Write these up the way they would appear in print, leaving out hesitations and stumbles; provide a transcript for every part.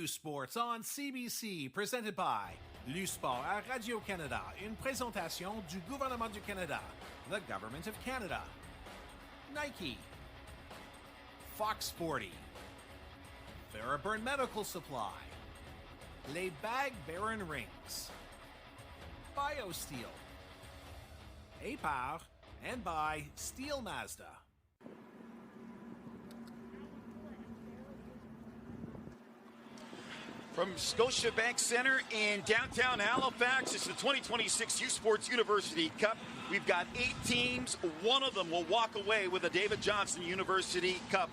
Sports on CBC, presented by l'U-Sport à Radio-Canada, une présentation du gouvernement du Canada, the Government of Canada, Nike, Fox Sporty, Theraburn Medical Supply, Les Bag Baron Rings, BioSteel, APAR, and by Steel Mazda. From Scotiabank Centre in downtown Halifax, it's the 2026 U Sports University Cup. We've got 8 teams. One of them will walk away with the David Johnson University Cup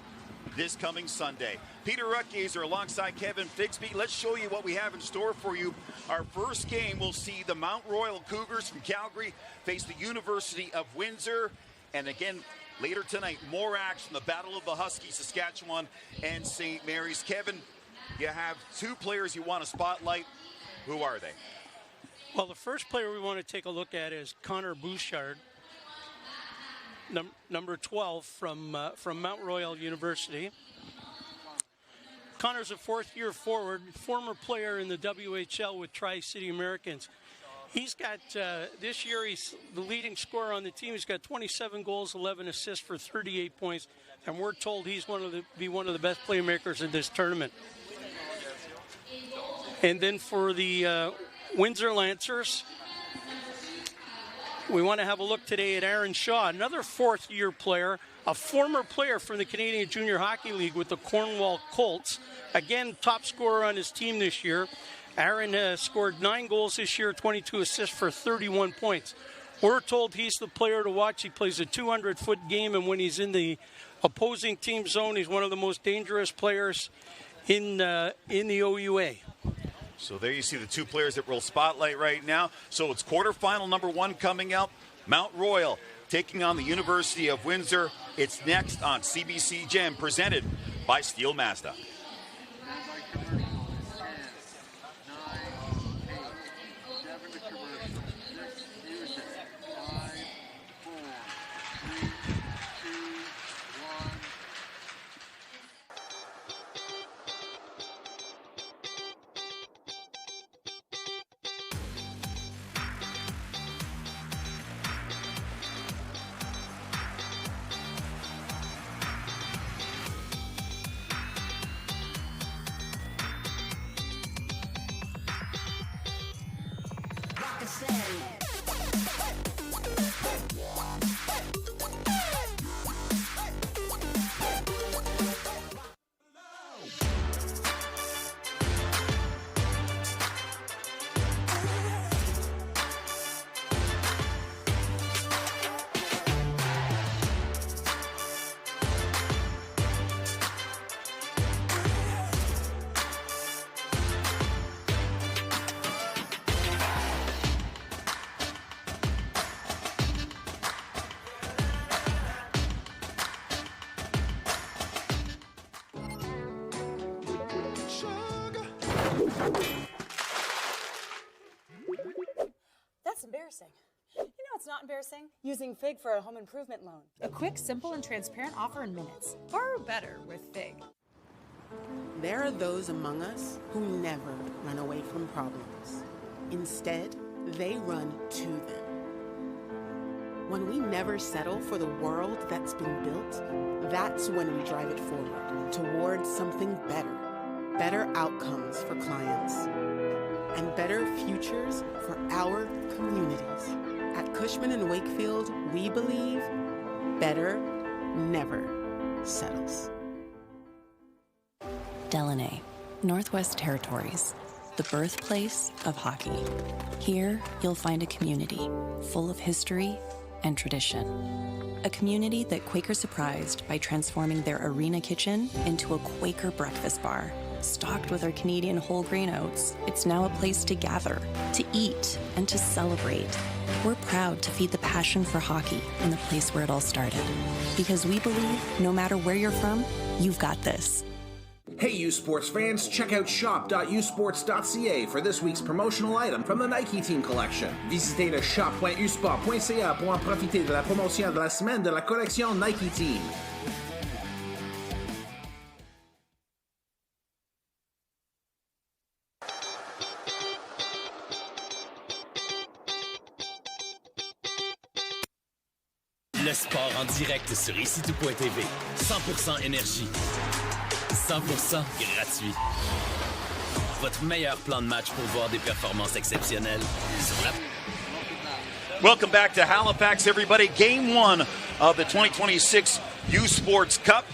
this coming Sunday. Peter Ruttgazer alongside Kevin Figsby. Let's show you what we have in store for you. Our first game will see the Mount Royal Cougars from Calgary face the University of Windsor. And again, later tonight, more action, the Battle of the Huskies, Saskatchewan and St. Mary's. Kevin, you have 2 players you want to spotlight. Who are they? Well, the first player we want to take a look at is Connor Bouchard, number 12 from Mount Royal University. Connor's a fourth-year forward, former player in the WHL with Tri-City Americans. He's got, this year, he's the leading scorer on the team. He's got 27 goals, 11 assists for 38 points, and we're told he's one of the best playmakers in this tournament. And then for the Windsor Lancers, we want to have a look today at Aaron Shaw, another fourth-year player, a former player from the Canadian Junior Hockey League with the Cornwall Colts. Again, top scorer on his team this year. Aaron has scored 9 goals this year, 22 assists for 31 points. We're told he's the player to watch. He plays a 200-foot game, and when he's in the opposing team zone, he's one of the most dangerous players in the OUA. So there you see the 2 players that we'll spotlight right now. So it's quarterfinal number 1 coming up. Mount Royal taking on the University of Windsor. It's next on CBC Gem, presented by Steel Mazda. That's embarrassing. You know it's not embarrassing? Using FIG for a home improvement loan. A quick, simple, and transparent offer in minutes. Borrow better with FIG. There are those among us who never run away from problems. Instead, they run to them. When we never settle for the world that's been built, that's when we drive it forward towards something better. Better outcomes for clients and better futures for our communities. At Cushman & Wakefield, we believe better never settles. Delaney, Northwest Territories, the birthplace of hockey. Here, you'll find a community full of history and tradition. A community that Quaker surprised by transforming their arena kitchen into a Quaker breakfast bar. Stocked with our Canadian whole grain oats, it's now a place to gather, to eat, and to celebrate. We're proud to feed the passion for hockey in the place where it all started. Because we believe, no matter where you're from, you've got this. Hey U Sports fans, check out shop.usports.ca for this week's promotional item from the Nike Team Collection. Visitez le shop.usport.ca pour en profiter de la promotion de la semaine de la collection Nike Team. En direct sur icitout.tv. 100% énergie. 100% gratuit. Votre meilleur plan de match pour voir des performances exceptionnelles sur la... Welcome back to Halifax, everybody. Game 1 of the 2026 U Sports Cup,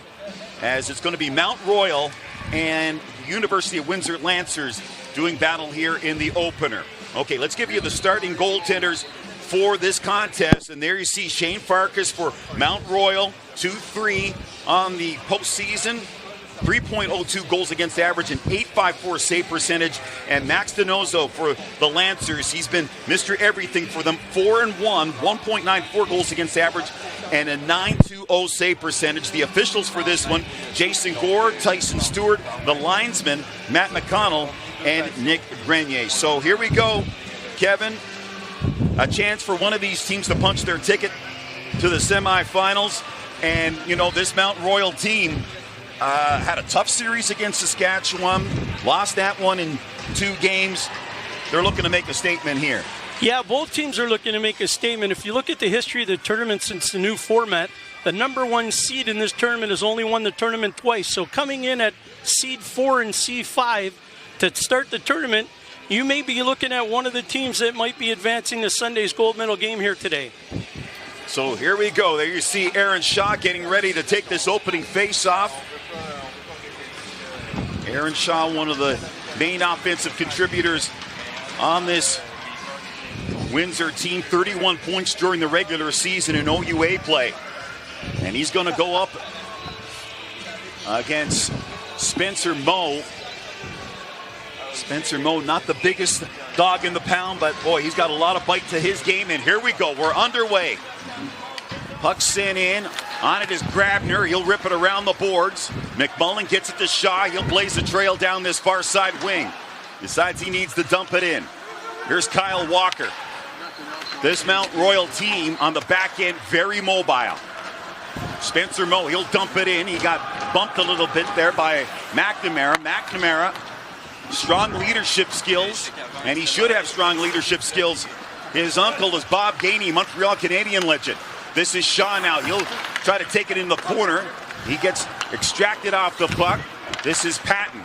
as it's going to be Mount Royal and University of Windsor Lancers doing battle here in the opener. Okay, let's give you the starting goaltenders for this contest. And there you see Shane Farkas for Mount Royal, 2-3 on the postseason, 3.02 goals against average and 8.54 save percentage. And Max Donoso for the Lancers. He's been Mr. Everything for them, 4-1, 1.94 goals against average and a 9.20 save percentage. The officials for this one, Jason Gore, Tyson Stewart, the linesman, Matt McConnell, and Nick Grenier. So here we go, Kevin. A chance for one of these teams to punch their ticket to the semifinals. And, you know, this Mount Royal team had a tough series against Saskatchewan, lost that one in 2 games. They're looking to make a statement here. Yeah, both teams are looking to make a statement. If you look at the history of the tournament since the new format, the number 1 seed in this tournament has only won the tournament twice. So coming in at seed 4 and seed 5 to start the tournament, you may be looking at one of the teams that might be advancing to Sunday's gold medal game here today. So here we go. There you see Aaron Shaw getting ready to take this opening face-off. Aaron Shaw, one of the main offensive contributors on this Windsor team, 31 points during the regular season in OUA play. And he's going to go up against Spencer Moe. Spencer Moe, not the biggest dog in the pound, but boy, he's got a lot of bite to his game. And here we go. We're underway. Puck sent in. On it is Grabner. He'll rip it around the boards. McMullen gets it to Shaw. He'll blaze the trail down this far side wing. Decides he needs to dump it in. Here's Kyle Walker. This Mount Royal team on the back end, very mobile. Spencer Moe, he'll dump it in. He got bumped a little bit there by McNamara. McNamara, strong leadership skills, and he should have strong leadership skills. His uncle is Bob Gainey, Montreal Canadian legend. This is Shaw now. He'll try to take it in the corner. He gets extracted off the puck. This is Patton.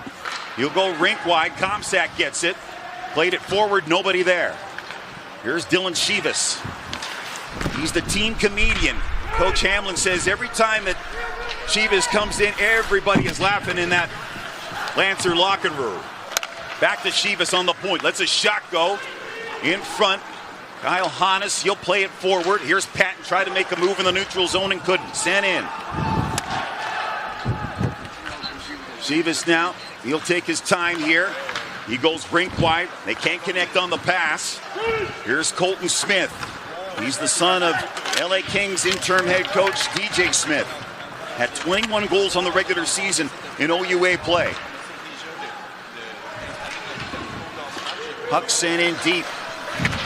He'll go rink wide. Comsack gets it. Played it forward, nobody there. Here's Dylan Shivas. He's the team comedian. Coach Hamlin says every time that Shivas comes in, everybody is laughing in that Lancer locker room. Back to Shivas on the point. Lets a shot go in front. Kyle Hannes, he'll play it forward. Here's Patton, tried to make a move in the neutral zone and couldn't. Sent in. Shivas now, he'll take his time here. He goes rink wide. They can't connect on the pass. Here's Colton Smith. He's the son of LA Kings interim head coach DJ Smith. Had 21 goals on the regular season in OUA play. Puck sent in deep.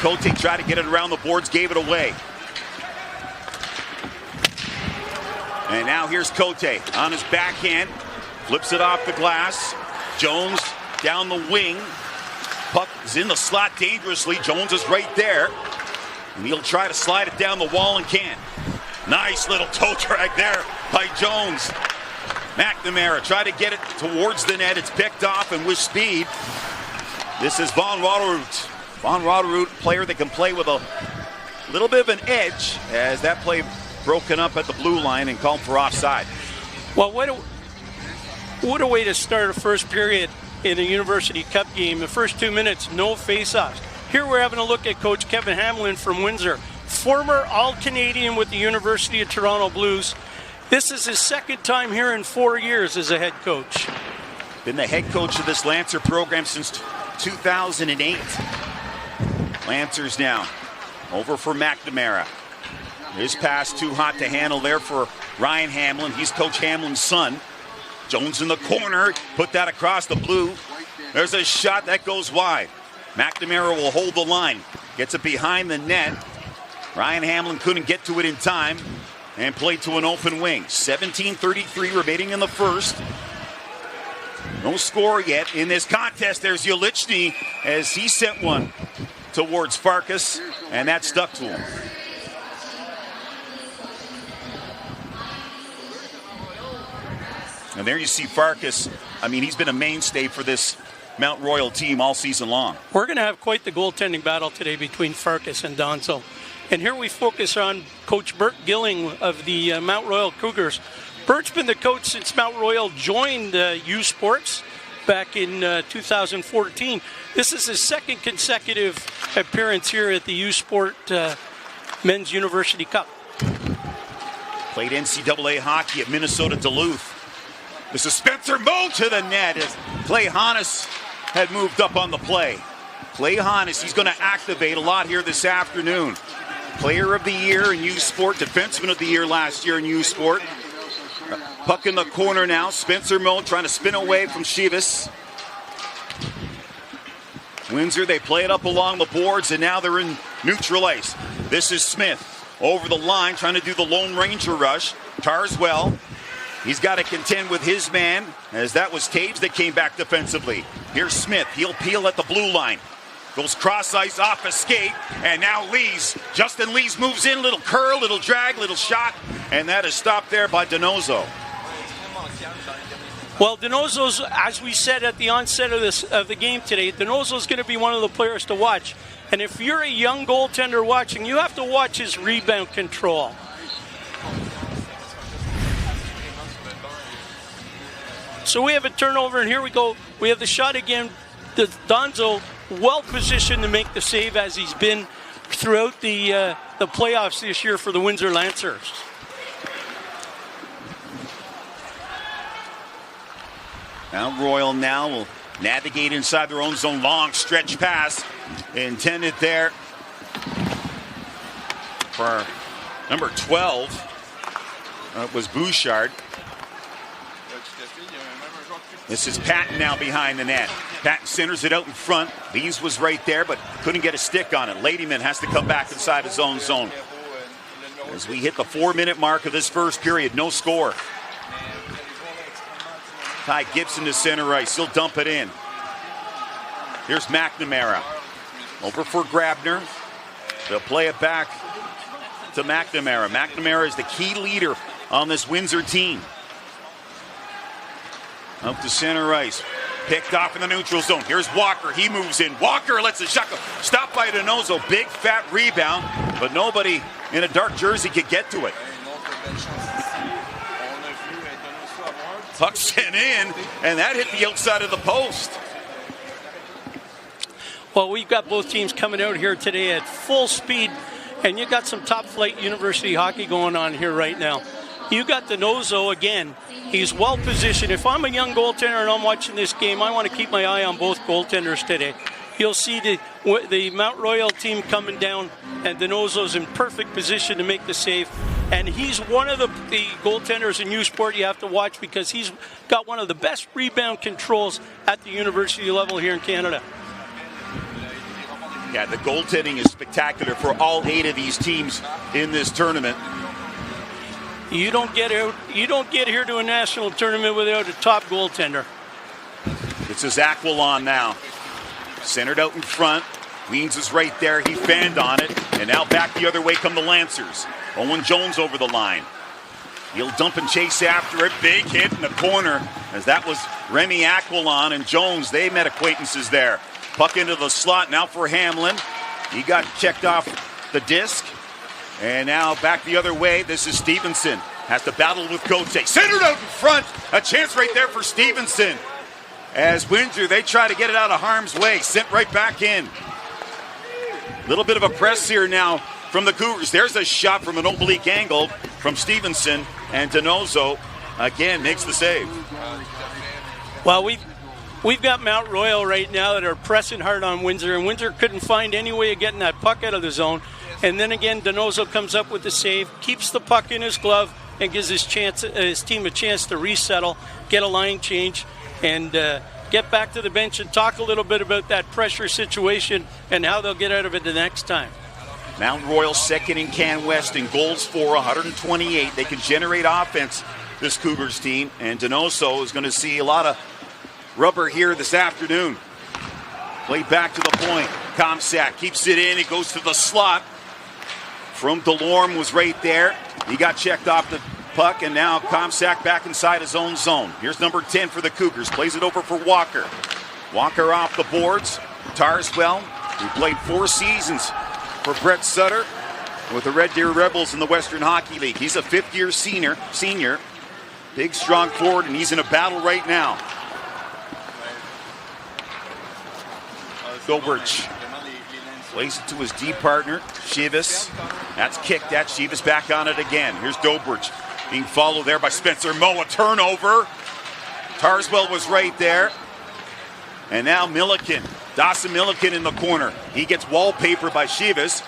Cote tried to get it around the boards, gave it away. And now here's Cote on his backhand. Flips it off the glass. Jones down the wing. Puck is in the slot dangerously. Jones is right there. And he'll try to slide it down the wall and can't. Nice little toe drag there by Jones. McNamara tried to get it towards the net. It's picked off and with speed. This is Von Roderoot. Von Roderoot, player that can play with a little bit of an edge, as that play broken up at the blue line and called for offside. Well, what a way to start a first period in a University Cup game. The first 2 minutes, no face-offs. Here we're having a look at Coach Kevin Hamlin from Windsor, former All-Canadian with the University of Toronto Blues. This is his second time here in 4 years as a head coach. Been the head coach of this Lancer program since 2008. Lancers now over for McNamara. His pass too hot to handle there for Ryan Hamlin. He's Coach Hamlin's son. Jones in the corner, put that across the blue. There's a shot that goes wide. McNamara will hold the line. Gets it behind the net. Ryan Hamlin couldn't get to it in time and played to an open wing. 17:33 remaining in the first. No score yet in this contest. There's Ulichny as he sent one towards Farkas, and that stuck to him. And there you see Farkas. I mean, he's been a mainstay for this Mount Royal team all season long. We're going to have quite the goaltending battle today between Farkas and Donzo. And here we focus on Coach Bert Gilling of the Mount Royal Cougars. Bert's been the coach since Mount Royal joined U Sports back in 2014. This is his second consecutive appearance here at the U Sport Men's University Cup. Played NCAA hockey at Minnesota Duluth. This is Spencer Moe to the net as Clay Hannes had moved up on the play. Clay Hannes, he's going to activate a lot here this afternoon. Player of the year in U Sport, defenseman of the year last year in U Sport. Puck in the corner now. Spencer Moe trying to spin away from Shivas. Windsor, they play it up along the boards, and now they're in neutral ice. This is Smith over the line trying to do the Lone Ranger rush. Tarswell, he's got to contend with his man, as that was Taves that came back defensively. Here's Smith. He'll peel at the blue line. Goes cross ice off a skate, and now Lees. Justin Lees moves in, little curl, little drag, little shot, and that is stopped there by Donoso. Well, Donoso's, as we said at the onset of the game today, Donoso's going to be one of the players to watch. And if you're a young goaltender watching, you have to watch his rebound control. So we have a turnover, and here we go. We have the shot again. Donzo well positioned to make the save, as he's been throughout the playoffs this year for the Windsor Lancers. Mount Royal now will navigate inside their own zone. Long stretch pass intended there for number 12. Was Bouchard. This is Patton now behind the net. Patton centers it out in front. Lees was right there, but couldn't get a stick on it. Ladyman has to come back inside his own zone. As we hit the 4-minute mark of this first period, no score. Ty Gibson to center ice. He'll dump it in. Here's McNamara. Over for Grabner. They'll play it back to McNamara. McNamara is the key leader on this Windsor team. Up to center ice. Picked off in the neutral zone. Here's Walker. He moves in. Walker lets the shot go. Stopped by Donoso. Big fat rebound, but nobody in a dark jersey could get to it. Puck sent in, and that hit the outside of the post. Well, we've got both teams coming out here today at full speed, and you got some top-flight university hockey going on here right now. You got Donoso again. He's well positioned. If I'm a young goaltender and I'm watching this game, I want to keep my eye on both goaltenders today. You'll see the Mount Royal team coming down, and Donoso's in perfect position to make the save. And he's one of the goaltenders in U Sport you have to watch, because he's got one of the best rebound controls at the university level here in Canada. Yeah, the goaltending is spectacular for all 8 of these teams in this tournament. You don't get here to a national tournament without a top goaltender. This is Aquilon now. Centered out in front. Weens is right there. He fanned on it. And now back the other way come the Lancers. Owen Jones over the line. He'll dump and chase after it. Big hit in the corner, as that was Remy Aquilon and Jones. They met acquaintances there. Puck into the slot now for Hamlin. He got checked off the disc. And now back the other way. This is Stevenson. Has to battle with Cote. Centered out in front. A chance right there for Stevenson. As Windsor, they try to get it out of harm's way. Sent right back in. Little bit of a press here now from the Cougars. There's a shot from an oblique angle from Stevenson. And Donoso, again, makes the save. Well, we've got Mount Royal right now that are pressing hard on Windsor. And Windsor couldn't find any way of getting that puck out of the zone. And then again, Donoso comes up with the save, keeps the puck in his glove, and gives his team a chance to resettle, get a line change, and get back to the bench and talk a little bit about that pressure situation and how they'll get out of it the next time. Mount Royal second in Can West in goals for 128. They can generate offense, this Cougars team, and Donoso is going to see a lot of rubber here this afternoon. Play back to the point. Comsack keeps it in. It goes to the slot. From Delorme was right there. He got checked off the puck, and now Comsack back inside his own zone. Here's number 10 for the Cougars. Plays it over for Walker. Walker off the boards. Tarswell, who played 4 seasons for Brett Sutter with the Red Deer Rebels in the Western Hockey League. He's a 5th-year senior. Big, strong forward, and he's in a battle right now. Gobert plays it to his D partner, Shivas. That's kicked at. Shivas back on it again. Here's Dobridge being followed there by Spencer Moe. A turnover. Tarswell was right there. And now Milliken. Dawson Milliken in the corner. He gets wallpapered by Shivas.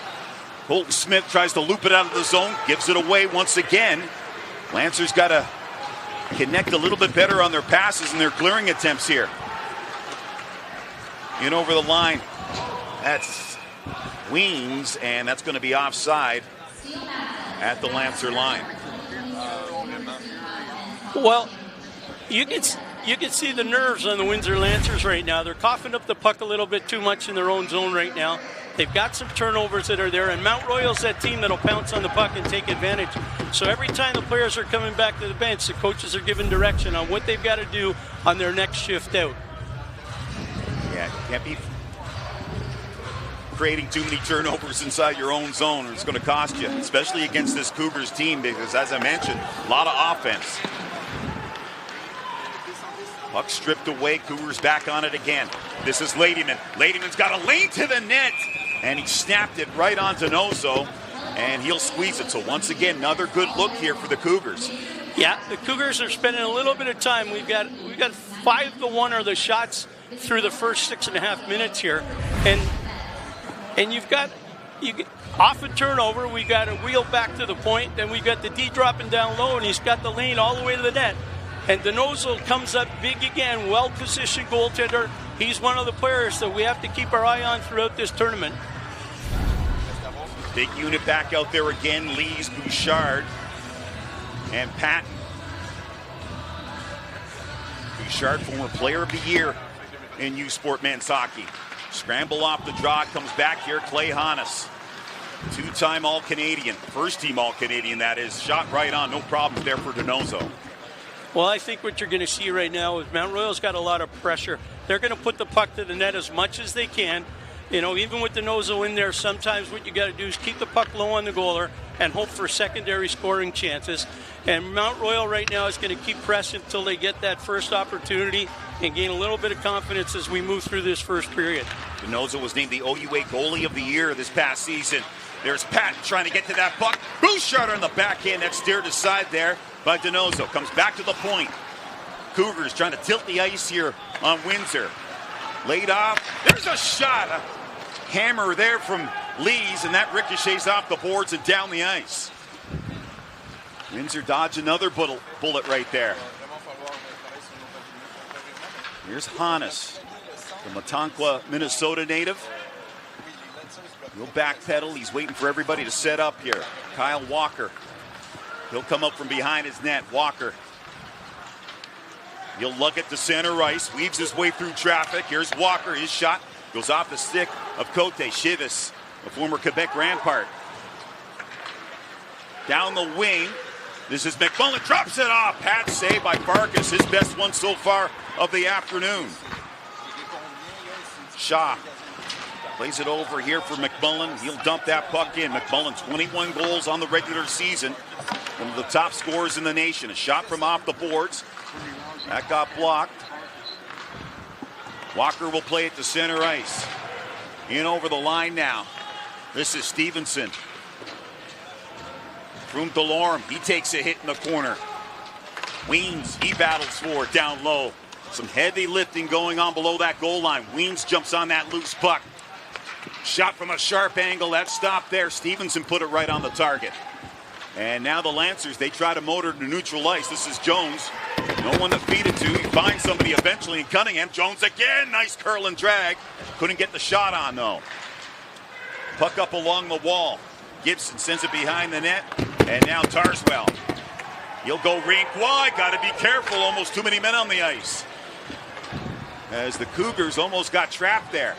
Colton Smith tries to loop it out of the zone. Gives it away once again. Lancers got to connect a little bit better on their passes and their clearing attempts here. In over the line. That's Weems, and that's going to be offside at the Lancer line. Well, you can see the nerves on the Windsor Lancers right now. They're coughing up the puck a little bit too much in their own zone right now. They've got some turnovers that are there, and Mount Royal's that team that'll pounce on the puck and take advantage. So every time the players are coming back to the bench, the coaches are giving direction on what they've got to do on their next shift out. Yeah, can't be creating too many turnovers inside your own zone, or it's going to cost you, especially against this Cougars team, because as I mentioned, a lot of offense. Puck stripped away, Cougars back on it again. This is Ladyman. Ladyman's got a lane to the net, and he snapped it right on Donoso, and he'll squeeze it. So once again, another good look here for the Cougars. Yeah, the Cougars are spending a little bit of time. We've got 5-1 are the shots through the first 6.5 minutes here, and you get off a turnover. We got a wheel back to the point, then we got the D dropping down low, and he's got the lane all the way to the net. And Donoso comes up big again, well-positioned goaltender. He's one of the players that we have to keep our eye on throughout this tournament. Big unit back out there again. Lees, Bouchard, and Patton. Bouchard, former player of the year in U Sport men's hockey. Scramble off the draw, comes back here, Clay Hannes. 2-time All-Canadian, first-team All-Canadian, that is. Shot right on, no problems there for Donoso. Well, I think what you're going to see right now is Mount Royal's got a lot of pressure. They're going to put the puck to the net as much as they can. You know, even with Donoso in there, sometimes what you got to do is keep the puck low on the goaler and hope for secondary scoring chances. And Mount Royal right now is going to keep pressing until they get that first opportunity and gain a little bit of confidence as we move through this first period. Donoso was named the OUA Goalie of the Year this past season. There's Patton trying to get to that puck. Bouchard on the backhand, that's steered aside there by Donoso. Comes back to the point. Cougars trying to tilt the ice here on Windsor. Laid off. There's a shot. A hammer there from Lees, and that ricochets off the boards and down the ice. Windsor dodged another bullet right there. Here's Hannes, the Matanqua, Minnesota native. He'll backpedal. He's waiting for everybody to set up here. Kyle Walker. He'll come up from behind his net. Walker. He'll lug it to center ice. Weaves his way through traffic. Here's Walker. His shot goes off the stick of Cote Chivas, a former Quebec Rampart. Down the wing. This is McMullen. Drops it off. Pat save by Farkas. His best one so far of the afternoon. Shaw plays it over here for McMullen. He'll dump that puck in. McMullen, 21 goals on the regular season. One of the top scorers in the nation. A shot from off the boards. That got blocked. Walker will play it to center ice. In over the line now. This is Stevenson. From Delorme, he takes a hit in the corner. Weems, he battles for it down low. Some heavy lifting going on below that goal line. Weems jumps on that loose puck. Shot from a sharp angle. That stopped there. Stevenson put it right on the target. And now the Lancers, they try to motor to neutral ice. This is Jones. No one to feed it to. He finds somebody eventually in Cunningham. Jones again. Nice curl and drag. Couldn't get the shot on, though. Puck up along the wall. Gibson sends it behind the net. And now Tarswell. He'll go rink wide. Got to be careful. Almost too many men on the ice. As the Cougars almost got trapped there.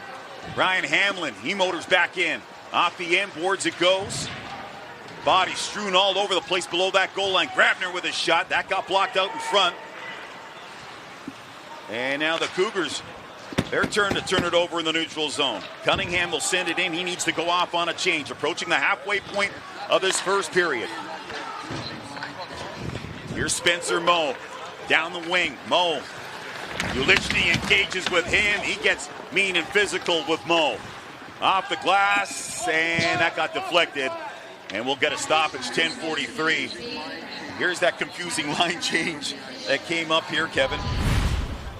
Ryan Hamlin, he motors back in. Off the end boards it goes. Body strewn all over the place below that goal line. Grabner with a shot. That got blocked out in front. And now the Cougars, their turn to turn it over in the neutral zone. Cunningham will send it in. He needs to go off on a change. Approaching the halfway point of this first period. Here's Spencer Moe. Down the wing. Moe. Ulichny engages with him. He gets mean and physical with Moe. Off the glass. And that got deflected. And we'll get a stoppage, 10:43. Here's that confusing line change that came up here, Kevin.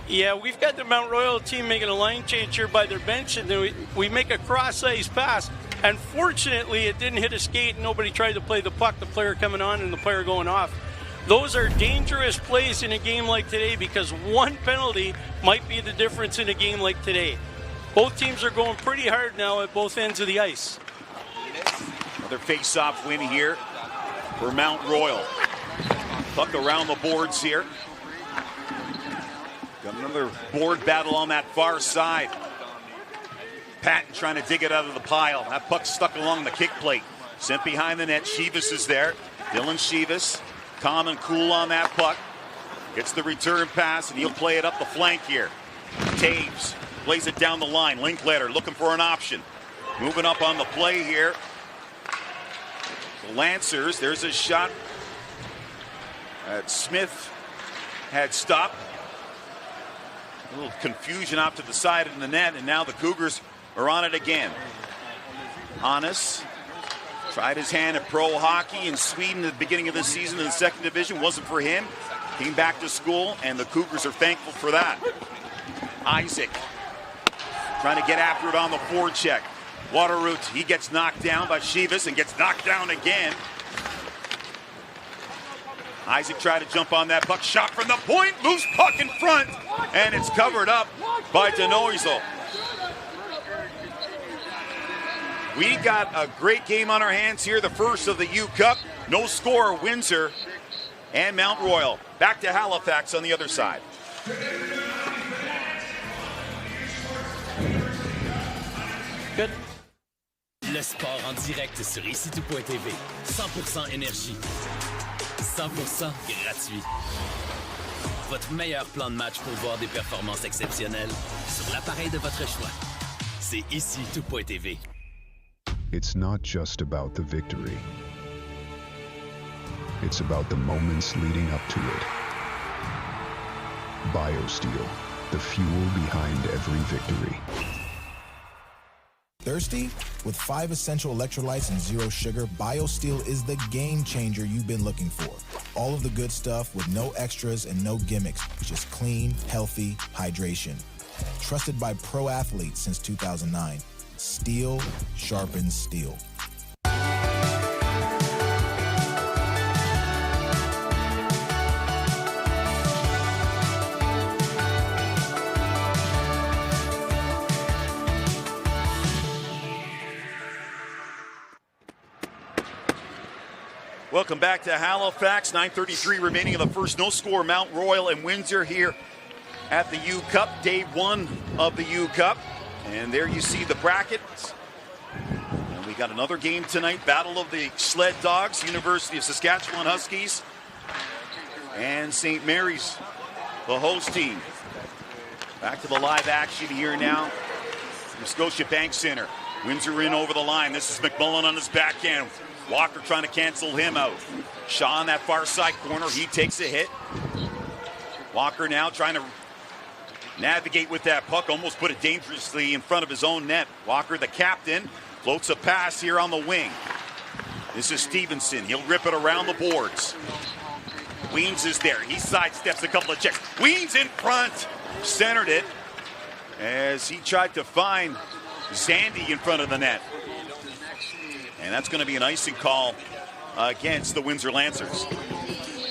Yeah, we've got the Mount Royal team making a line change here by their bench, and then we make a cross-ice pass. Unfortunately, it didn't hit a skate, and nobody tried to play the puck, the player coming on and the player going off. Those are dangerous plays in a game like today because one penalty might be the difference in a game like today. Both teams are going pretty hard now at both ends of the ice. Another face-off win here for Mount Royal. Puck around the boards here. Got another board battle on that far side. Patton trying to dig it out of the pile. That puck stuck along the kick plate. Sent behind the net. Shivas is there. Dylan Shivas, calm and cool on that puck. Gets the return pass, and he'll play it up the flank here. Taves plays it down the line. Linkletter looking for an option. Moving up on the play here. The Lancers, there's a shot that Smith had stopped. A little confusion off to the side of the net, and now the Cougars are on it again. Hannes tried his hand at pro hockey in Sweden at the beginning of the season in the second division. Wasn't for him. Came back to school, and the Cougars are thankful for that. Isaac trying to get after it on the forecheck. Waterroot, he gets knocked down by Shivas and gets knocked down again. Isaac tried to jump on that puck. Shot from the point. Loose puck in front. And it's covered up by Denoisel. We got a great game on our hands here. The first of the U Cup. No score, Windsor and Mount Royal. Back to Halifax on the other side. Good. Le sport en direct sur ICTout.tv. 100% énergie. 100% gratuit. Votre meilleur plan de match pour voir des performances exceptionnelles sur l'appareil de votre choix. C'est ICTout.tv. It's not just about the victory. It's about the moments leading up to it. BioSteel, the fuel behind every victory. Thirsty? With 5 essential electrolytes and 0 sugar, BioSteel is the game changer you've been looking for. All of the good stuff with no extras and no gimmicks, just clean, healthy hydration. Trusted by pro athletes since 2009. Steel sharpens steel. Welcome back to Halifax. 9:33 remaining in the first. No score. Mount Royal and Windsor here at the U Cup. Day 1 of the U Cup. And there you see the bracket. And we got another game tonight. Battle of the Sled Dogs. University of Saskatchewan Huskies and St. Mary's, the host team. Back to the live action here now from Scotiabank Centre. Windsor in over the line. This is McMullen on his backhand. Walker trying to cancel him out. Shaw on that far side corner. He takes a hit. Walker now trying to navigate with that puck. Almost put it dangerously in front of his own net. Walker, the captain, floats a pass here on the wing. This is Stevenson. He'll rip it around the boards. Weens is there. He sidesteps a couple of checks. Weens in front. Centered it as he tried to find Zandy in front of the net. And that's going to be an icing call against the Windsor Lancers.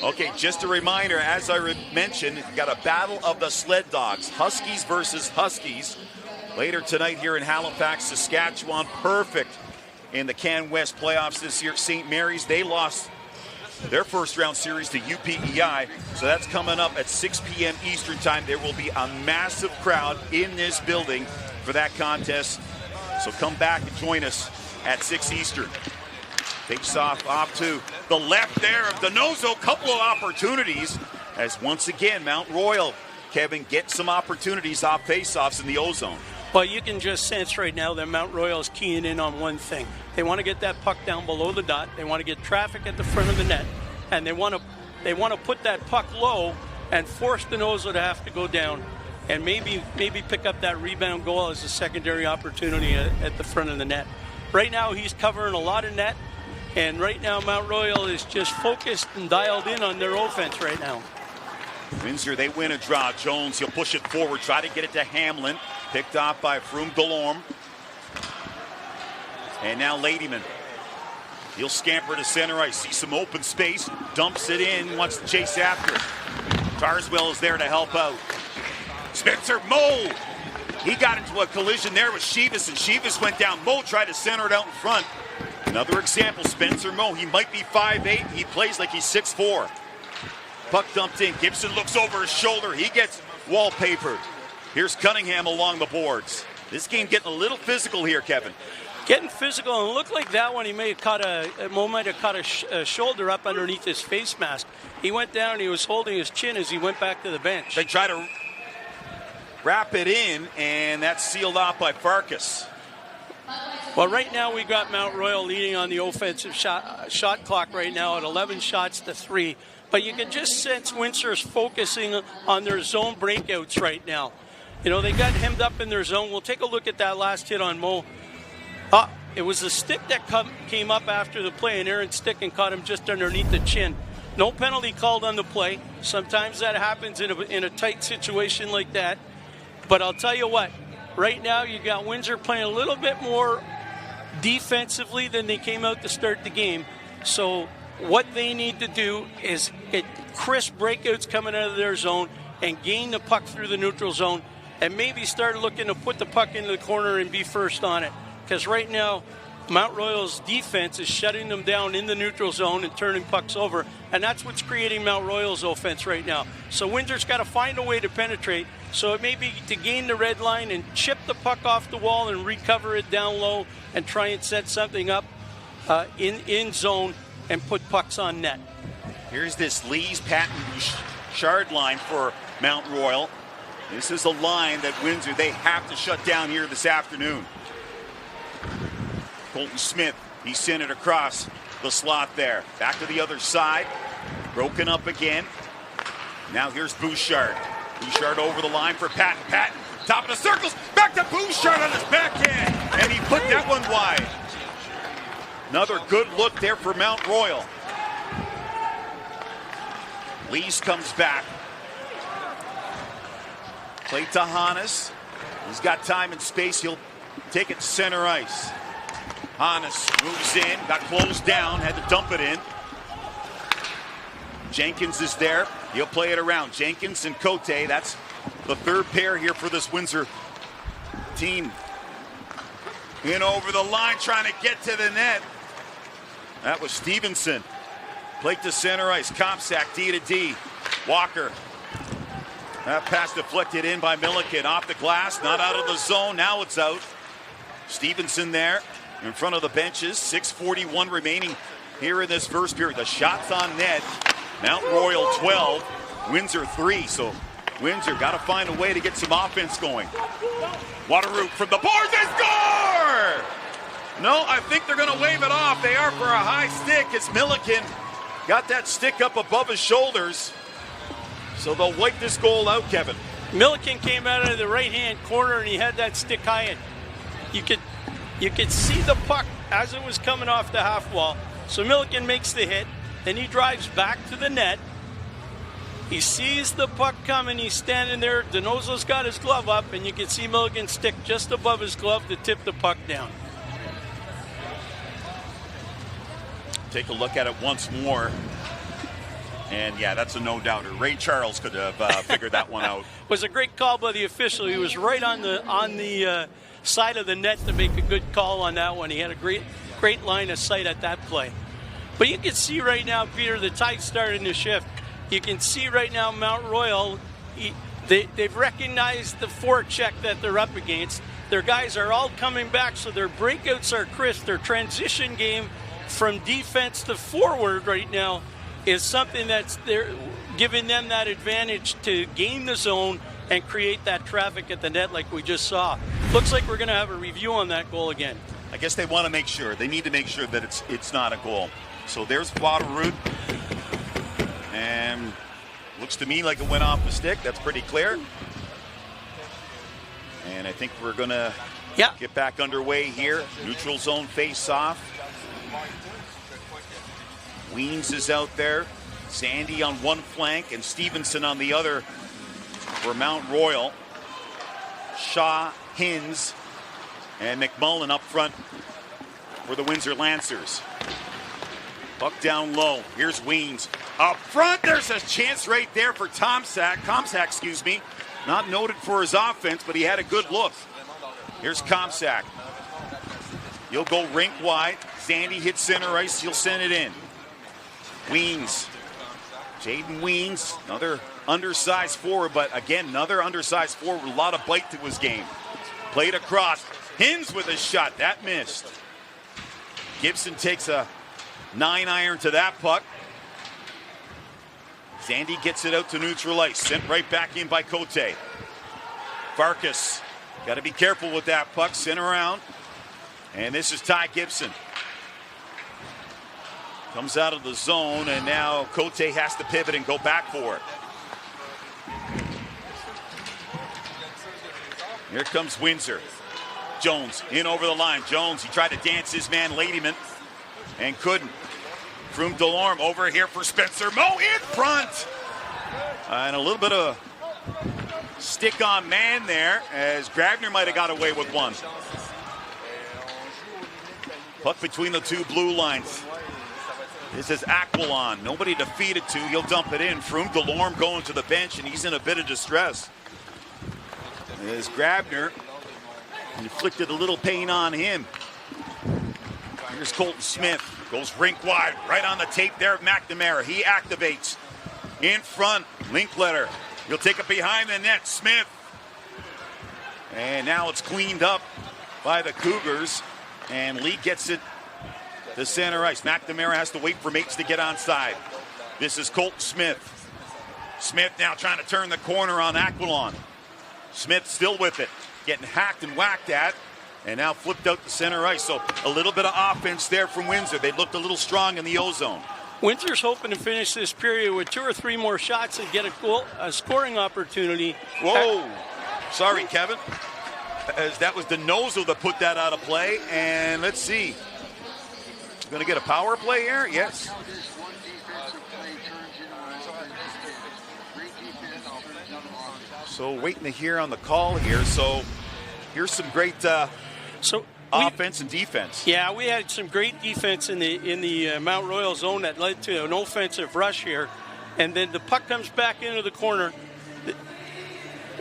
Okay, just a reminder, as I mentioned, we've got a battle of the Sled Dogs. Huskies versus Huskies. Later tonight here in Halifax, Saskatchewan. Perfect in the Can West playoffs this year. St. Mary's, they lost their first round series to UPEI. So that's coming up at 6 p.m. Eastern time. There will be a massive crowd in this building for that contest. So come back and join us at 6 Eastern. Face off to the left there of Donoso. Couple of opportunities as once again Mount Royal, Kevin, get some opportunities off face-offs in the O-zone. Well, you can just sense right now that Mount Royal is keying in on one thing. They want to get that puck down below the dot. They want to get traffic at the front of the net, and they want to put that puck low and force Donoso to have to go down, and maybe pick up that rebound goal as a secondary opportunity at the front of the net. Right now, he's covering a lot of net, and right now Mount Royal is just focused and dialed in on their offense right now. Windsor, they win a draw. Jones, he'll push it forward, try to get it to Hamlin. Picked off by Froome Delorme. And now Ladyman. He'll scamper to center ice. See some open space. Dumps it in. Wants to chase after it. Carswell is there to help out. Spencer Moe. He got into a collision there with Shivas, and Shivas went down. Moe tried to center it out in front. Another example, Spencer Moe. He might be 5'8". He plays like he's 6'4". Puck dumped in. Gibson looks over his shoulder. He gets wallpapered. Here's Cunningham along the boards. This game getting a little physical here, Kevin. Getting physical, and it looked like that one. He may have caught a shoulder up underneath his face mask. He went down. He was holding his chin as he went back to the bench. They try to wrap it in, and that's sealed off by Farkas. Well, right now we got Mount Royal leading on the offensive shot clock right now at 11 shots to 3. But you can just sense Windsor's focusing on their zone breakouts right now. You know, they got hemmed up in their zone. We'll take a look at that last hit on Moe. It was the stick that came up after the play, and Aaron Stick and caught him just underneath the chin. No penalty called on the play. Sometimes that happens in a tight situation like that. But I'll tell you what, right now you got Windsor playing a little bit more defensively than they came out to start the game. So what they need to do is get crisp breakouts coming out of their zone and gain the puck through the neutral zone, and maybe start looking to put the puck into the corner and be first on it. Because right now, Mount Royal's defense is shutting them down in the neutral zone and turning pucks over, and that's what's creating Mount Royal's offense right now. So Windsor's got to find a way to penetrate. So it may be to gain the red line and chip the puck off the wall and recover it down low and try and set something up in zone and put pucks on net. Here's this Lees, Patton, Bouchard line for Mount Royal. This is a line that Windsor, they have to shut down here this afternoon. Colton Smith, he sent it across the slot there. Back to the other side. Broken up again. Now here's Bouchard. Bouchard over the line for Patton. Patton, top of the circles. Back to Bouchard on his backhand. And he put that one wide. Another good look there for Mount Royal. Lees comes back. Play to Hannes. He's got time and space. He'll take it to center ice. Hannes moves in, got closed down, had to dump it in. Jenkins is there. He'll play it around. Jenkins and Cote, that's the third pair here for this Windsor team. In over the line, trying to get to the net. That was Stevenson. Play to center ice. Kopsak, D to D. Walker. That pass deflected in by Milliken. Off the glass, not out of the zone. Now it's out. Stevenson there in front of the benches. 6:41 remaining here in this first period. The shots on net. Mount Royal 12, Windsor 3. So Windsor got to find a way to get some offense going. Waterroot from the boards. They score! No, I think they're going to wave it off. They are for a high stick. It's Milliken. Got that stick up above his shoulders. So they'll wipe this goal out, Kevin. Milliken came out of the right-hand corner and he had that stick high, and you could see the puck as it was coming off the half wall. So Milliken makes the hit, then he drives back to the net. He sees the puck coming, he's standing there. Donoso's got his glove up, and you can see Milliken's stick just above his glove to tip the puck down. Take a look at it once more. And yeah, that's a no-doubter. Ray Charles could have figured that one out. It was a great call by the official. He was right on the side of the net to make a good call on that one. He had a great line of sight at that play. But you can see right now, Peter, the Tide's starting to shift. You can see right now Mount Royal, they've recognized the forecheck that they're up against. Their guys are all coming back, so their breakouts are crisp. Their transition game from defense to forward right now is something that's there, giving them that advantage to gain the zone and create that traffic at the net like we just saw. Looks like we're going to have a review on that goal again. I guess they want to make sure. They need to make sure that it's not a goal. So there's Waterroot. And looks to me like it went off the stick. That's pretty clear. And I think we're going to get back underway here. Neutral zone face-off. Weens is out there. Sandy on one flank and Stevenson on the other for Mount Royal. Shaw, Hins, and McMullen up front for the Windsor Lancers. Puck down low. Here's Weens. Up front, there's a chance right there for Comsack, excuse me. Not noted for his offense, but he had a good look. Here's Comsack. He'll go rink wide. Sandy hits center ice. He'll send it in. Weens. Jaden Weens, another undersized forward, but again, another undersized forward with a lot of bite to his game. Played across. Hins with a shot. That missed. Gibson takes a 9-iron to that puck. Sandy gets it out to neutral ice. Sent right back in by Cote. Farkas. Got to be careful with that puck. Sent around. And this is Ty Gibson. Comes out of the zone, and now Cote has to pivot and go back for it. Here comes Windsor. Jones in over the line. Jones, he tried to dance his man Ladyman and couldn't. From Delorme over here for Spencer Moe in front. And a little bit of stick on man there as Grabner might have got away with one. Puck between the two blue lines. This is Aquilon. Nobody to feed it to. He'll dump it in. From Delorme going to the bench, and he's in a bit of distress. As Grabner inflicted a little pain on him. Here's Colton Smith. Goes rink wide. Right on the tape there of McNamara. He activates. In front. Linkletter. He'll take it behind the net. Smith. And now it's cleaned up by the Cougars. And Lee gets it to center ice. McNamara has to wait for mates to get onside. This is Colton Smith. Smith now trying to turn the corner on Aquilon. Smith still with it. Getting hacked and whacked at. And now flipped out to center ice. So a little bit of offense there from Windsor. They looked a little strong in the O-zone. Windsor's hoping to finish this period with 2 or 3 more shots and get a scoring opportunity. Whoa. Sorry, Kevin. As that was DeNozo that put that out of play. And let's see. Going to get a power play here? Yes. So waiting to hear on the call here. So here's some great offense and defense. Yeah, we had some great defense in the Mount Royal zone that led to an offensive rush here. And then the puck comes back into the corner.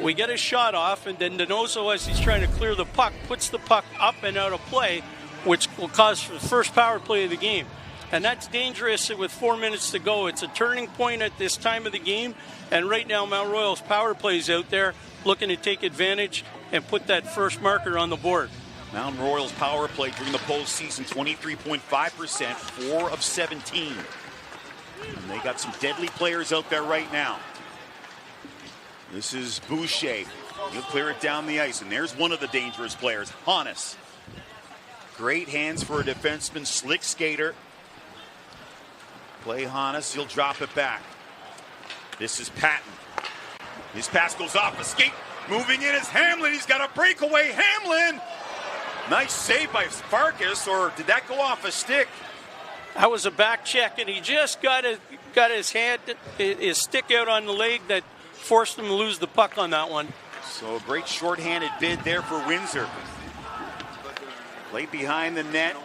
We get a shot off, and then DeNozo, as he's trying to clear the puck, puts the puck up and out of play, which will cause the first power play of the game. And that's dangerous with 4 minutes to go. It's a turning point at this time of the game. And right now, Mount Royal's power play is out there looking to take advantage and put that first marker on the board. Mount Royal's power play during the postseason, 23.5%, 4 of 17. And they got some deadly players out there right now. This is Boucher. He'll clear it down the ice. And there's one of the dangerous players, Hannes. Great hands for a defenseman, slick skater. Play Hannes, he'll drop it back. This is Patton. His pass goes off the skate. Moving in is Hamlin. He's got a breakaway. Hamlin! Nice save by Farkas, or did that go off a stick? That was a back check, and he just got his stick out on the leg that forced him to lose the puck on that one. So a great shorthanded bid there for Windsor. Play behind the net.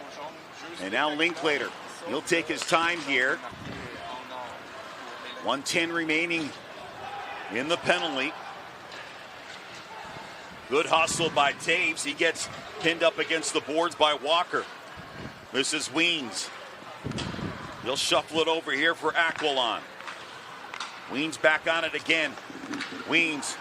And now Linklater. He'll take his time here. 1:10 remaining in the penalty. Good hustle by Taves. He gets pinned up against the boards by Walker. This is Weens. He'll shuffle it over here for Aquilon. Weens back on it again. Weens,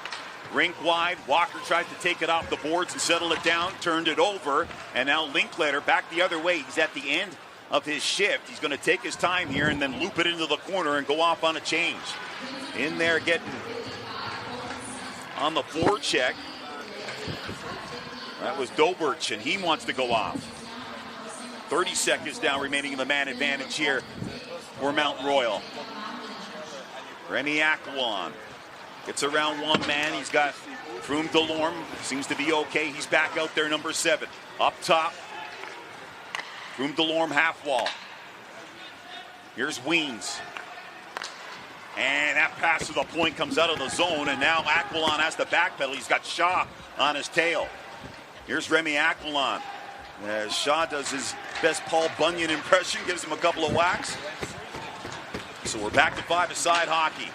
rink wide. Walker tried to take it off the boards and settle it down. Turned it over. And now Linklater back the other way. He's at the end of his shift. He's going to take his time here and then loop it into the corner and go off on a change. In there getting on the forecheck. That was Doberch, and he wants to go off. 30 seconds now remaining in the man advantage here for Mount Royal. Remy Aquilon gets around one man. He's got Froome Delorme. Seems to be okay. He's back out there, number 7. Up top, Froome Delorme half wall. Here's Weens. And that pass to the point comes out of the zone, and now Aquilon has to backpedal. He's got Shaw on his tail. Here's Remy Aquilon. As Shaw does his best Paul Bunyan impression, gives him a couple of whacks. So we're back to 5-a-side hockey.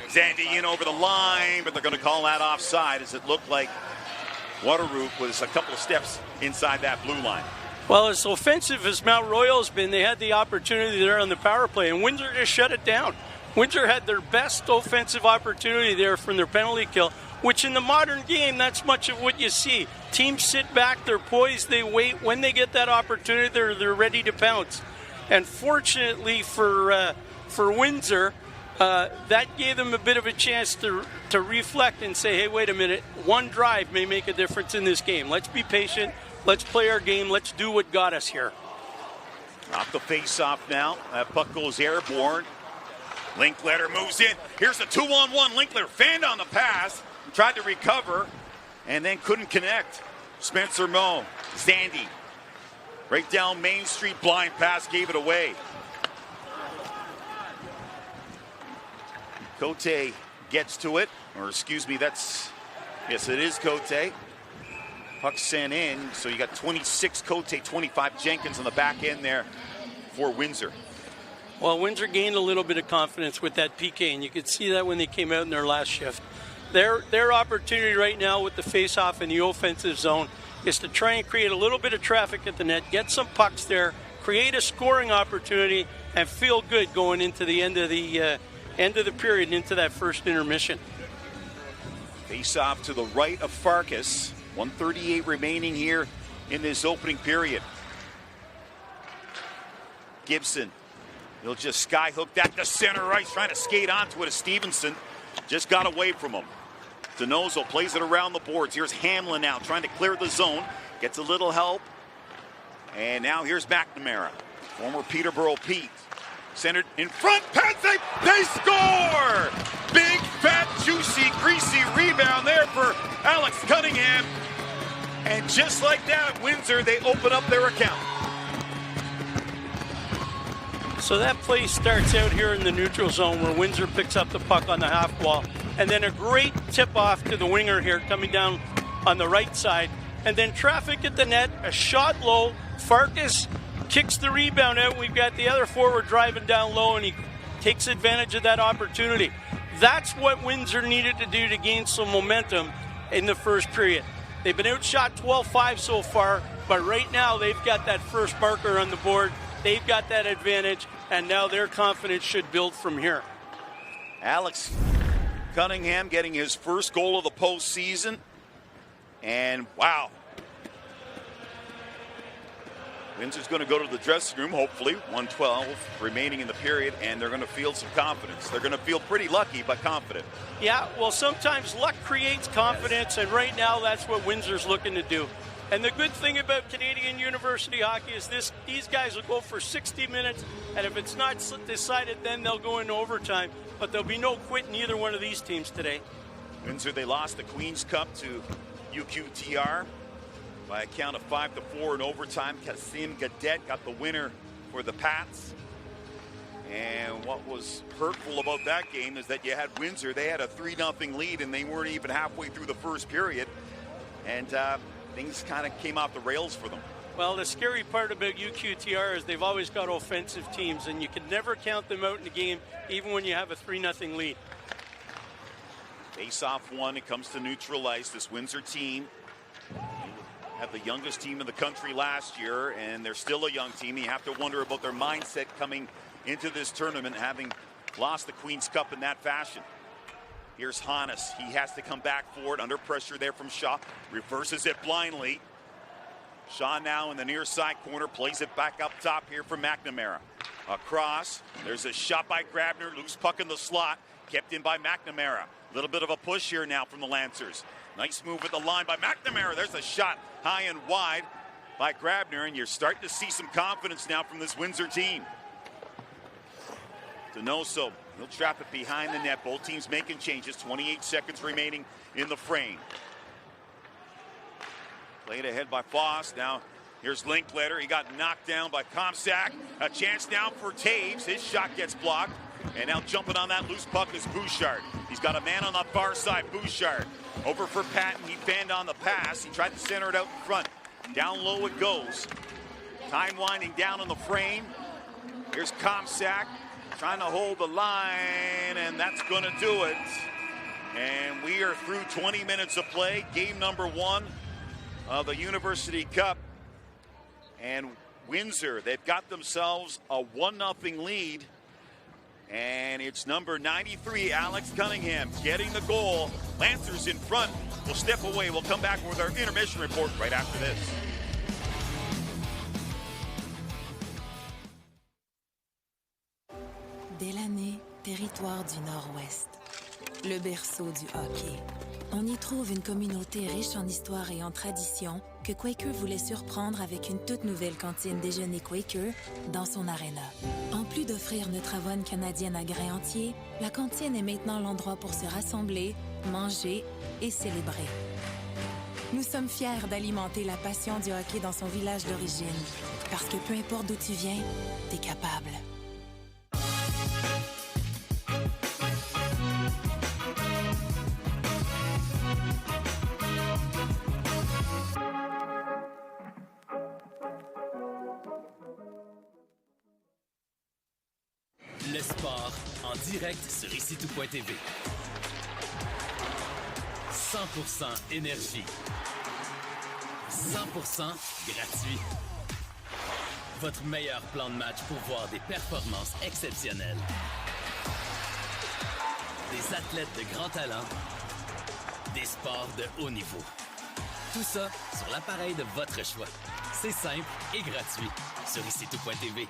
Zandy in over the line, but they're going to call that offside as it looked like Waterroot was a couple of steps inside that blue line. Well, as offensive as Mount Royal's been, they had the opportunity there on the power play, and Windsor just shut it down. Windsor had their best offensive opportunity there from their penalty kill, which in the modern game, that's much of what you see. Teams sit back, they're poised, they wait. When they get that opportunity, they're ready to pounce. And fortunately for Windsor, that gave them a bit of a chance to reflect and say, hey, wait a minute, one drive may make a difference in this game. Let's be patient. Let's play our game. Let's do what got us here. Off the face-off now. That puck goes airborne. Linkletter moves in. Here's a 2-on-1. Linkletter fanned on the pass. Tried to recover and then couldn't connect. Spencer Moe. Zandy. Right down Main Street. Blind pass. Gave it away. Cote gets to it. Or excuse me, yes, it is Cote. Puck sent in, so you got 26 Cote, 25 Jenkins on the back end there for Windsor. Well, Windsor gained a little bit of confidence with that PK, and you could see that when they came out in their last shift. Their opportunity right now with the face-off in the offensive zone is to try and create a little bit of traffic at the net, get some pucks there, create a scoring opportunity, and feel good going into the end of the period and into that first intermission. Face-off to the right of Farkas. 1:38 remaining here in this opening period. Gibson, he'll just skyhook that to center ice, trying to skate onto it as Stevenson just got away from him. Donoso plays it around the boards. Here's Hamlin now trying to clear the zone, gets a little help, and now here's McNamara, former Peterborough Pete. Centered in front, pad save, they score! Big, fat, juicy, greasy rebound there for Alex Cunningham. And just like that, Windsor, they open up their account. So that play starts out here in the neutral zone where Windsor picks up the puck on the half wall. And then a great tip-off to the winger here coming down on the right side. And then traffic at the net, a shot low. Farkas kicks the rebound out. We've got the other forward driving down low, and he takes advantage of that opportunity. That's what Windsor needed to do to gain some momentum in the first period. They've been outshot 12-5 so far, but right now they've got that first marker on the board. They've got that advantage, and now their confidence should build from here. Alex Cunningham getting his first goal of the postseason. And wow. Windsor's going to go to the dressing room, hopefully. 1:12 remaining in the period, and they're going to feel some confidence. They're going to feel pretty lucky, but confident. Yeah, well, sometimes luck creates confidence, and right now that's what Windsor's looking to do. And the good thing about Canadian University hockey is these guys will go for 60 minutes, and if it's not decided, then they'll go into overtime. But there'll be no quit in either one of these teams today. Windsor, they lost the Queen's Cup to UQTR by a count of 5-4 in overtime. Kassim Gadet got the winner for the Pats. And what was hurtful about that game is that you had Windsor. They had a 3-0 lead, and they weren't even halfway through the first period. And things kind of came off the rails for them. Well, the scary part about UQTR is they've always got offensive teams, and you can never count them out in a game, even when you have a 3-0 lead. Face-off one, it comes to neutral ice. This Windsor team had the youngest team in the country last year, and they're still a young team. You have to wonder about their mindset coming into this tournament, having lost the Queen's Cup in that fashion. Here's Hannes. He has to come back forward under pressure there from Shaw. Reverses it blindly. Shaw now in the near side corner, plays it back up top here for McNamara. Across, there's a shot by Grabner, loose puck in the slot, kept in by McNamara. A little bit of a push here now from the Lancers. Nice move at the line by McNamara. There's a shot high and wide by Grabner, and you're starting to see some confidence now from this Windsor team. Donoso, he'll trap it behind the net. Both teams making changes. 28 seconds remaining in the frame. Played ahead by Foss. Now here's Linkletter. He got knocked down by Comsack. A chance now for Taves. His shot gets blocked. And now jumping on that loose puck is Bouchard. He's got a man on the far side. Bouchard over for Patton. He fanned on the pass. He tried to center it out in front. Down low it goes. Time winding down in the frame. Here's Comsack trying to hold the line, and that's going to do it. And we are through 20 minutes of play. Game number 1 of the University Cup. And Windsor, they've got themselves a 1-0 lead. And it's number 93, Alex Cunningham, getting the goal. Lancers in front. We'll step away. We'll come back with our intermission report right after this. Delaney, territoire du Nord-Ouest. Le berceau du hockey. On y trouve une communauté riche en histoire et en tradition que Quaker voulait surprendre avec une toute nouvelle cantine déjeuner Quaker dans son aréna. En plus d'offrir notre avoine canadienne à grains entiers, la cantine est maintenant l'endroit pour se rassembler, manger et célébrer. Nous sommes fiers d'alimenter la passion du hockey dans son village d'origine, parce que peu importe d'où tu viens, t'es capable. Le sport en direct sur icitout.tv. 100% énergie. 100% gratuit. Votre meilleur plan de match pour voir des performances exceptionnelles. Des athlètes de grand talent. Des sports de haut niveau. Tout ça sur l'appareil de votre choix. C'est simple et gratuit sur icitout.tv.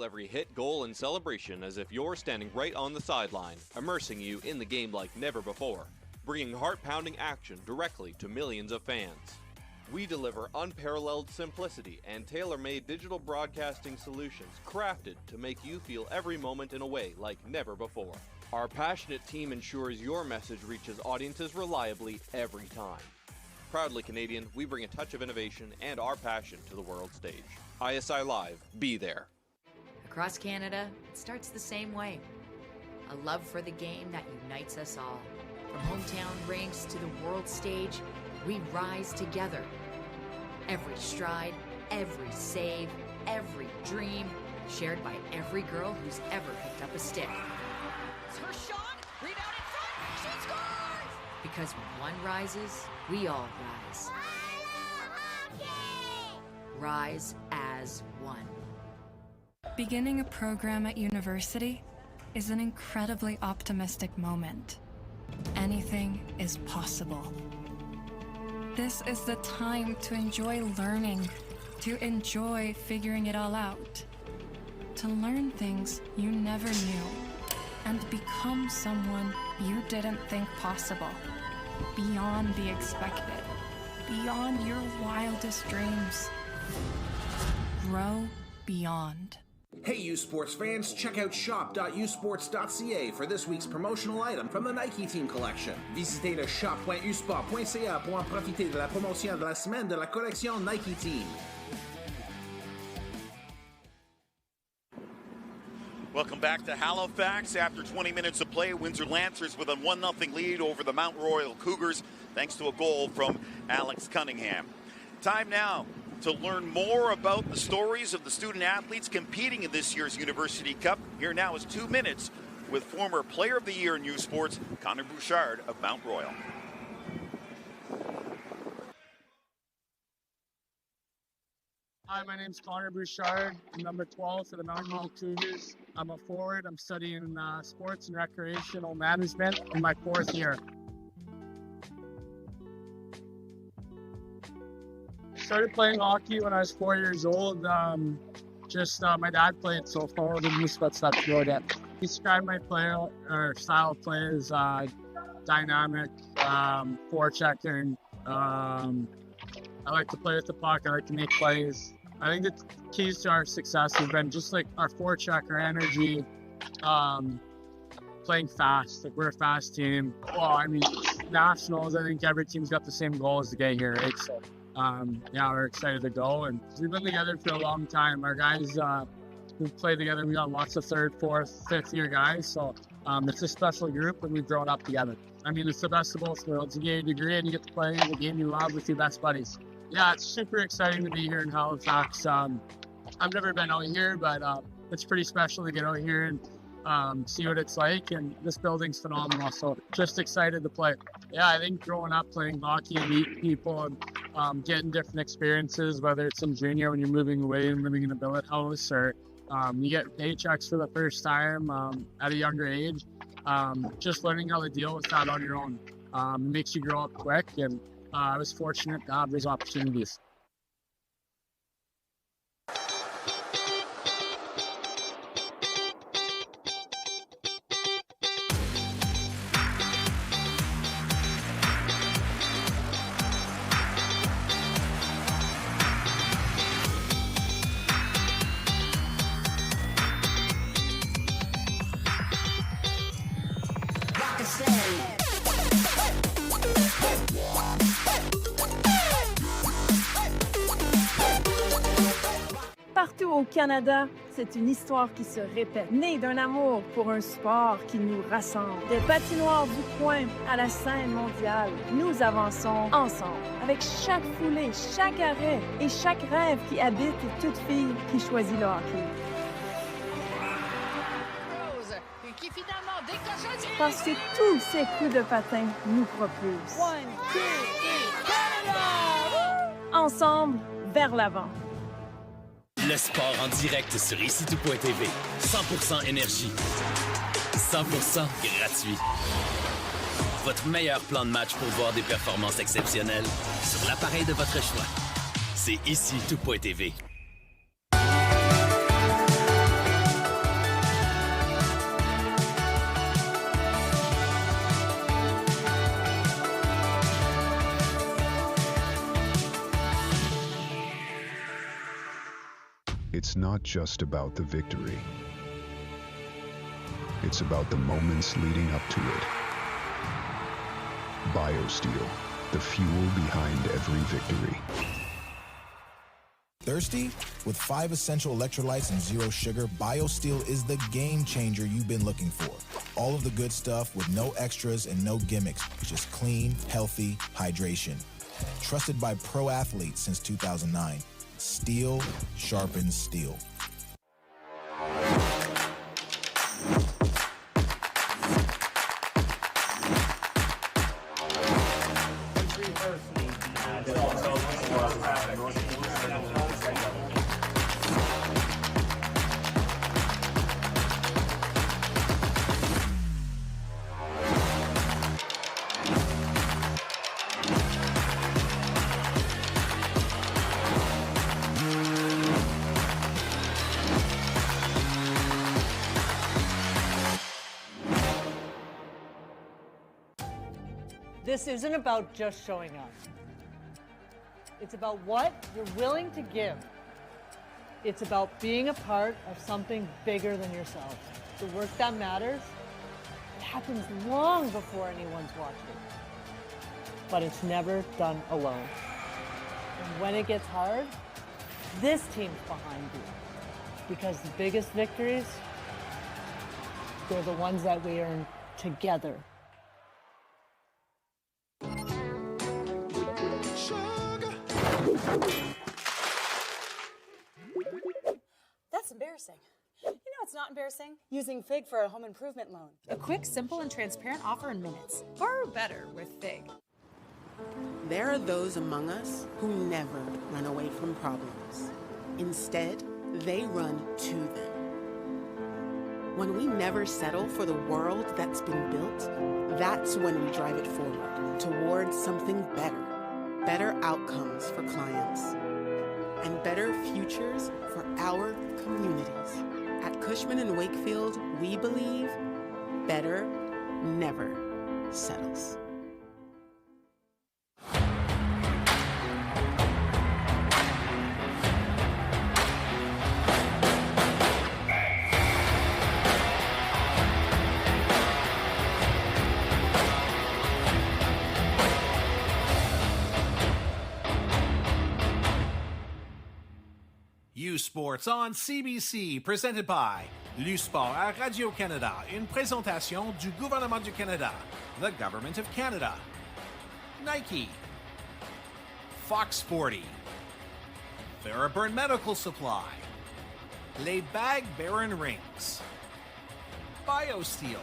Every hit, goal, and celebration as if you're standing right on the sideline, immersing you in the game like never before, bringing heart-pounding action directly to millions of fans. We deliver unparalleled simplicity and tailor-made digital broadcasting solutions crafted to make you feel every moment in a way like never before. Our passionate team ensures your message reaches audiences reliably every time. Proudly Canadian, we bring a touch of innovation and our passion to the world stage. ISI Live, be there. Across Canada, it starts the same way. A love for the game that unites us all. From hometown rinks to the world stage, we rise together. Every stride, every save, every dream, shared by every girl who's ever picked up a stick. It's her shot, rebound in front, she scores! Because when one rises, we all rise. Rise as one. Beginning a program at university is an incredibly optimistic moment. Anything is possible. This is the time to enjoy learning, to enjoy figuring it all out, to learn things you never knew, and become someone you didn't think possible, beyond the expected, beyond your wildest dreams. Grow beyond. Hey, U Sports fans, check out shop.usports.ca for this week's promotional item from the Nike Team Collection. Visitez le shop.usport.ca pour en profiter de la promotion de la semaine de la collection Nike Team. Welcome back to Halifax. After 20 minutes of play, Windsor Lancers with a 1-0 lead over the Mount Royal Cougars, thanks to a goal from Alex Cunningham. Time now to learn more about the stories of the student athletes competing in this year's University Cup. Here now is 2 minutes with former Player of the Year in youth sports, Connor Bouchard of Mount Royal. Hi, my name's Connor Bouchard. I'm number 12 for the Mount Royal Cougars. I'm a forward. I'm studying sports and recreational management in my 4th year. I started playing hockey when I was 4 years old. My dad played, so followed in his footsteps, rode it. He described my play or style of play as dynamic, forechecking. I like to play with the puck. I like to make plays. I think the keys to our success has been just like our forecheck, our energy, playing fast. Like, we're a fast team. Well, I mean, nationals, I think every team's got the same goal as to get here, right? So, we're excited to go. And we've been together for a long time. Our guys who've played together, we got lots of 3rd, 4th, 5th year guys. So it's a special group, and we've grown up together. I mean, it's the best of both worlds. You get a degree and you get to play in the game you love with your best buddies. Yeah, it's super exciting to be here in Halifax. I've never been out here, but it's pretty special to get out here and see what it's like. And this building's phenomenal, so just excited to play. Yeah, I think growing up playing hockey and meeting people and getting different experiences, whether it's in junior when you're moving away and living in a billet house, or you get paychecks for the first time at a younger age. Just learning how to deal with that on your own makes you grow up quick, and I was fortunate to have those opportunities. Partout au Canada, c'est une histoire qui se répète, née d'un amour pour un sport qui nous rassemble. Des patinoires du coin à la scène mondiale, nous avançons ensemble, avec chaque foulée, chaque arrêt et chaque rêve qui habite toute fille qui choisit le hockey. Parce que tous ces coups de patin nous propulsent. 1, 2, 3, Canada! Ensemble, vers l'avant. Le sport en direct sur ICTout.tv. 100% énergie. 100% gratuit. Votre meilleur plan de match pour voir des performances exceptionnelles sur l'appareil de votre choix. C'est ICTout.tv. It's not just about the victory. It's about the moments leading up to it. BioSteel, the fuel behind every victory. Thirsty? With 5 essential electrolytes and 0 sugar, BioSteel is the game changer you've been looking for. All of the good stuff with no extras and no gimmicks. Just clean, healthy hydration. Trusted by pro athletes since 2009. Steel sharpens steel. This isn't about just showing up. It's about what you're willing to give. It's about being a part of something bigger than yourself. The work that matters, it happens long before anyone's watching. But it's never done alone. And when it gets hard, this team's behind you. Because the biggest victories They're the ones that we earn together. That's embarrassing. You know it's not embarrassing? Using FIG for a home improvement loan. A quick, simple, and transparent offer in minutes. Or better with FIG. There are those among us who never run away from problems. Instead, they run to them. When we never settle for the world that's been built, that's when we drive it forward towards something better. Better outcomes for clients and better futures for our communities. At Cushman & Wakefield, we believe better never settles. U Sports on CBC, presented by l'U-Sport à Radio-Canada, une présentation du gouvernement du Canada, the Government of Canada. Nike, Fox Sporty, Theraburn Medical Supply, Les Bag Baron Rings, BioSteel,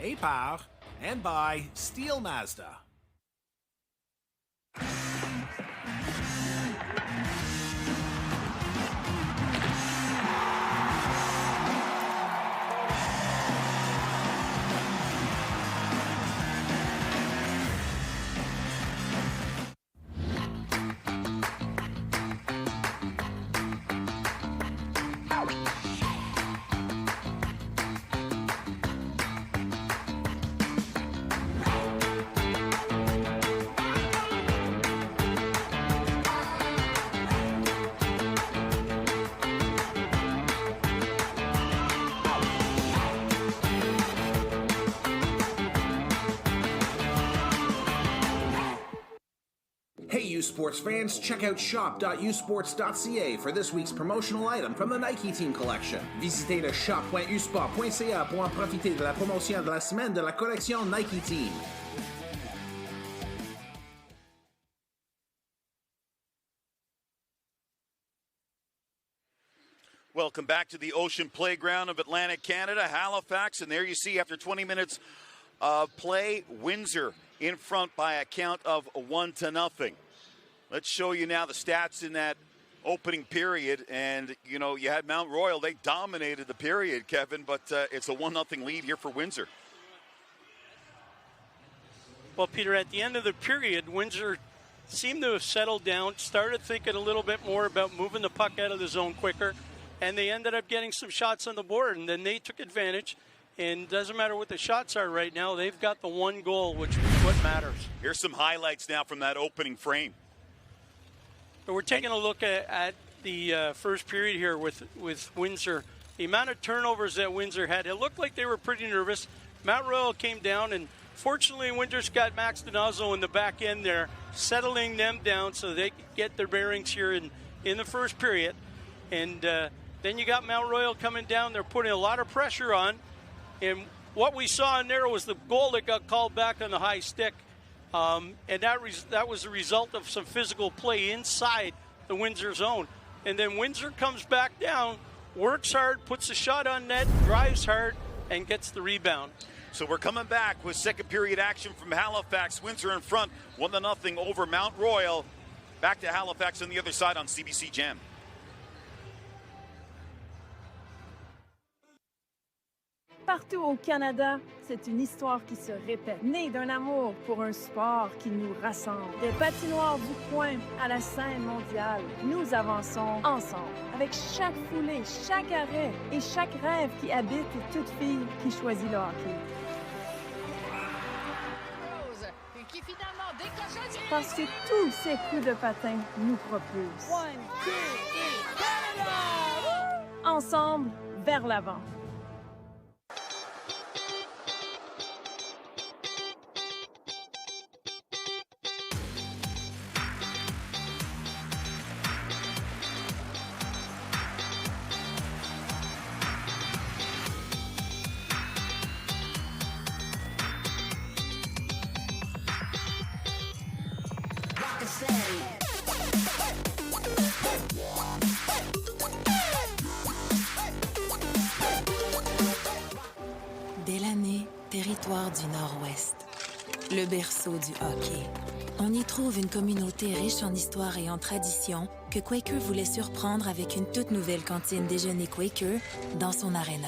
APAR, and by Steel Mazda. Hey, U Sports fans, check out shop.usports.ca for this week's promotional item from the Nike Team Collection. Visitez le shop.usport.ca pour en profiter de la promotion de la semaine de la collection Nike Team. Welcome back to the Ocean Playground of Atlantic Canada, Halifax, and there you see after 20 minutes of play, Windsor in front by a count of 1-0. Let's show you now the stats in that opening period. And, you know, you had Mount Royal. They dominated the period, Kevin, but it's a 1-0 lead here for Windsor. Well, Peter, at the end of the period, Windsor seemed to have settled down, started thinking a little bit more about moving the puck out of the zone quicker, and they ended up getting some shots on the board, and then they took advantage. And doesn't matter what the shots are right now, they've got the one goal, which is what matters. Here's some highlights now from that opening frame. So we're taking a look at the first period here with Windsor. The amount of turnovers that Windsor had, it looked like they were pretty nervous. Mount Royal came down, and fortunately Windsor's got Max Donazo in the back end there, settling them down so they could get their bearings here in the first period. And then you got Mount Royal coming down. They're putting a lot of pressure on. And what we saw in there was the goal that got called back on the high stick. And that was a result of some physical play inside the Windsor zone. And then Windsor comes back down, works hard, puts a shot on net, drives hard, and gets the rebound. So we're coming back with second period action from Halifax. Windsor in front, 1-0 over Mount Royal. Back to Halifax on the other side on CBC Jam. Partout au Canada, c'est une histoire qui se répète, née d'un amour pour un sport qui nous rassemble. Des patinoires du coin à la scène mondiale, nous avançons ensemble. Avec chaque foulée, chaque arrêt et chaque rêve qui habite toute fille qui choisit le hockey. Parce que tous ces coups de patin nous propulsent. 1, 2, 3, Canada! Ensemble, vers l'avant. belle année, territoire du Nord-Ouest. Le berceau du hockey. On y trouve une communauté riche en histoire et en tradition que Quaker voulait surprendre avec une toute nouvelle cantine déjeuner Quaker dans son aréna.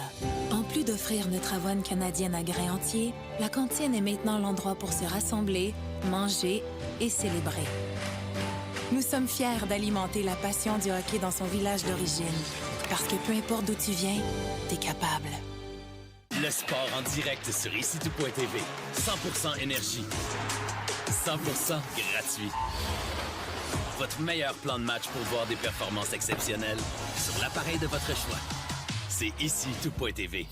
En plus d'offrir notre avoine canadienne à grains entiers, la cantine est maintenant l'endroit pour se rassembler, manger et célébrer. Nous sommes fiers d'alimenter la passion du hockey dans son village d'origine, parce que peu importe d'où tu viens, t'es capable. Le sport en direct sur icitout.tv. 100% énergie. 100% gratuit. Votre meilleur plan de match pour voir des performances exceptionnelles sur l'appareil de votre choix. C'est icitout.tv.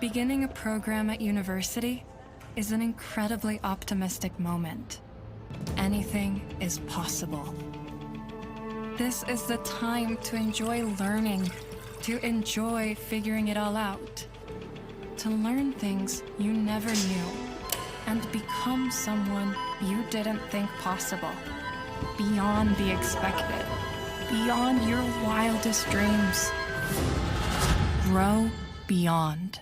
Beginning a program at university is an incredibly optimistic moment. Anything is possible. This is the time to enjoy learning, to enjoy figuring it all out, to learn things you never knew, and become someone you didn't think possible, beyond the expected, beyond your wildest dreams. Grow beyond.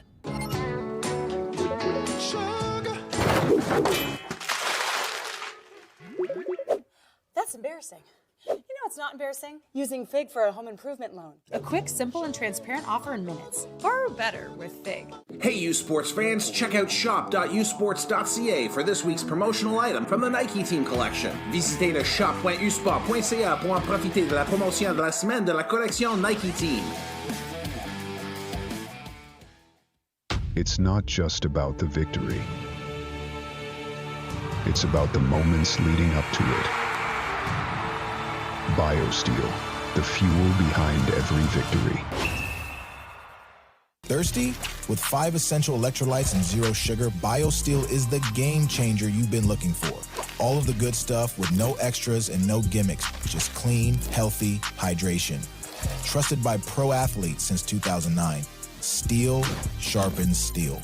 That's embarrassing. You know it's not embarrassing? Using FIG for a home improvement loan. A quick, simple, and transparent offer in minutes. Borrow better with FIG. Hey, U Sports fans, check out shop.usports.ca for this week's promotional item from the Nike Team Collection. Visitez le shop.usport.ca pour en profiter de la promotion de la semaine de la collection Nike Team. It's not just about the victory. It's about the moments leading up to it. BioSteel, the fuel behind every victory. Thirsty? With 5 essential electrolytes and 0 sugar, BioSteel is the game changer you've been looking for. All of the good stuff with no extras and no gimmicks. Just clean, healthy hydration. Trusted by pro athletes since 2009. Steel sharpens steel.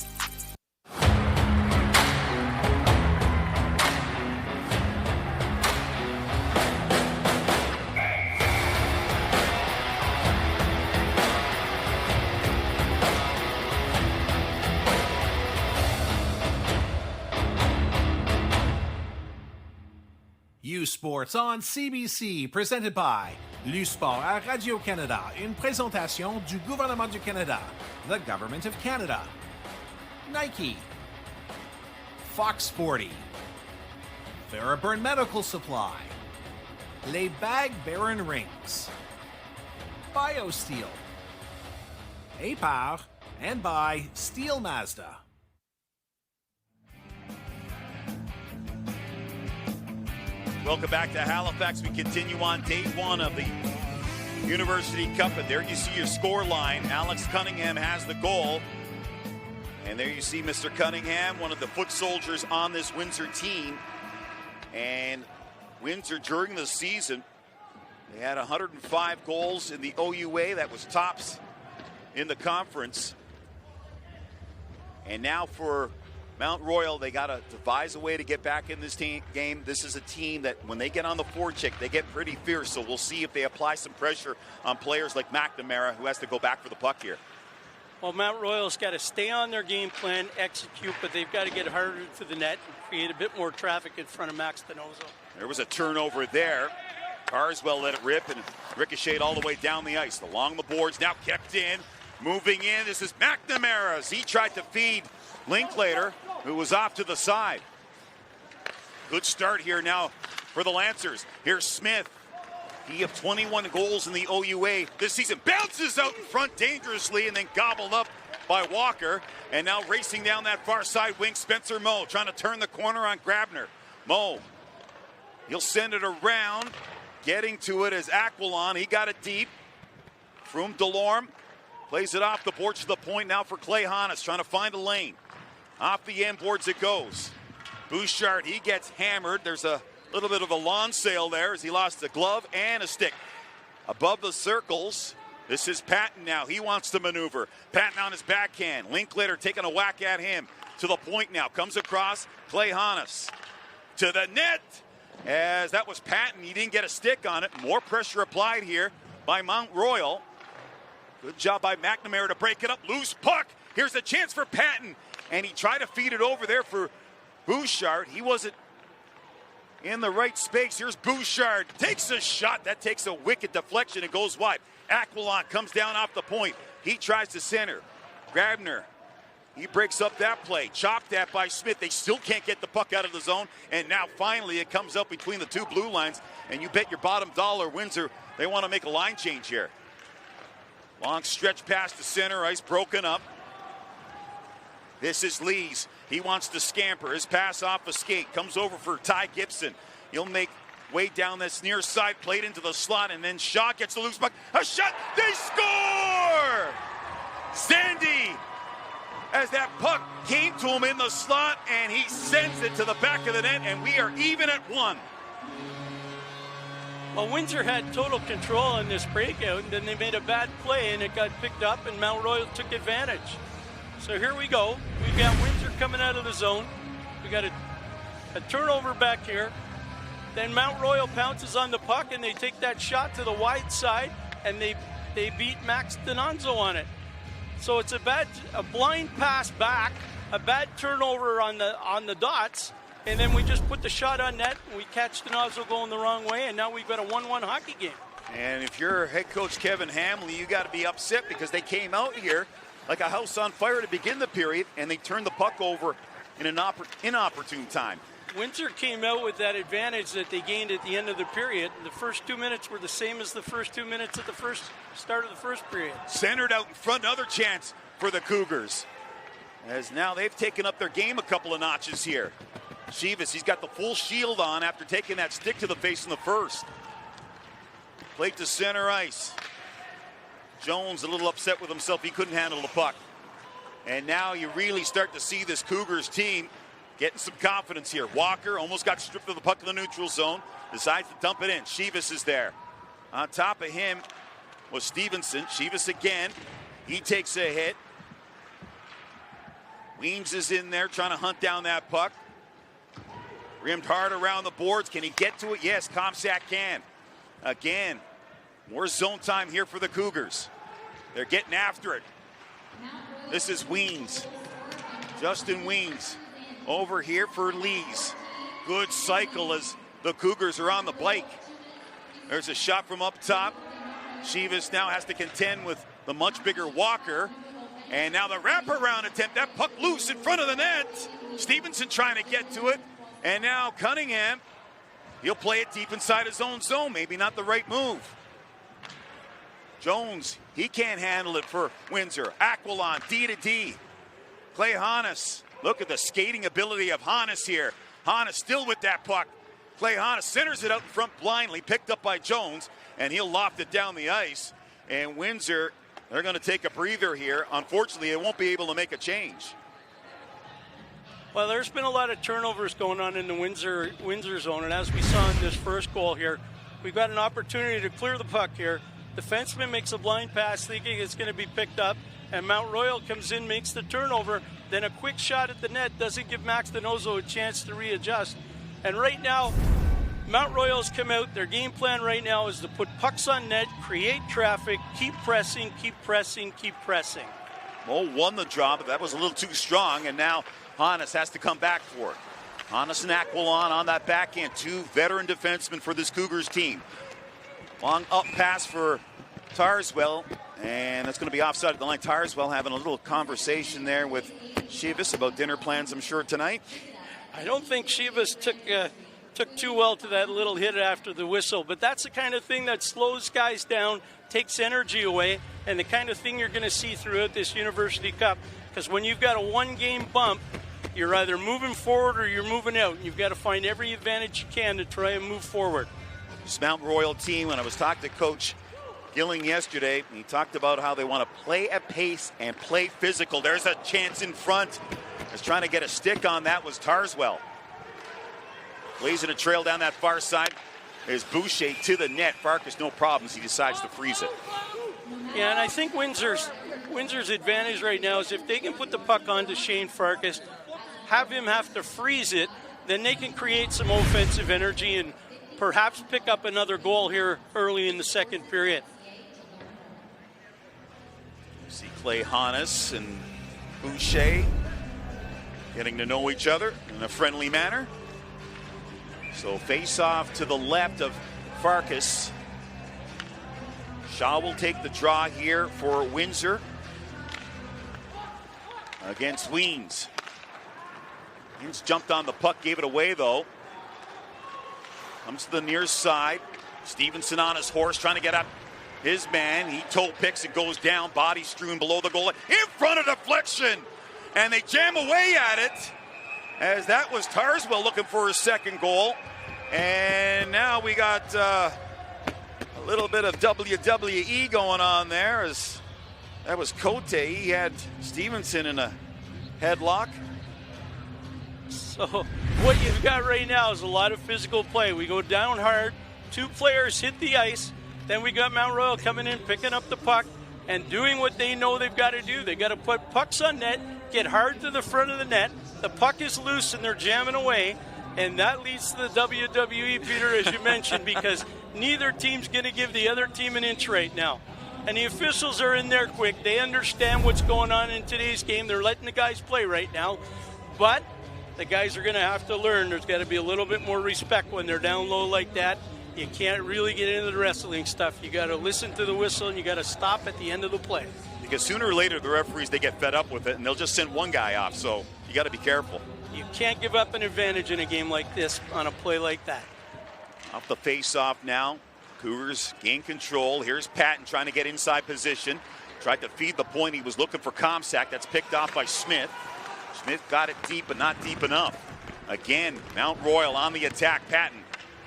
U Sports on CBC, presented by l'U-Sport à Radio-Canada, une présentation du gouvernement du Canada, the Government of Canada. Nike, Fox Sporty, Theraburn Medical Supply, Les Bag Baron Rings, BioSteel, A-Par, and by Steel Mazda. Welcome back to Halifax. We continue on day one of the University Cup, and there you see your score line. Alex Cunningham has the goal. And there you see Mr. Cunningham, one of the foot soldiers on this Windsor team. And Windsor, during the season, they had 105 goals in the OUA. That was tops in the conference. And now for Mount Royal, they got to devise a way to get back in this game. This is a team that when they get on the forecheck, they get pretty fierce. So we'll see if they apply some pressure on players like McNamara, who has to go back for the puck here. Well, Mount Royal's got to stay on their game plan, execute, but they've got to get harder to the net and create a bit more traffic in front of Max Donoso. There was a turnover there. Carswell let it rip and ricocheted all the way down the ice. Along the boards, now kept in, moving in. This is McNamara's. He tried to feed Linklater, who was off to the side. Good start here now for the Lancers. Here's Smith. He of 21 goals in the OUA this season. Bounces out in front dangerously and then gobbled up by Walker. And now racing down that far side wing, Spencer Moe trying to turn the corner on Grabner. Moe, he'll send it around. Getting to it is Aquilon. He got it deep. From Delorme plays it off the boards to the point now for Clay Hannes, trying to find a lane. Off the end boards it goes. Bouchard, he gets hammered. There's a little bit of a lawn sale there as he lost a glove and a stick. Above the circles, this is Patton now. He wants to maneuver. Patton on his backhand. Linklater taking a whack at him. To the point now. Comes across. Clay Hannes to the net. As that was Patton. He didn't get a stick on it. More pressure applied here by Mount Royal. Good job by McNamara to break it up. Loose puck. Here's a chance for Patton. And he tried to feed it over there for Bouchard. He wasn't in the right space. Here's Bouchard. Takes a shot. That takes a wicked deflection. It goes wide. Aquilon comes down off the point. He tries to center. Grabner. He breaks up that play. Chopped at by Smith. They still can't get the puck out of the zone. And now finally it comes up between the two blue lines. And you bet your bottom dollar Windsor, they want to make a line change here. Long stretch pass to center ice. Broken up. This is Lees. He wants to scamper. His pass off a skate. Comes over for Ty Gibson. He'll make way down this near side. Played into the slot. And then Shaw gets the loose puck. A shot. They score! Sandy. As that puck came to him in the slot. And he sends it to the back of the net. And we are even at 1. Well, Windsor had total control on this breakout. And then they made a bad play. And it got picked up. And Mount Royal took advantage. So here we go. We've got Windsor coming out of the zone. We got a turnover back here. Then Mount Royal pounces on the puck and they take that shot to the wide side and they beat Max Donanzo on it. So it's a blind pass back, a bad turnover on the dots, and then we just put the shot on net and we catch Donanzo going the wrong way, and now we've got a 1-1 hockey game. And if you're head coach Kevin Hamley, you got to be upset because they came out here like a house on fire to begin the period, and they turned the puck over in an inopportune time. Windsor came out with that advantage that they gained at the end of the period. The first 2 minutes were the same as the first 2 minutes at the start of the first period. Centered out in front, another chance for the Cougars. As now they've taken up their game a couple of notches here. Shivas, he's got the full shield on after taking that stick to the face in the first. Played to center ice. Jones a little upset with himself. He couldn't handle the puck. And now you really start to see this Cougars team getting some confidence here. Walker almost got stripped of the puck in the neutral zone. Decides to dump it in. Shivas is there. On top of him was Stevenson. Shivas again. He takes a hit. Weems is in there trying to hunt down that puck. Rimmed hard around the boards. Can he get to it? Yes, Comsack can. Again. More zone time here for the Cougars. They're getting after it. This is Weems. Justin Weems over here for Lees. Good cycle as the Cougars are on the bike. There's a shot from up top. Shivas now has to contend with the much bigger Walker. And now the wraparound attempt. That puck loose in front of the net. Stevenson trying to get to it. And now Cunningham. He'll play it deep inside his own zone. Maybe not the right move. Jones, he can't handle it for Windsor. Aquilon, D to D. Clay Hannes. Look at the skating ability of Hannes here. Hannes still with that puck. Clay Hannes centers it out in front blindly, picked up by Jones, and he'll loft it down the ice. And Windsor, they're going to take a breather here. Unfortunately, they won't be able to make a change. Well, there's been a lot of turnovers going on in the Windsor zone, and as we saw in this first goal here, we've got an opportunity to clear the puck here. Defenseman makes a blind pass thinking it's going to be picked up, and Mount Royal comes in, makes the turnover. Then a quick shot at the net doesn't give Max Donanzo a chance to readjust. And right now, Mount Royal's come out. Their game plan right now is to put pucks on net, create traffic, keep pressing, keep pressing, keep pressing. Mo won the draw, but that was a little too strong, and now Hannes has to come back for it. Hannes and Aquilon on that backhand. Two veteran defensemen for this Cougars team. Long up pass for Tarswell, and that's going to be offside at the line. Tarswell having a little conversation there with Shivas about dinner plans, I'm sure, tonight. I don't think Shivas took too well to that little hit after the whistle, but that's the kind of thing that slows guys down, takes energy away, and the kind of thing you're going to see throughout this University Cup, because when you've got a one-game bump, you're either moving forward or you're moving out, and you've got to find every advantage you can to try and move forward. This Mount Royal team, when I was talking to Coach Gilling yesterday, he talked about how they want to play at pace and play physical. There's a chance in front. Is trying to get a stick on that was Tarswell. Blazing a trail down that far side is Boucher to the net. Farkas, no problems. He decides to freeze it. Yeah, and I think Windsor's advantage right now is if they can put the puck on to Shane Farkas, have him have to freeze it, then they can create some offensive energy and perhaps pick up another goal here early in the second period. See Clay Hannes and Boucher getting to know each other in a friendly manner. So face off to the left of Farkas. Shaw will take the draw here for Windsor against Weens. Weens jumped on the puck, gave it away though. Comes to the near side. Stevenson on his horse trying to get up his man. He toe picks and goes down, body strewn below the goal. In front of deflection. And they jam away at it, as that was Tarswell looking for his second goal. And now we got a little bit of WWE going on there, as that was Cote. He had Stevenson in a headlock. So what you've got right now is a lot of physical play. We go down hard, two players hit the ice, then we got Mount Royal coming in, picking up the puck, and doing what they know they've got to do. They got to put pucks on net, get hard to the front of the net. The puck is loose and they're jamming away, and that leads to the WWE, Peter, as you mentioned, because neither team's going to give the other team an inch right now. And the officials are in there quick. They understand what's going on in today's game. They're letting the guys play right now. But the guys are going to have to learn there's got to be a little bit more respect when they're down low like that. You can't really get into the wrestling stuff. You got to listen to the whistle and you got to stop at the end of the play. Because sooner or later the referees, they get fed up with it and they'll just send one guy off. So you got to be careful. You can't give up an advantage in a game like this on a play like that. Off the face-off now. Cougars gain control. Here's Patton trying to get inside position. Tried to feed the point. He was looking for Comsack. That's picked off by Smith. Smith got it deep, but not deep enough. Again, Mount Royal on the attack. Patton,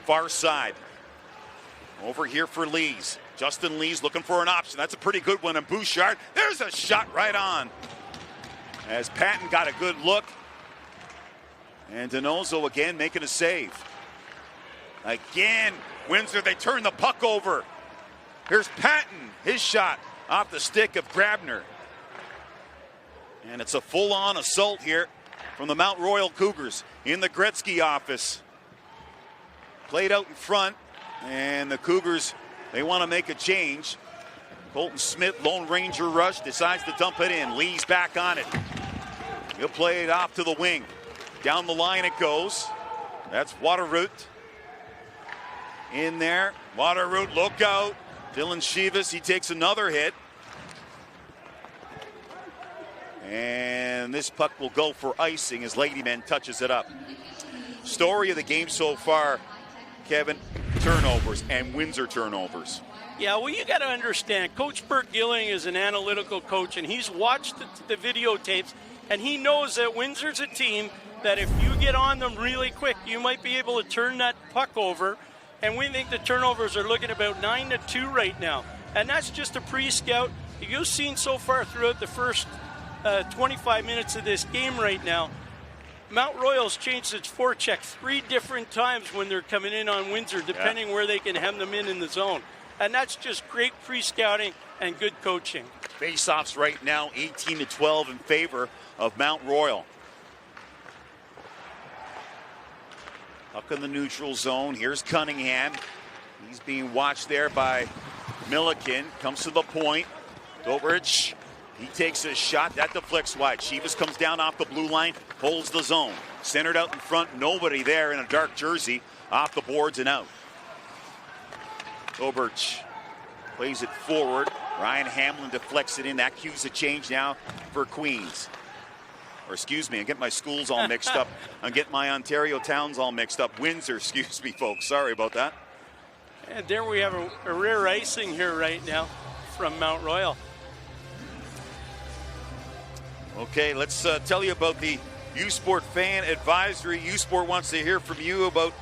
far side. Over here for Lees. Justin Lees looking for an option. That's a pretty good one. And Bouchard, there's a shot right on. As Patton got a good look. And Donoso again making a save. Again, Windsor, they turn the puck over. Here's Patton, his shot off the stick of Grabner. And it's a full-on assault here from the Mount Royal Cougars in the Gretzky office. Played out in front, and the Cougars, they want to make a change. Colton Smith, Lone Ranger rush, decides to dump it in. Lee's back on it. He'll play it off to the wing. Down the line it goes. That's Waterroot. In there. Waterroot, look out. Dylan Shivas, he takes another hit. And this puck will go for icing as Ladyman touches it up. Story of the game so far, Kevin, turnovers and Windsor turnovers. Yeah, well, you got to understand, Coach Bert Gilling is an analytical coach, and he's watched the videotapes, and he knows that Windsor's a team that if you get on them really quick, you might be able to turn that puck over. And we think the turnovers are looking about 9-2 right now. And that's just a pre-scout. You've seen so far throughout the first 25 minutes of this game right now, Mount Royal's changed its forecheck 3 different times when they're coming in on Windsor, depending where they can hem them in the zone. And that's just great pre-scouting and good coaching. Face-offs right now, 18-12 in favor of Mount Royal. Up in the neutral zone. Here's Cunningham. He's being watched there by Milliken. Comes to the point. Dobrich. He takes a shot. That deflects wide. Shivas comes down off the blue line. Holds the zone. Centered out in front. Nobody there in a dark jersey. Off the boards and out. Dobrich plays it forward. Ryan Hamlin deflects it in. That cues a change now for Queens. Or excuse me, I get my schools all mixed up. I get my Ontario towns all mixed up. Windsor, excuse me, folks. Sorry about that. And there we have a rare icing here right now from Mount Royal. Okay, let's tell you about the U-Sport Fan Advisory. U-Sport wants to hear from you about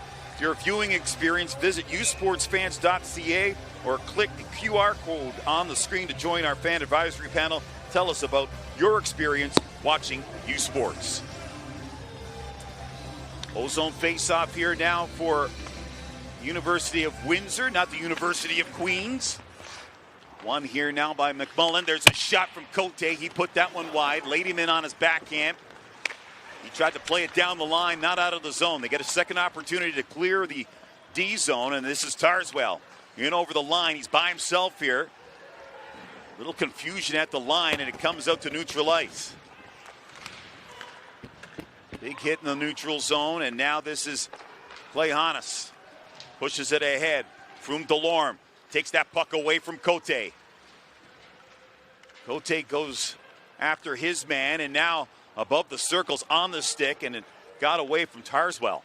your viewing experience. Visit usportsfans.ca or click the QR code on the screen to join our fan advisory panel. Tell us about your experience watching U Sports. Ozone face-off here now for University of Windsor, not the University of Queens. One here now by McMullen. There's a shot from Cote. He put that one wide, laid him in on his backhand. He tried to play it down the line, not out of the zone. They get a second opportunity to clear the D zone, and this is Tarswell. In over the line, he's by himself here. Little confusion at the line, and it comes out to neutral ice. Big hit in the neutral zone, and now this is Clay Hannes. Pushes it ahead. Froome Delorme takes that puck away from Cote. Cote goes after his man, and now above the circles on the stick, and it got away from Tarswell.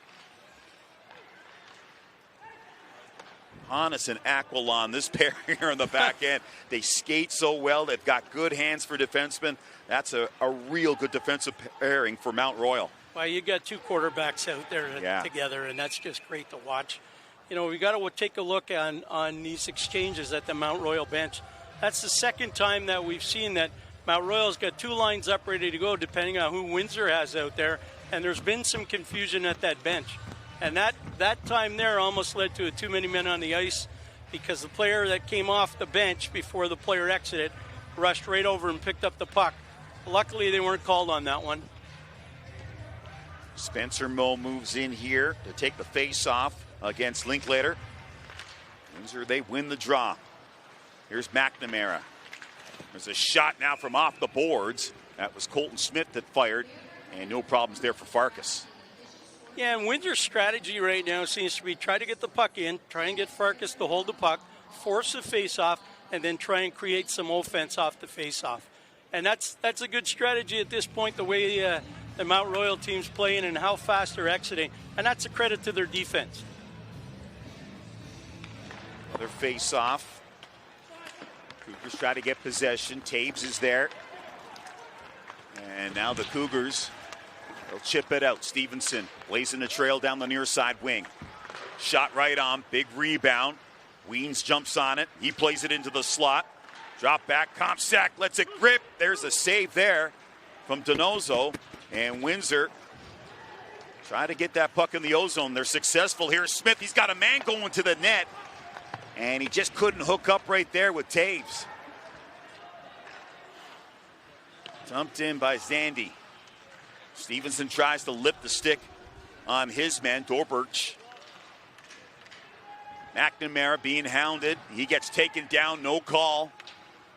Hannes and Aquilon, this pair here on the back end. They skate so well. They've got good hands for defensemen. That's a real good defensive pairing for Mount Royal. Well, you got two quarterbacks out there together, and that's just great to watch. You know, we got to take a look on these exchanges at the Mount Royal bench. That's the second time that we've seen that Mount Royal's got two lines up ready to go, depending on who Windsor has out there, and there's been some confusion at that bench. And that time there almost led to a too many men on the ice because the player that came off the bench before the player exited rushed right over and picked up the puck. Luckily, they weren't called on that one. Spencer Moe moves in here to take the face-off against Linklater. Windsor, they win the draw. Here's McNamara. There's a shot now from off the boards. That was Colton Smith that fired, and no problems there for Farkas. Yeah, and Windsor's strategy right now seems to be try to get the puck in, try and get Farkas to hold the puck, force the face-off, and then try and create some offense off the face-off. And that's a good strategy at this point, the way the Mount Royal team's playing and how fast they're exiting. And that's a credit to their defense. Another face-off. Cougars try to get possession. Taves is there. And now the Cougars, they'll chip it out. Stevenson blazing the trail down the near side wing. Shot right on. Big rebound. Weens jumps on it. He plays it into the slot. Drop back. Comsack lets it grip. There's a save there from Donoso. And Windsor try to get that puck in the ozone. They're successful here. Smith, he's got a man going to the net. And he just couldn't hook up right there with Taves. Dumped in by Zandy. Stevenson tries to lift the stick on his man, Dorberch. McNamara being hounded. He gets taken down, no call.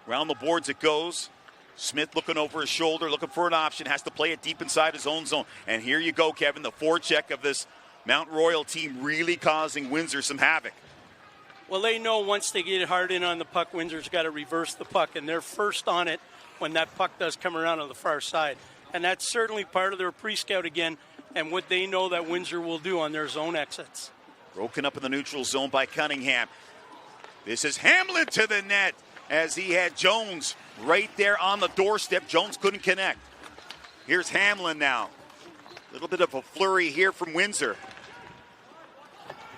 Around the boards it goes. Smith looking over his shoulder, looking for an option, has to play it deep inside his own zone. And here you go, Kevin, the forecheck of this Mount Royal team really causing Windsor some havoc. Well, they know once they get hard in on the puck, Windsor's got to reverse the puck, and they're first on it when that puck does come around on the far side. And that's certainly part of their pre-scout again and what they know that Windsor will do on their zone exits. Broken up in the neutral zone by Cunningham. This is Hamlin to the net as he had Jones right there on the doorstep. Jones couldn't connect. Here's Hamlin now. A little bit of a flurry here from Windsor.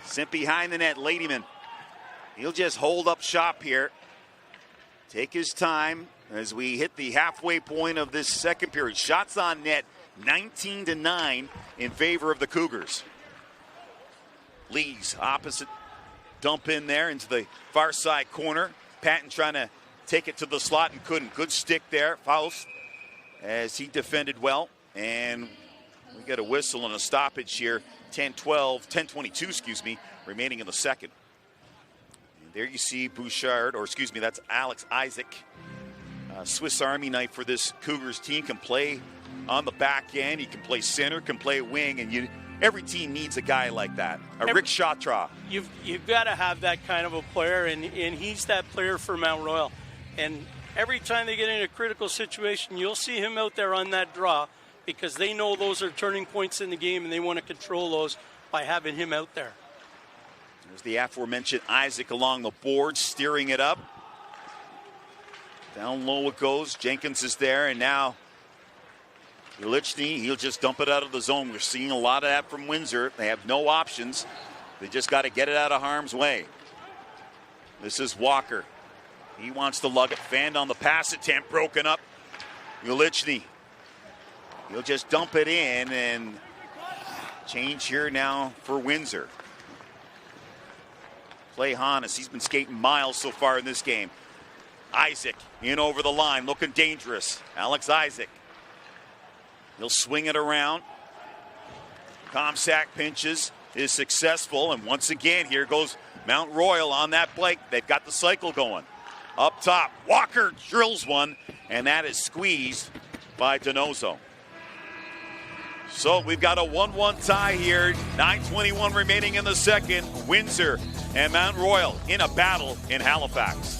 Sent behind the net, Ladyman. He'll just hold up shop here. Take his time as we hit the halfway point of this second period. Shots on net, 19-9 in favor of the Cougars. Lee's opposite dump in there into the far side corner. Patton trying to take it to the slot and couldn't. Good stick there, Faust, as he defended well. And we get a whistle and a stoppage here. 10-22, remaining in the second. And there you see Bouchard, or excuse me, that's Alex Isaac. Swiss Army knife for this Cougars team. Can play on the back end. He can play center, can play wing, and every team needs a guy like that. Rick Chatra. You've got to have that kind of a player, and he's that player for Mount Royal. And every time they get in a critical situation, you'll see him out there on that draw because they know those are turning points in the game, and they want to control those by having him out there. There's the aforementioned Isaac along the board, steering it up. Down low it goes. Jenkins is there, and now Ulichny, he'll just dump it out of the zone. We're seeing a lot of that from Windsor. They have no options. They just got to get it out of harm's way. This is Walker. He wants to lug it. Fanned on the pass attempt, broken up. Ulichny. He'll just dump it in, and Change here now for Windsor. Clay Hannes, he's been skating miles so far in this game. Isaac in over the line, looking dangerous. Alex Isaac. He'll swing it around. Comsack pinches, is successful, and once again, here goes Mount Royal on that break. They've got the cycle going. Up top, Walker drills one, and that is squeezed by Donoso. So we've got a 1-1 tie here. 9:21 remaining in the second. Windsor and Mount Royal in a battle in Halifax.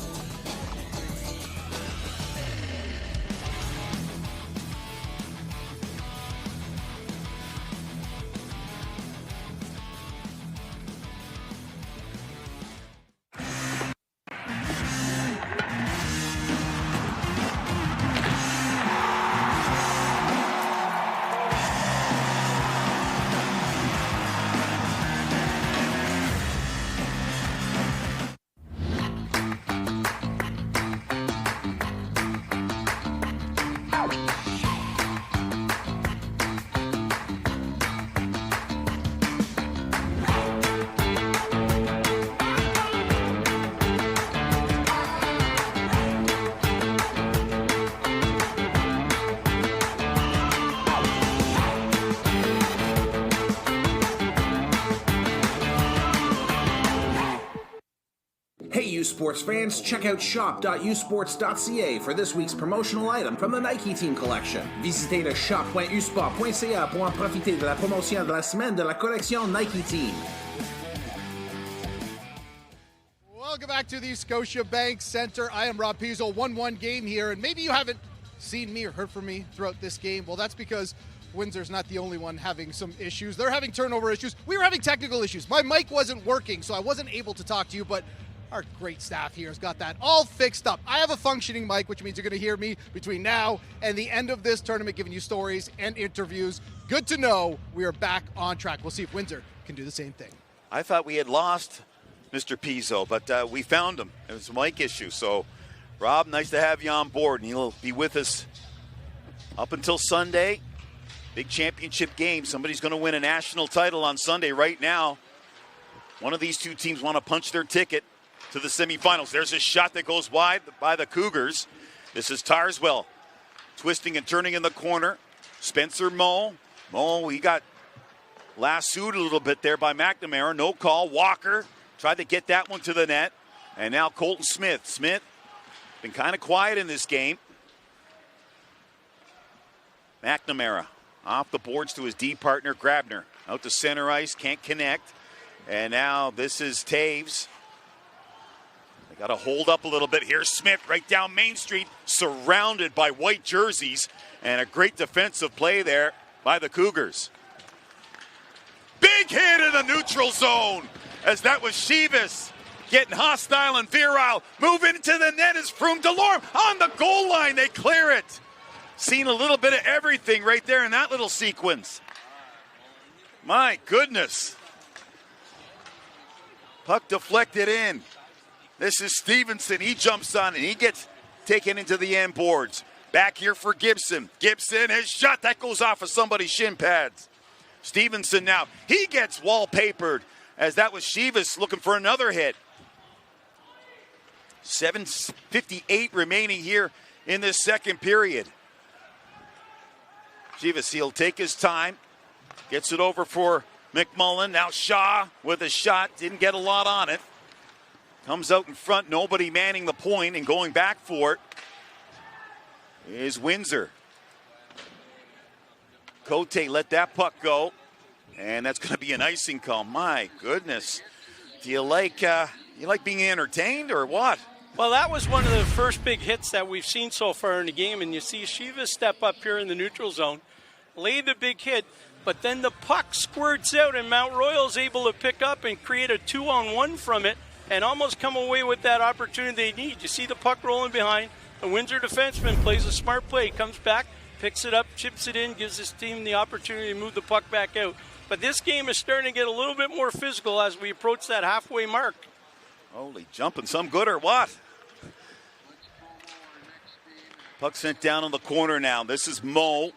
Sports fans, check out shop.usports.ca for this week's promotional item from the Nike Team Collection. Visitez le shop.usport.ca pour en profiter de la promotion de la semaine de la collection Nike Team. Welcome back to the Scotiabank Centre. I am Rob Pizzo. 1-1 game here, and maybe you haven't seen me or heard from me throughout this game. Well, that's because Windsor's not the only one having some issues. They're having turnover issues. We were having technical issues. My mic wasn't working, so I wasn't able to talk to you, but our great staff here has got that all fixed up. I have a functioning mic, which means you're going to hear me between now and the end of this tournament, giving you stories and interviews. Good to know we are back on track. We'll see if Windsor can do the same thing. I thought we had lost Mr. Pizzo, but we found him. It was a mic issue. So, Rob, nice to have you on board, and he'll be with us up until Sunday. Big championship game. Somebody's going to win a national title on Sunday. Right now, one of these two teams want to punch their ticket to the semifinals. There's a shot that goes wide by the Cougars. This is Tarswell twisting and turning in the corner. Spencer Moe. He got lassoed a little bit there by McNamara. No call. Walker tried to get that one to the net. And now Colton Smith. Smith been kind of quiet in this game. McNamara off the boards to his D partner Grabner. Out to center ice. Can't connect. And now this is Taves. Got to hold up a little bit here. Smith right down Main Street, surrounded by white jerseys, and a great defensive play there by the Cougars. Big hit in the neutral zone, as that was Shivas getting hostile and virile. Moving into the net is Froome Delorme on the goal line. They clear it. Seen a little bit of everything right there in that little sequence. My goodness. Puck deflected in. This is Stevenson. He jumps on and he gets taken into the end boards. Back here for Gibson. Gibson, his shot, that goes off of somebody's shin pads. Stevenson now, he gets wallpapered, as that was Shivas looking for another hit. 7:58 remaining here in this second period. Shivas, he'll take his time. Gets it over for McMullen. Now Shaw with a shot. Didn't get a lot on it. Comes out in front, nobody manning the point, and going back for it is Windsor. Cote let that puck go, and that's going to be an icing call. My goodness. Do you like being entertained or what? Well, that was one of the first big hits that we've seen so far in the game, and you see Shivas step up here in the neutral zone, lay the big hit, but then the puck squirts out, and Mount Royal's able to pick up and create a 2-on-1 from it, and almost come away with that opportunity they need. You see the puck rolling behind. The Windsor defenseman plays a smart play, comes back, picks it up, chips it in, gives his team the opportunity to move the puck back out. But this game is starting to get a little bit more physical as we approach that halfway mark. Holy jumping, some good or what? Puck sent down in the corner now. This is Moe.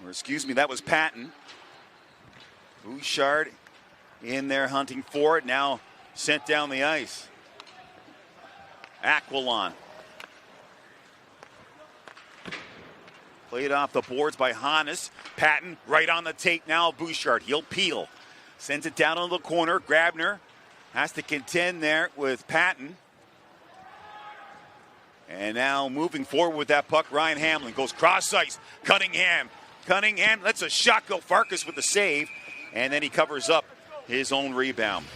Or excuse me, that was Patton. Bouchard in there hunting for it. Now sent down the ice. Aquilon. Played off the boards by Hannes. Patton right on the tape now. Bouchard, he'll peel. Sends it down in the corner. Grabner has to contend there with Patton. And now moving forward with that puck, Ryan Hamlin goes cross ice. Cunningham lets a shot go. Farkas with the save. And then he covers up his own rebound.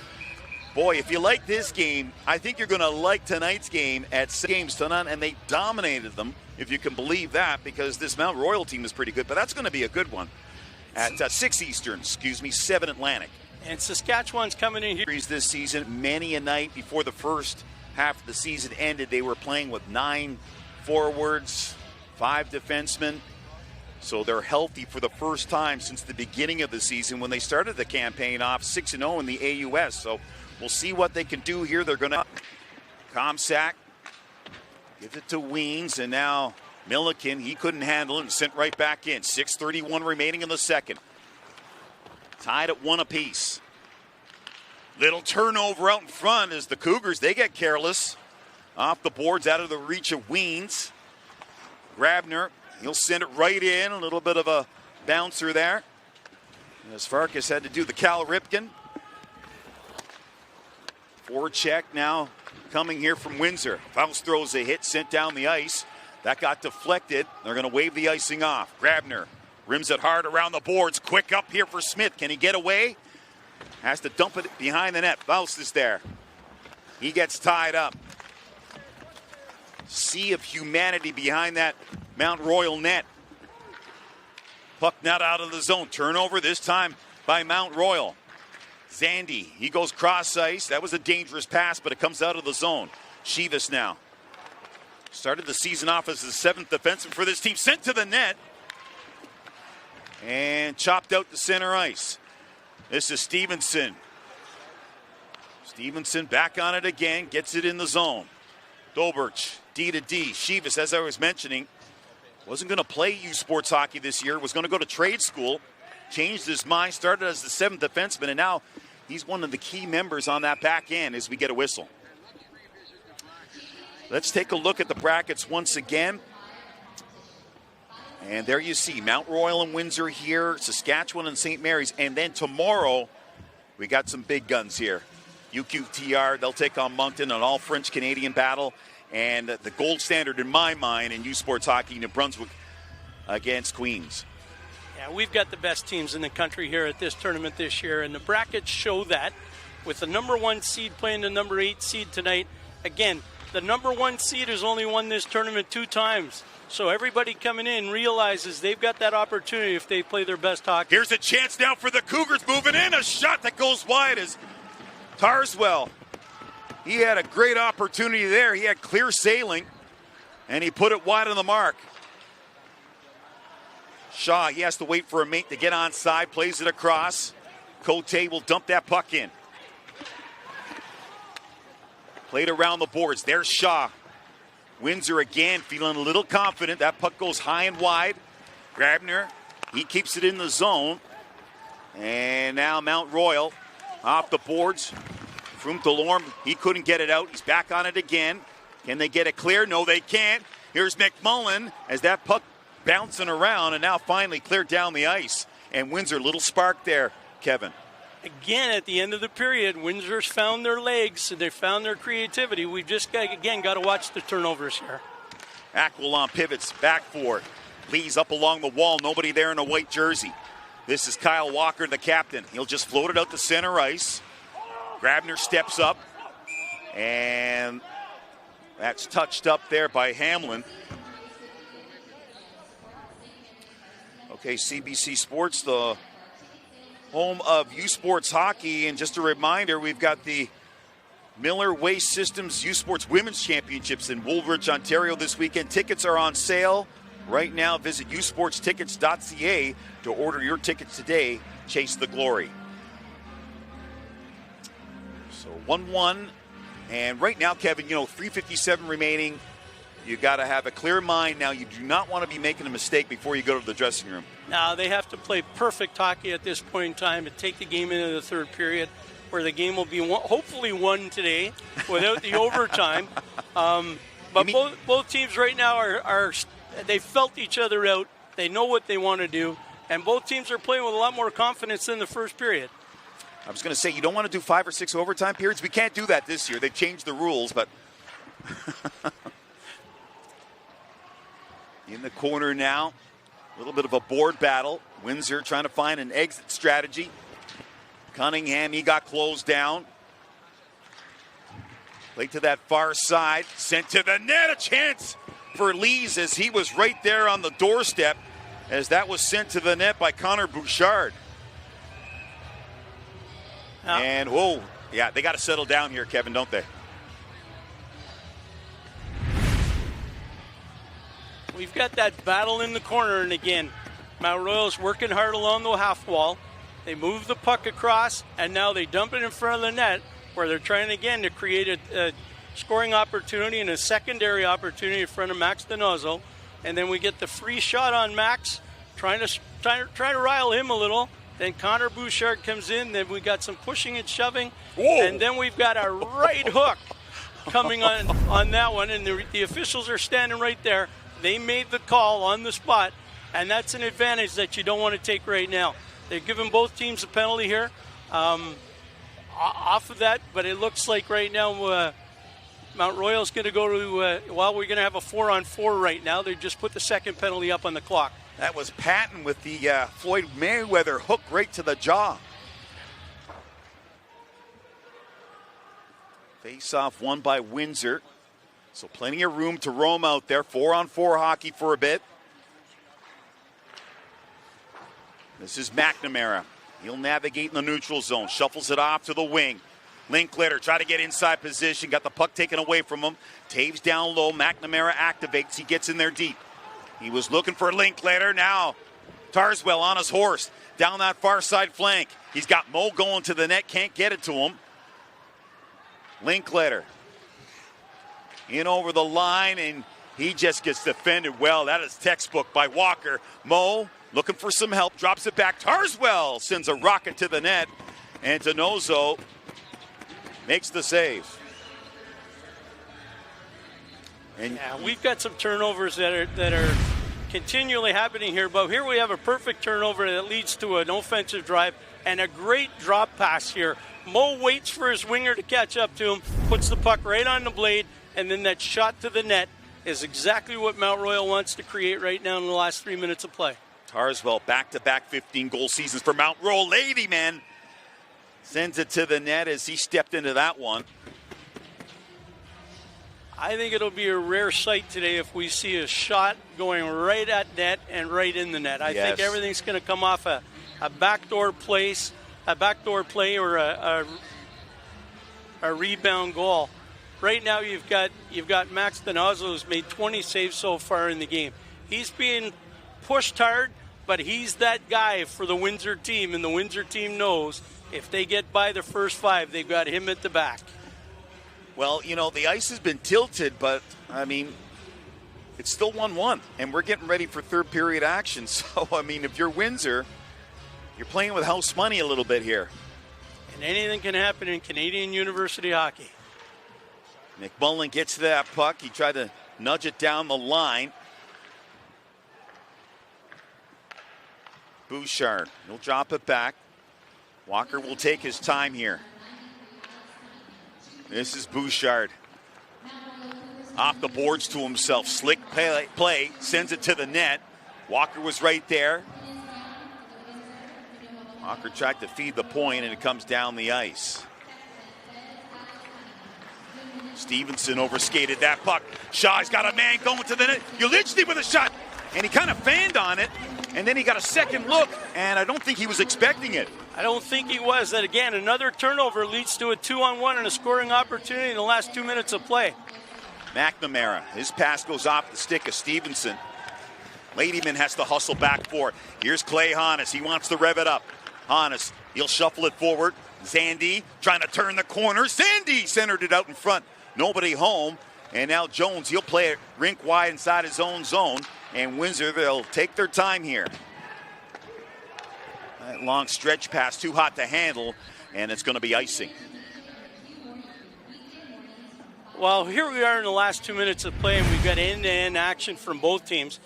Boy, if you like this game, I think you're going to like tonight's game at 6 games to none. And they dominated them, if you can believe that, because this Mount Royal team is pretty good. But that's going to be a good one at 6 Eastern, 7 Atlantic. And Saskatchewan's coming in here this season. Many a night before the first half of the season ended, they were playing with 9 forwards, 5 defensemen. So they're healthy for the first time since the beginning of the season when they started the campaign off 6-0 in the AUS. So we'll see what they can do here. They're going to Comsack gives it to Weens, and now Milliken, he couldn't handle it and sent right back in. 6:31 remaining in the second. Tied at 1 apiece. Little turnover out in front as the Cougars, they get careless. Off the boards, out of the reach of Weens. Grabner, he'll send it right in. A little bit of a bouncer there. As Farkas had to do the Cal Ripken. Forecheck now coming here from Windsor. Faust throws a hit, sent down the ice. That got deflected. They're going to wave the icing off. Grabner rims it hard around the boards. Quick up here for Smith. Can he get away? Has to dump it behind the net. Faust is there. He gets tied up. Sea of humanity behind that Mount Royal net. Puck not out of the zone. Turnover this time by Mount Royal. Zandy, he goes cross ice. That was a dangerous pass, but it comes out of the zone. Shivas now. Started the season off as the 7th defenseman for this team. Sent to the net. And chopped out to center ice. This is Stevenson. Stevenson back on it again. Gets it in the zone. Dolberch, D to D. Shivas, as I was mentioning, wasn't going to play U Sports hockey this year. Was going to go to trade school. Changed his mind. Started as the 7th defenseman. And now he's one of the key members on that back end as we get a whistle. Let's take a look at the brackets once again. And there you see Mount Royal and Windsor here, Saskatchewan and St. Mary's. And then tomorrow, we got some big guns here. UQTR, they'll take on Moncton, an all-French-Canadian battle. And the gold standard in my mind in U Sports hockey, New Brunswick against Queens. Yeah, we've got the best teams in the country here at this tournament this year. And the brackets show that with the number 1 seed playing the number 8 seed tonight. Again, the number 1 seed has only won this tournament 2 times. So everybody coming in realizes they've got that opportunity if they play their best hockey. Here's a chance now for the Cougars moving in. A shot that goes wide as Tarswell. He had a great opportunity there. He had clear sailing, and he put it wide on the mark. Shaw, he has to wait for a mate to get onside, plays it across. Cote will dump that puck in. Played around the boards. There's Shaw. Windsor again feeling a little confident. That puck goes high and wide. Grabner, he keeps it in the zone. And now Mount Royal off the boards. From Delorme, he couldn't get it out. He's back on it again. Can they get it clear? No, they can't. Here's McMullen as that puck bouncing around and now finally cleared down the ice. And Windsor, little spark there, Kevin. Again, at the end of the period, Windsor's found their legs. They found their creativity. We've just, got to watch the turnovers here. Aquilon pivots back for it. Lee's up along the wall. Nobody there in a white jersey. This is Kyle Walker, the captain. He'll just float it out to center ice. Grabner steps up. And that's touched up there by Hamlin. Okay, CBC Sports, the home of U Sports hockey. And just a reminder, we've got the Miller Waste Systems U Sports Women's Championships in Woolwich, Ontario this weekend. Tickets are on sale right now. Visit usportstickets.ca to order your tickets today. Chase the glory. So 1-1. And right now, Kevin, 3:57 remaining You got to have a clear mind now. You do not want to be making a mistake before you go to the dressing room. Now they have to play perfect hockey at this point in time to take the game into the third period, where the game will be hopefully won today without the overtime. But both teams right now are they felt each other out. They know what they want to do, and both teams are playing with a lot more confidence than the first period. I was going to say, you don't want to do 5 or 6 overtime periods. We can't do that this year. They've changed the rules, but in the corner now, a little bit of a board battle. Windsor trying to find an exit strategy. Cunningham, he got closed down. Played to that far side, sent to the net. A chance for Lees as he was right there on the doorstep as that was sent to the net by Connor Bouchard. And, whoa, yeah, they got to settle down here, Kevin, don't they? We've got that battle in the corner, and again, Mount Royal's working hard along the half wall. They move the puck across, and now they dump it in front of the net, where they're trying again to create a scoring opportunity and a secondary opportunity in front of Max Donoso. And then we get the free shot on Max, trying to rile him a little. Then Connor Bouchard comes in. Then we got some pushing and shoving. Whoa. And then we've got a right hook coming on that one. And the officials are standing right there. They made the call on the spot. And that's an advantage that you don't want to take right now. They're giving both teams a penalty here off of that. But it looks like right now Mount Royal's going to go to, we're going to have a 4-on-4 right now. They just put the second penalty up on the clock. That was Patton with the Floyd Mayweather hook right to the jaw. Face-off won by Windsor. So plenty of room to roam out there. 4-on-4 hockey for a bit. This is McNamara. He'll navigate in the neutral zone. Shuffles it off to the wing. Linkletter try to get inside position. Got the puck taken away from him. Taves down low. McNamara activates. He gets in there deep. He was looking for Linkletter. Now Tarswell on his horse. Down that far side flank. He's got Mo going to the net. Can't get it to him. Linkletter in over the line, and he just gets defended well. That is textbook by Walker. Mo looking for some help. Drops it back. Tarswell sends a rocket to the net. And Donoso makes the save. And yeah, we've got some turnovers that are continually happening here, but here we have a perfect turnover that leads to an offensive drive and a great drop pass here. Mo waits for his winger to catch up to him, puts the puck right on the blade, and then that shot to the net is exactly what Mount Royal wants to create right now in the last 3 minutes of play. Tarswell back-to-back 15-goal seasons for Mount Royal. Lady man sends it to the net as he stepped into that one. I think it'll be a rare sight today if we see a shot going right at net and right in the net. I think everything's going to come off a backdoor play or a rebound goal. Right now you've got Max Donoso, who's made 20 saves so far in the game. He's being pushed hard, but he's that guy for the Windsor team, and the Windsor team knows if they get by the first 5, they've got him at the back. Well, you know, the ice has been tilted, but, I mean, it's still 1-1, and we're getting ready for third period action. So, I mean, if you're Windsor, you're playing with house money a little bit here. And anything can happen in Canadian University hockey. McMullen gets to that puck. He tried to nudge it down the line. Bouchard, he'll drop it back. Walker will take his time here. This is Bouchard. Off the boards to himself. Slick play, sends it to the net. Walker was right there. Walker tried to feed the point, and it comes down the ice. Stevenson overskated that puck. Shaw's got a man going to the net. Ulichny with a shot, and he kind of fanned on it, and then he got a second look, and I don't think he was expecting it. I don't think he was. That again, another turnover leads to a 2-on-1 and a scoring opportunity in the last 2 minutes of play. McNamara, his pass goes off the stick of Stevenson. Ladyman has to hustle back for it. Here's Clay Hannes. He wants to rev it up. Hannes, he'll shuffle it forward. Zandy trying to turn the corner. Zandy centered it out in front. Nobody home. And now Jones, he'll play it rink wide inside his own zone. And Windsor, they'll take their time here. That long stretch pass, too hot to handle, and it's going to be icing. Well, here we are in the last 2 minutes of play, and we've got end-to-end action from both teams.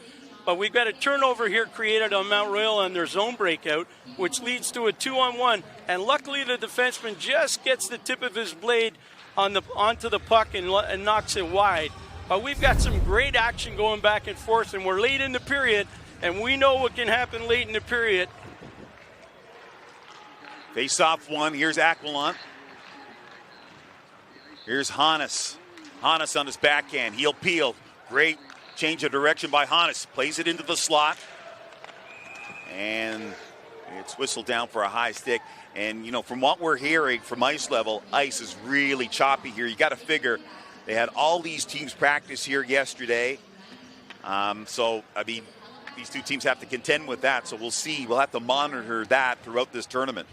But we've got a turnover here created on Mount Royal on their zone breakout, which leads to a 2-on-1. And luckily, the defenseman just gets the tip of his blade onto the puck and knocks it wide. But we've got some great action going back and forth, and we're late in the period, and we know what can happen late in the period. Face off one. Here's Aquilon. Here's Hannes. Hannes on his backhand. Heel peel. Great change of direction by Hannes. Plays it into the slot. And it's whistled down for a high stick. And, you know, from what we're hearing from ice level, ice is really choppy here. You got to figure they had all these teams practice here yesterday. So, I mean, these two teams have to contend with that. So we'll see. We'll have to monitor that throughout this tournament.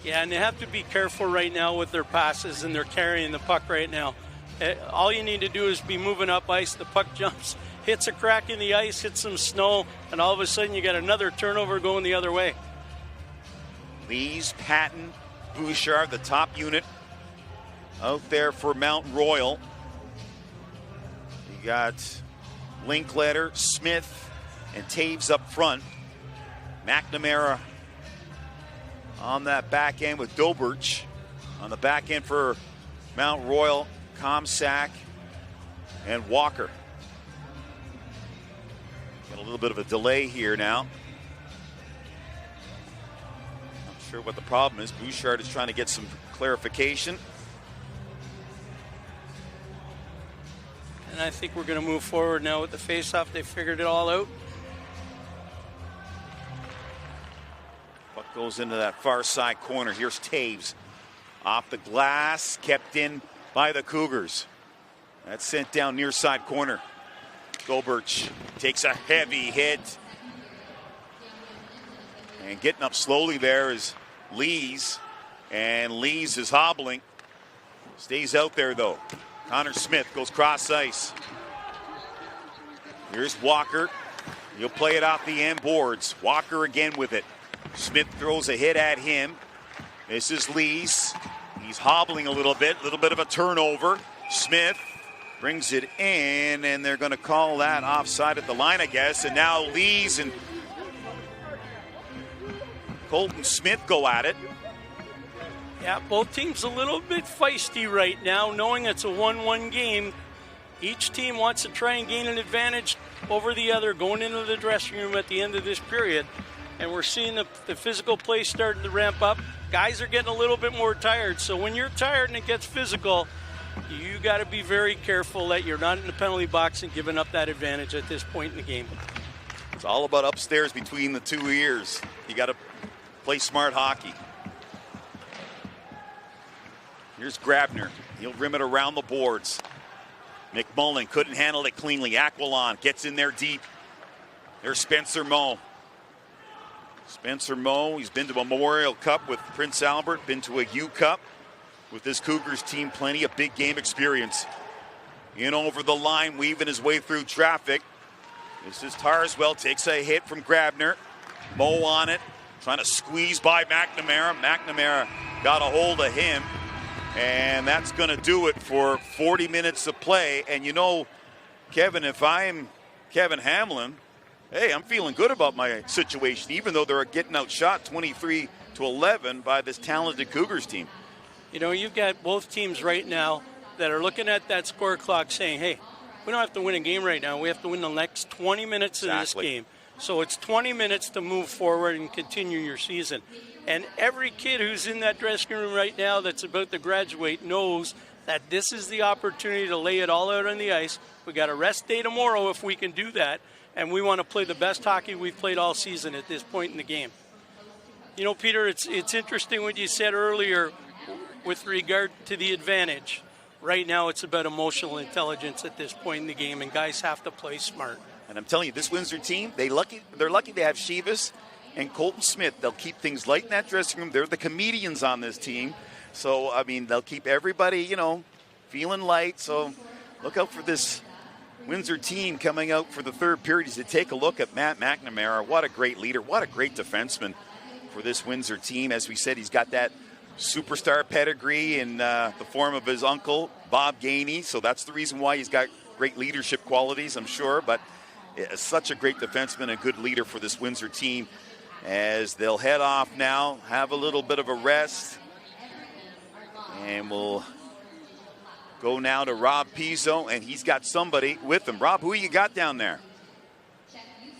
Yeah, and they have to be careful right now with their passes, and they're carrying the puck right now. All you need to do is be moving up ice. The puck jumps, hits a crack in the ice, hits some snow, and all of a sudden you got another turnover going the other way. Lees, Patton, Bouchard, the top unit out there for Mount Royal. You got Linkletter, Smith, and Taves up front. McNamara on that back end with Dobert. On the back end for Mount Royal, Comsack and Walker. Got a little bit of a delay here now. Not sure what the problem is. Bouchard is trying to get some clarification. And I think we're going to move forward now with the face-off. They figured it all out. Puck goes into that far side corner. Here's Taves. Off the glass, kept in by the Cougars. That's sent down near side corner. Dobert takes a heavy hit. And getting up slowly there is Lees. And Lees is hobbling. Stays out there though. Connor Smith goes cross ice. Here's Walker. He'll play it off the end boards. Walker again with it. Smith throws a hit at him. This is Lees. He's hobbling a little bit of a turnover. Smith brings it in, and they're going to call that offside at the line, I guess. And now Lees and Colton Smith go at it. Yeah, both teams a little bit feisty right now, knowing it's a 1-1 game. Each team wants to try and gain an advantage over the other going into the dressing room at the end of this period. And we're seeing the physical play starting to ramp up. Guys are getting a little bit more tired. So when you're tired and it gets physical, you got to be very careful that you're not in the penalty box and giving up that advantage at this point in the game. It's all about upstairs between the two ears. You got to play smart hockey. Here's Grabner. He'll rim it around the boards. McMullen couldn't handle it cleanly. Aquilon gets in there deep. There's Spencer Moe. Spencer Moe, he's been to a Memorial Cup with Prince Albert, been to a U Cup with this Cougars team, plenty of big game experience. In over the line, weaving his way through traffic. This is Tarswell, takes a hit from Grabner. Moe on it, trying to squeeze by McNamara. McNamara got a hold of him, and that's going to do it for 40 minutes of play. And you know, Kevin, if I'm Kevin Hamlin, hey, I'm feeling good about my situation, even though they're getting outshot 23-11 by this talented Cougars team. You know, you've got both teams right now that are looking at that score clock saying, hey, we don't have to win a game right now. We have to win the next 20 minutes of this game. So it's 20 minutes to move forward and continue your season. And every kid who's in that dressing room right now that's about to graduate knows that this is the opportunity to lay it all out on the ice. We got a rest day tomorrow if we can do that. And we want to play the best hockey we've played all season at this point in the game. You know, Peter, it's interesting what you said earlier with regard to the advantage. Right now, it's about emotional intelligence at this point in the game, and guys have to play smart. And I'm telling you, this Windsor team, they're lucky to have Shivas and Colton Smith. They'll keep things light in that dressing room. They're the comedians on this team. So, I mean, they'll keep everybody, you know, feeling light. So look out for this Windsor team coming out for the third period as they take a look at Matt McNamara. What a great leader. What a great defenseman for this Windsor team. As we said, he's got that superstar pedigree in the form of his uncle, Bob Gainey. So that's the reason why he's got great leadership qualities, I'm sure. But such a great defenseman, a good leader for this Windsor team as they'll head off now, have a little bit of a rest. And we'll go now to Rob Pizzo, and he's got somebody with him. Rob, who you got down there?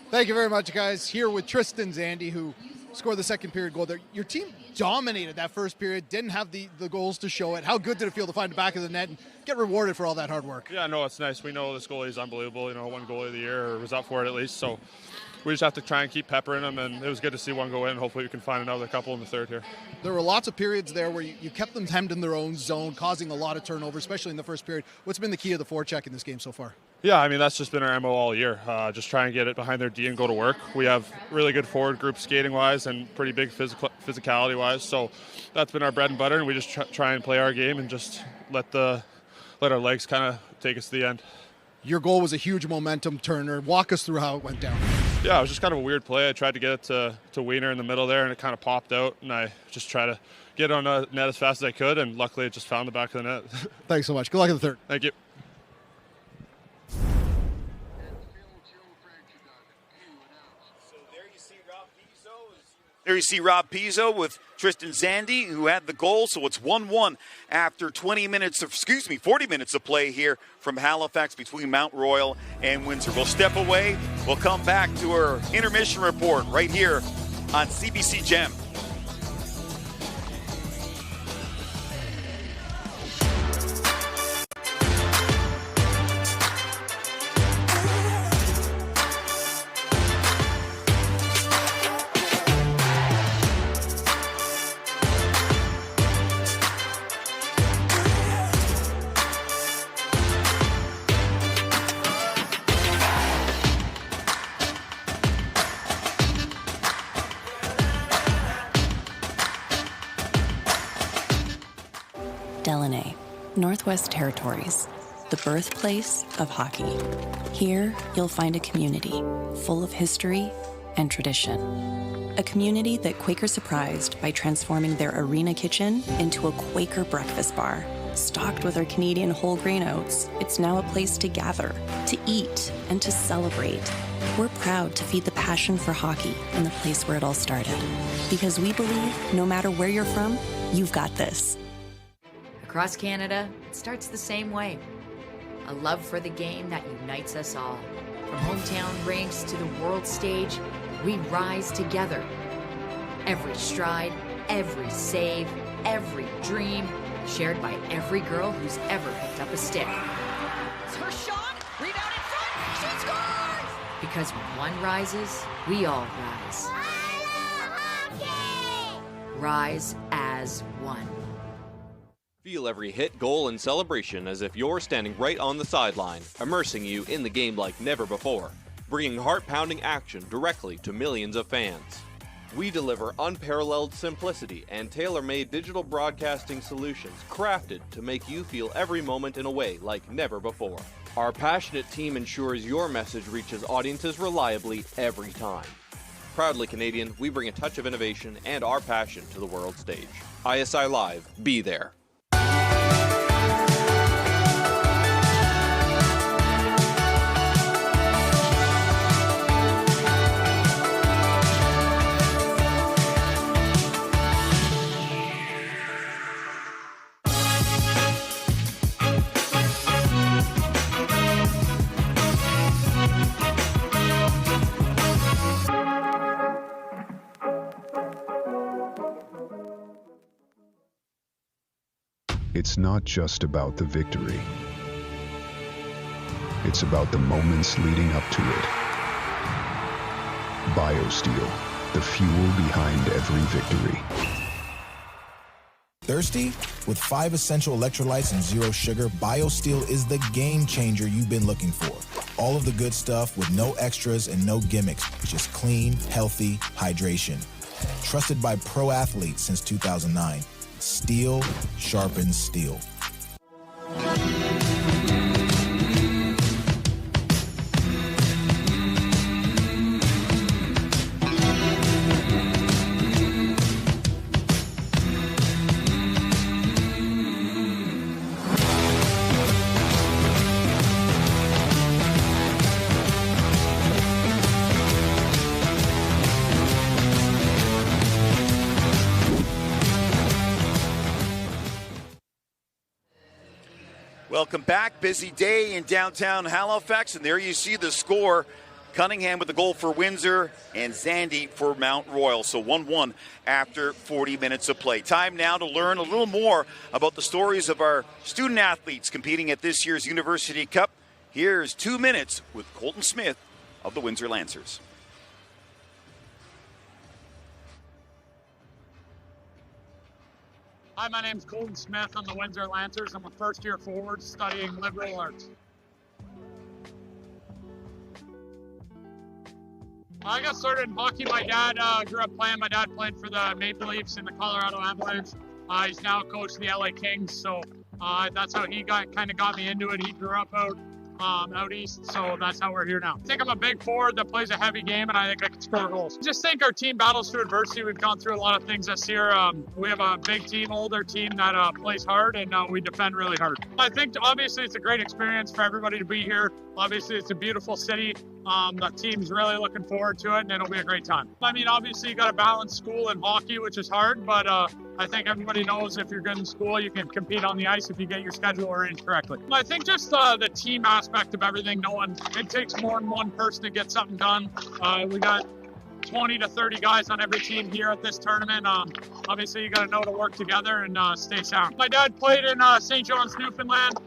Thank you very much, guys. Here with Tristan Zandy, who scored the second period goal there. Your team dominated that first period, didn't have the goals to show it. How good did it feel to find the back of the net and get rewarded for all that hard work? Yeah, no, it's nice. We know this goalie is unbelievable. You know, won goalie of the year, or was up for it at least. So we just have to try and keep peppering him, and it was good to see one go in. Hopefully we can find another couple in the third here. There were lots of periods there where you kept them hemmed in their own zone, causing a lot of turnover, especially in the first period. What's been the key to the forecheck in this game so far? Yeah, I mean, that's just been our MO all year. Just try and get it behind their D and go to work. We have really good forward group skating-wise and pretty big physicality-wise. So that's been our bread and butter, and we just try and play our game and just let our legs kind of take us to the end. Your goal was a huge momentum turner. Walk us through how it went down. Yeah, it was just kind of a weird play. I tried to get it to Wiener in the middle there, and it kind of popped out, and I just tried to get on the net as fast as I could, and luckily it just found the back of the net. Thanks so much. Good luck in the third. Thank you. There you see Rob Pizzo with Tristan Zandy, who had the goal. So it's 1-1 after 40 minutes of play here from Halifax between Mount Royal and Windsor. We'll step away. We'll come back to our intermission report right here on CBC Gem. Northwest Territories, the birthplace of hockey. Here, you'll find a community full of history and tradition. A community that Quaker surprised by transforming their arena kitchen into a Quaker breakfast bar. Stocked with our Canadian whole grain oats, it's now a place to gather, to eat, and to celebrate. We're proud to feed the passion for hockey in the place where it all started. Because we believe no matter where you're from, you've got this. Across Canada, it starts the same way. A love for the game that unites us all. From hometown rinks to the world stage, we rise together. Every stride, every save, every dream, shared by every girl who's ever picked up a stick. It's her shot, rebound in front, she scores! Because when one rises, we all rise. Rise as one. Feel every hit, goal, and celebration as if you're standing right on the sideline, immersing you in the game like never before, bringing heart-pounding action directly to millions of fans. We deliver unparalleled simplicity and tailor-made digital broadcasting solutions crafted to make you feel every moment in a way like never before. Our passionate team ensures your message reaches audiences reliably every time. Proudly Canadian, we bring a touch of innovation and our passion to the world stage. ISI Live, be there. It's not just about the victory. It's about the moments leading up to it. BioSteel, the fuel behind every victory. Thirsty? With 5 essential electrolytes and 0 sugar, BioSteel is the game changer you've been looking for. All of the good stuff with no extras and no gimmicks. Just clean, healthy hydration. Trusted by pro athletes since 2009. Steel sharpens steel. Welcome back. Busy day in downtown Halifax, and there you see the score. Cunningham with the goal for Windsor and Zandy for Mount Royal. So 1-1 after 40 minutes of play. Time now to learn a little more about the stories of our student athletes competing at this year's University Cup. Here's 2 minutes with Colton Smith of the Windsor Lancers. Hi, my name's Colton Smith. I'm the Windsor Lancers. I'm a first-year forward studying liberal arts. I got started in hockey. My dad grew up playing. My dad played for the Maple Leafs and the Colorado Avalanche. He's now a coach of the LA Kings, so that's how he kind of got me into it. He grew up out east, so that's how we're here now. I think I'm a big forward that plays a heavy game, and I think I can score goals. I just think our team battles through adversity. We've gone through a lot of things this year. We have a big team, older team that plays hard, and we defend really hard. I think obviously it's a great experience for everybody to be here. Obviously it's a beautiful city. The team's really looking forward to it, and it'll be a great time. I mean, obviously you got to balance school and hockey, which is hard, but I think everybody knows if you're good in school, you can compete on the ice if you get your schedule arranged correctly. I think just the team aspect of everything, knowing it takes more than one person to get something done. We got 20 to 30 guys on every team here at this tournament. Obviously you got to know to work together and stay sound. My dad played in St. John's, Newfoundland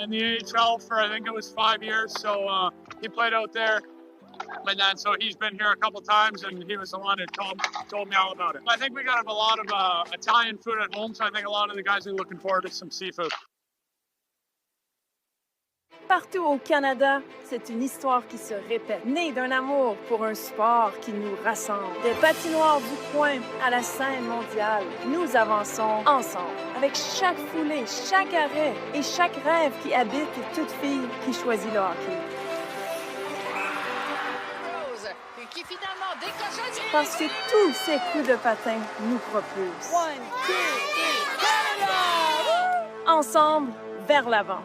in the AHL for I think it was 5 years, so he played out there. And then, so he's been here a couple times, and he was the one who told me all about it. I think we got a lot of Italian food at home, so I think a lot of the guys are looking forward to some seafood. Partout au Canada, c'est une histoire qui se répète, née d'un amour pour un sport qui nous rassemble. Des patinoires du coin à la scène mondiale, nous avançons ensemble. Avec chaque foulée, chaque arrêt et chaque rêve qui habite toute fille qui choisit le hockey. Qui finalement décroche un tir. Parce que tous ces coups de patin nous propulsent. 1, 2, 3, Canada! Ensemble, vers l'avant.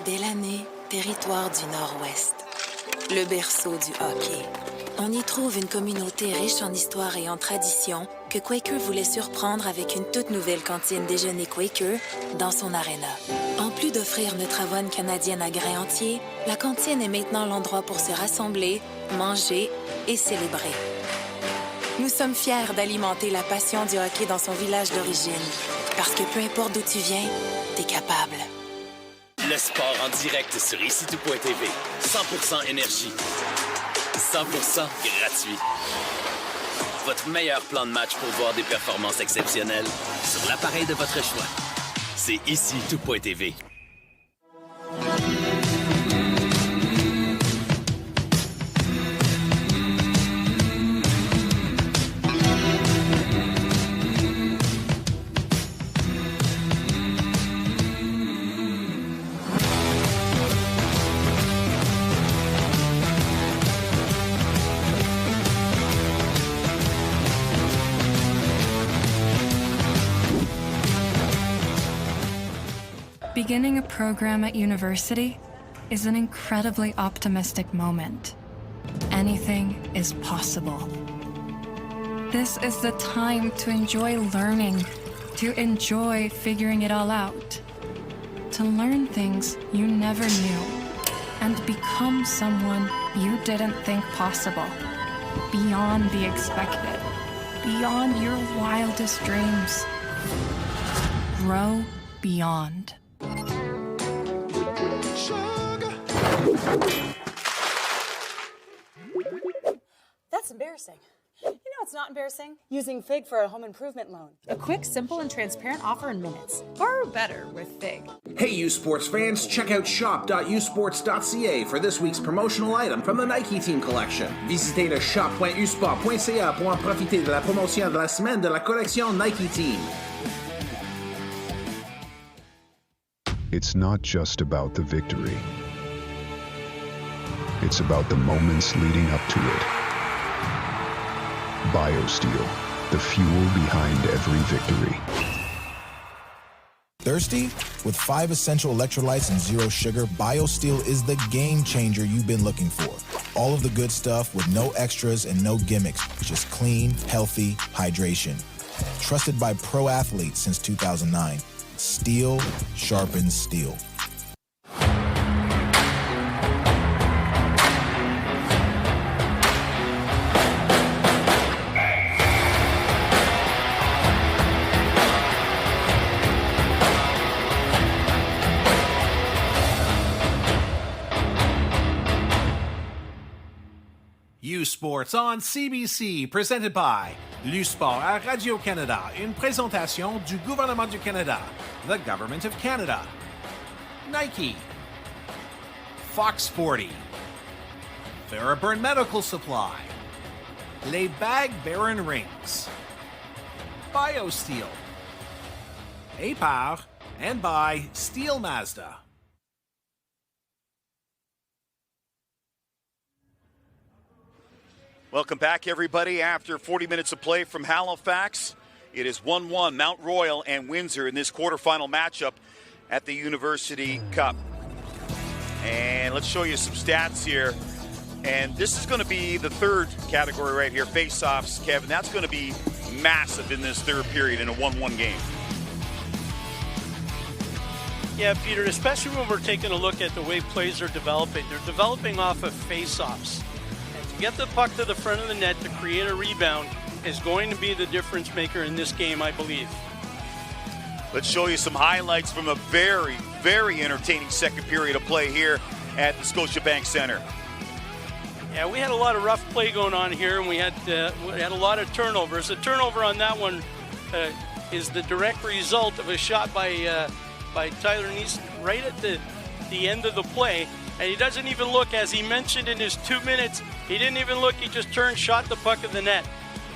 Delaney, territoire du Nord-Ouest. Le berceau du hockey. On y trouve une communauté riche en histoire et en tradition que Quaker voulait surprendre avec une toute nouvelle cantine déjeuner Quaker dans son aréna. En plus d'offrir notre avoine canadienne à grains entiers, la cantine est maintenant l'endroit pour se rassembler, manger et célébrer. Nous sommes fiers d'alimenter la passion du hockey dans son village d'origine. Parce que peu importe d'où tu viens, t'es capable. Le sport en direct sur ICTout.tv. 100% énergie. 100% gratuit. Votre meilleur plan de match pour voir des performances exceptionnelles sur l'appareil de votre choix. C'est ICTout.tv. Beginning a program at university is an incredibly optimistic moment. Anything is possible. This is the time to enjoy learning, to enjoy figuring it all out, to learn things you never knew, and become someone you didn't think possible, beyond the expected, beyond your wildest dreams. Grow beyond. That's embarrassing. You know it's not embarrassing? Using FIG for a home improvement loan. A quick, simple, and transparent offer in minutes. Borrow better with FIG. Hey, U Sports fans, check out shop.usports.ca for this week's promotional item from the Nike Team Collection. Visitez le shop.usport.ca pour en profiter de la promotion de la semaine de la collection Nike Team. It's not just about the victory. It's about the moments leading up to it. BioSteel, the fuel behind every victory. Thirsty? With 5 essential electrolytes and 0 sugar, BioSteel is the game changer you've been looking for. All of the good stuff with no extras and no gimmicks. Just clean, healthy hydration. Trusted by pro athletes since 2009. Steel sharpens steel. U-Sports on CBC, presented by l'U-Sport à Radio-Canada, une présentation du gouvernement du Canada, the Government of Canada. Nike, Fox Sporty, Theraburn Medical Supply, Les Bag Baron Rings, BioSteel, et par and by Steel Mazda. Welcome back, everybody. After 40 minutes of play from Halifax, it is 1-1 Mount Royal and Windsor in this quarterfinal matchup at the University Cup. And let's show you some stats here. And this is going to be the third category right here, face-offs, Kevin. That's going to be massive in this third period in a 1-1 game. Yeah, Peter, especially when we're taking a look at the way plays are developing. They're developing off of face-offs. Get the puck to the front of the net to create a rebound is going to be the difference maker in this game, I believe. Let's show you some highlights from a very, very entertaining second period of play here at the Scotiabank Centre. Yeah, we had a lot of rough play going on here, and we had a lot of turnovers. The turnover on that one is the direct result of a shot by Tyler Neeson right at the end of the play. And he doesn't even look, as he mentioned in his 2 minutes, he didn't even look, he just turned, shot the puck of the net.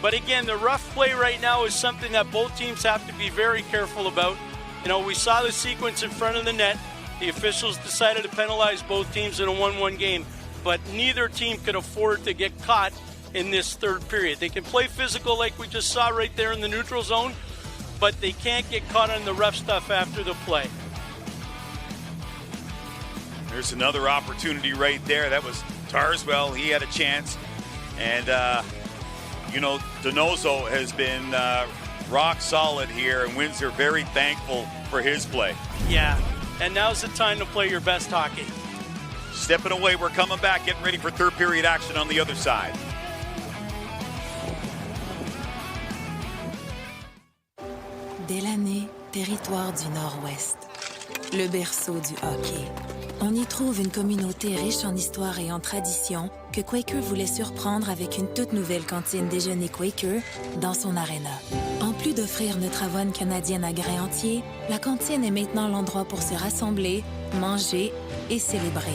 But again, the rough play right now is something that both teams have to be very careful about. You know, we saw the sequence in front of the net. The officials decided to penalize both teams in a 1-1 game, but neither team could afford to get caught in this third period. They can play physical like we just saw right there in the neutral zone, but they can't get caught on the rough stuff after the play. There's another opportunity right there. That was Tarswell. He had a chance. And, Donoso has been rock solid here, and Windsor very thankful for his play. Yeah, and now's the time to play your best hockey. Stepping away, we're coming back, getting ready for third period action on the other side. Delaney, territoire du Nord-Ouest. Le berceau du hockey. On y trouve une communauté riche en histoire et en tradition que Quaker voulait surprendre avec une toute nouvelle cantine déjeuner Quaker dans son aréna. En plus d'offrir notre Avon canadienne à grains entiers, la cantine est maintenant l'endroit pour se rassembler, manger et célébrer.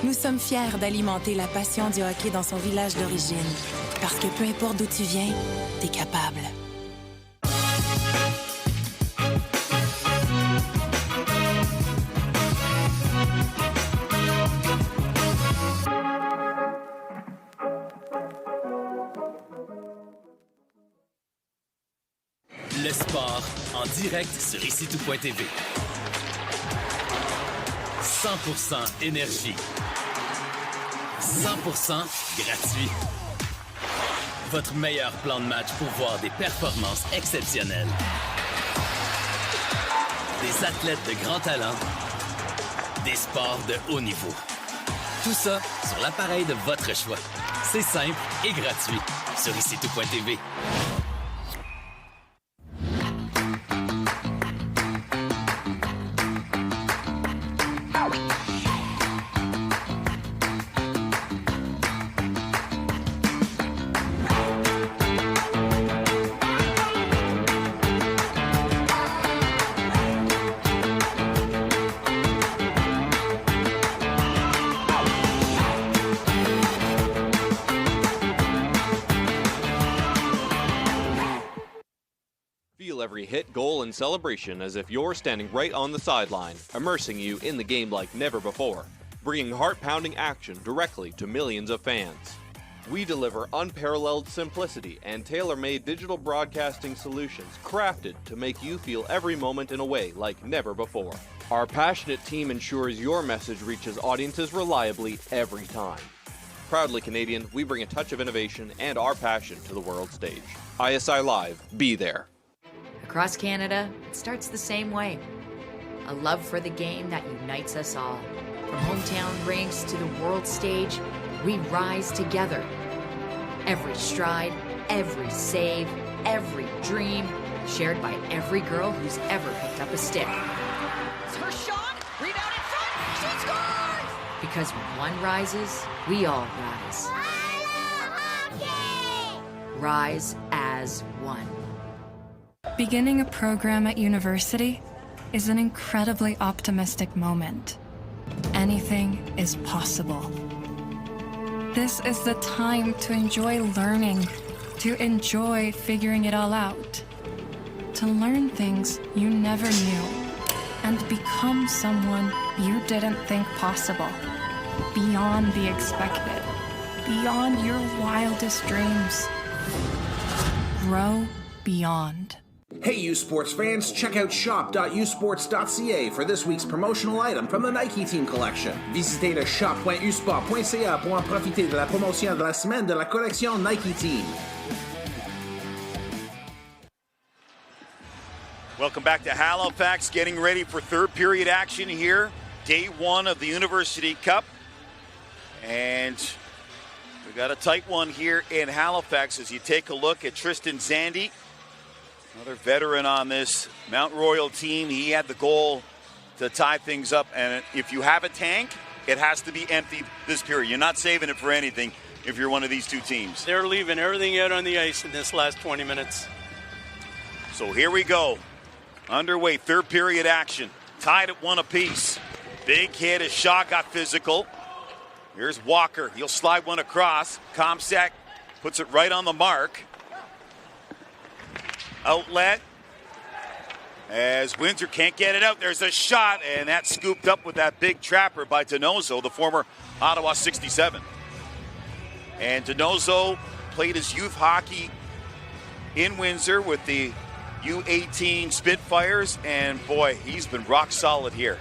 Nous sommes fiers d'alimenter la passion du hockey dans son village d'origine, parce que peu importe d'où tu viens, t'es capable. Le sport en direct sur ICTout.tv. 100% énergie. 100% gratuit. Votre meilleur plan de match pour voir des performances exceptionnelles. Des athlètes de grand talent. Des sports de haut niveau. Tout ça sur l'appareil de votre choix. C'est simple et gratuit sur ICTout.tv. Feel every hit, goal, and celebration as if you're standing right on the sideline, immersing you in the game like never before, bringing heart-pounding action directly to millions of fans. We deliver unparalleled simplicity and tailor-made digital broadcasting solutions crafted to make you feel every moment in a way like never before. Our passionate team ensures your message reaches audiences reliably every time. Proudly Canadian, we bring a touch of innovation and our passion to the world stage. ISI Live, be there. Across Canada, it starts the same way. A love for the game that unites us all. From hometown rinks to the world stage, we rise together. Every stride, every save, every dream, shared by every girl who's ever picked up a stick. It's her shot, rebound in front, she scores! Because when one rises, we all rise. Rise as one. Beginning a program at university is an incredibly optimistic moment. Anything is possible. This is the time to enjoy learning, to enjoy figuring it all out, to learn things you never knew, and become someone you didn't think possible, beyond the expected, beyond your wildest dreams. Grow beyond. Hey, U Sports fans, check out shop.usports.ca for this week's promotional item from the Nike Team Collection. Visitez le shop.usport.ca pour en profiter de la promotion de la semaine de la collection Nike Team. Welcome back to Halifax, getting ready for third period action here. Day one of the University Cup. And we got a tight one here in Halifax as you take a look at Tristan Zandy. Another veteran on this Mount Royal team. He had the goal to tie things up. And if you have a tank, it has to be empty this period. You're not saving it for anything if you're one of these two teams. They're leaving everything out on the ice in this last 20 minutes. So here we go. Underway, third period action. Tied at one apiece. Big hit, his shot got physical. Here's Walker. He'll slide one across. Comsack puts it right on the mark. Outlet. As Windsor can't get it out, there's a shot, and that's scooped up with that big trapper by Donoso, the former Ottawa 67. And Donoso played his youth hockey in Windsor with the U18 Spitfires, and boy, he's been rock solid here.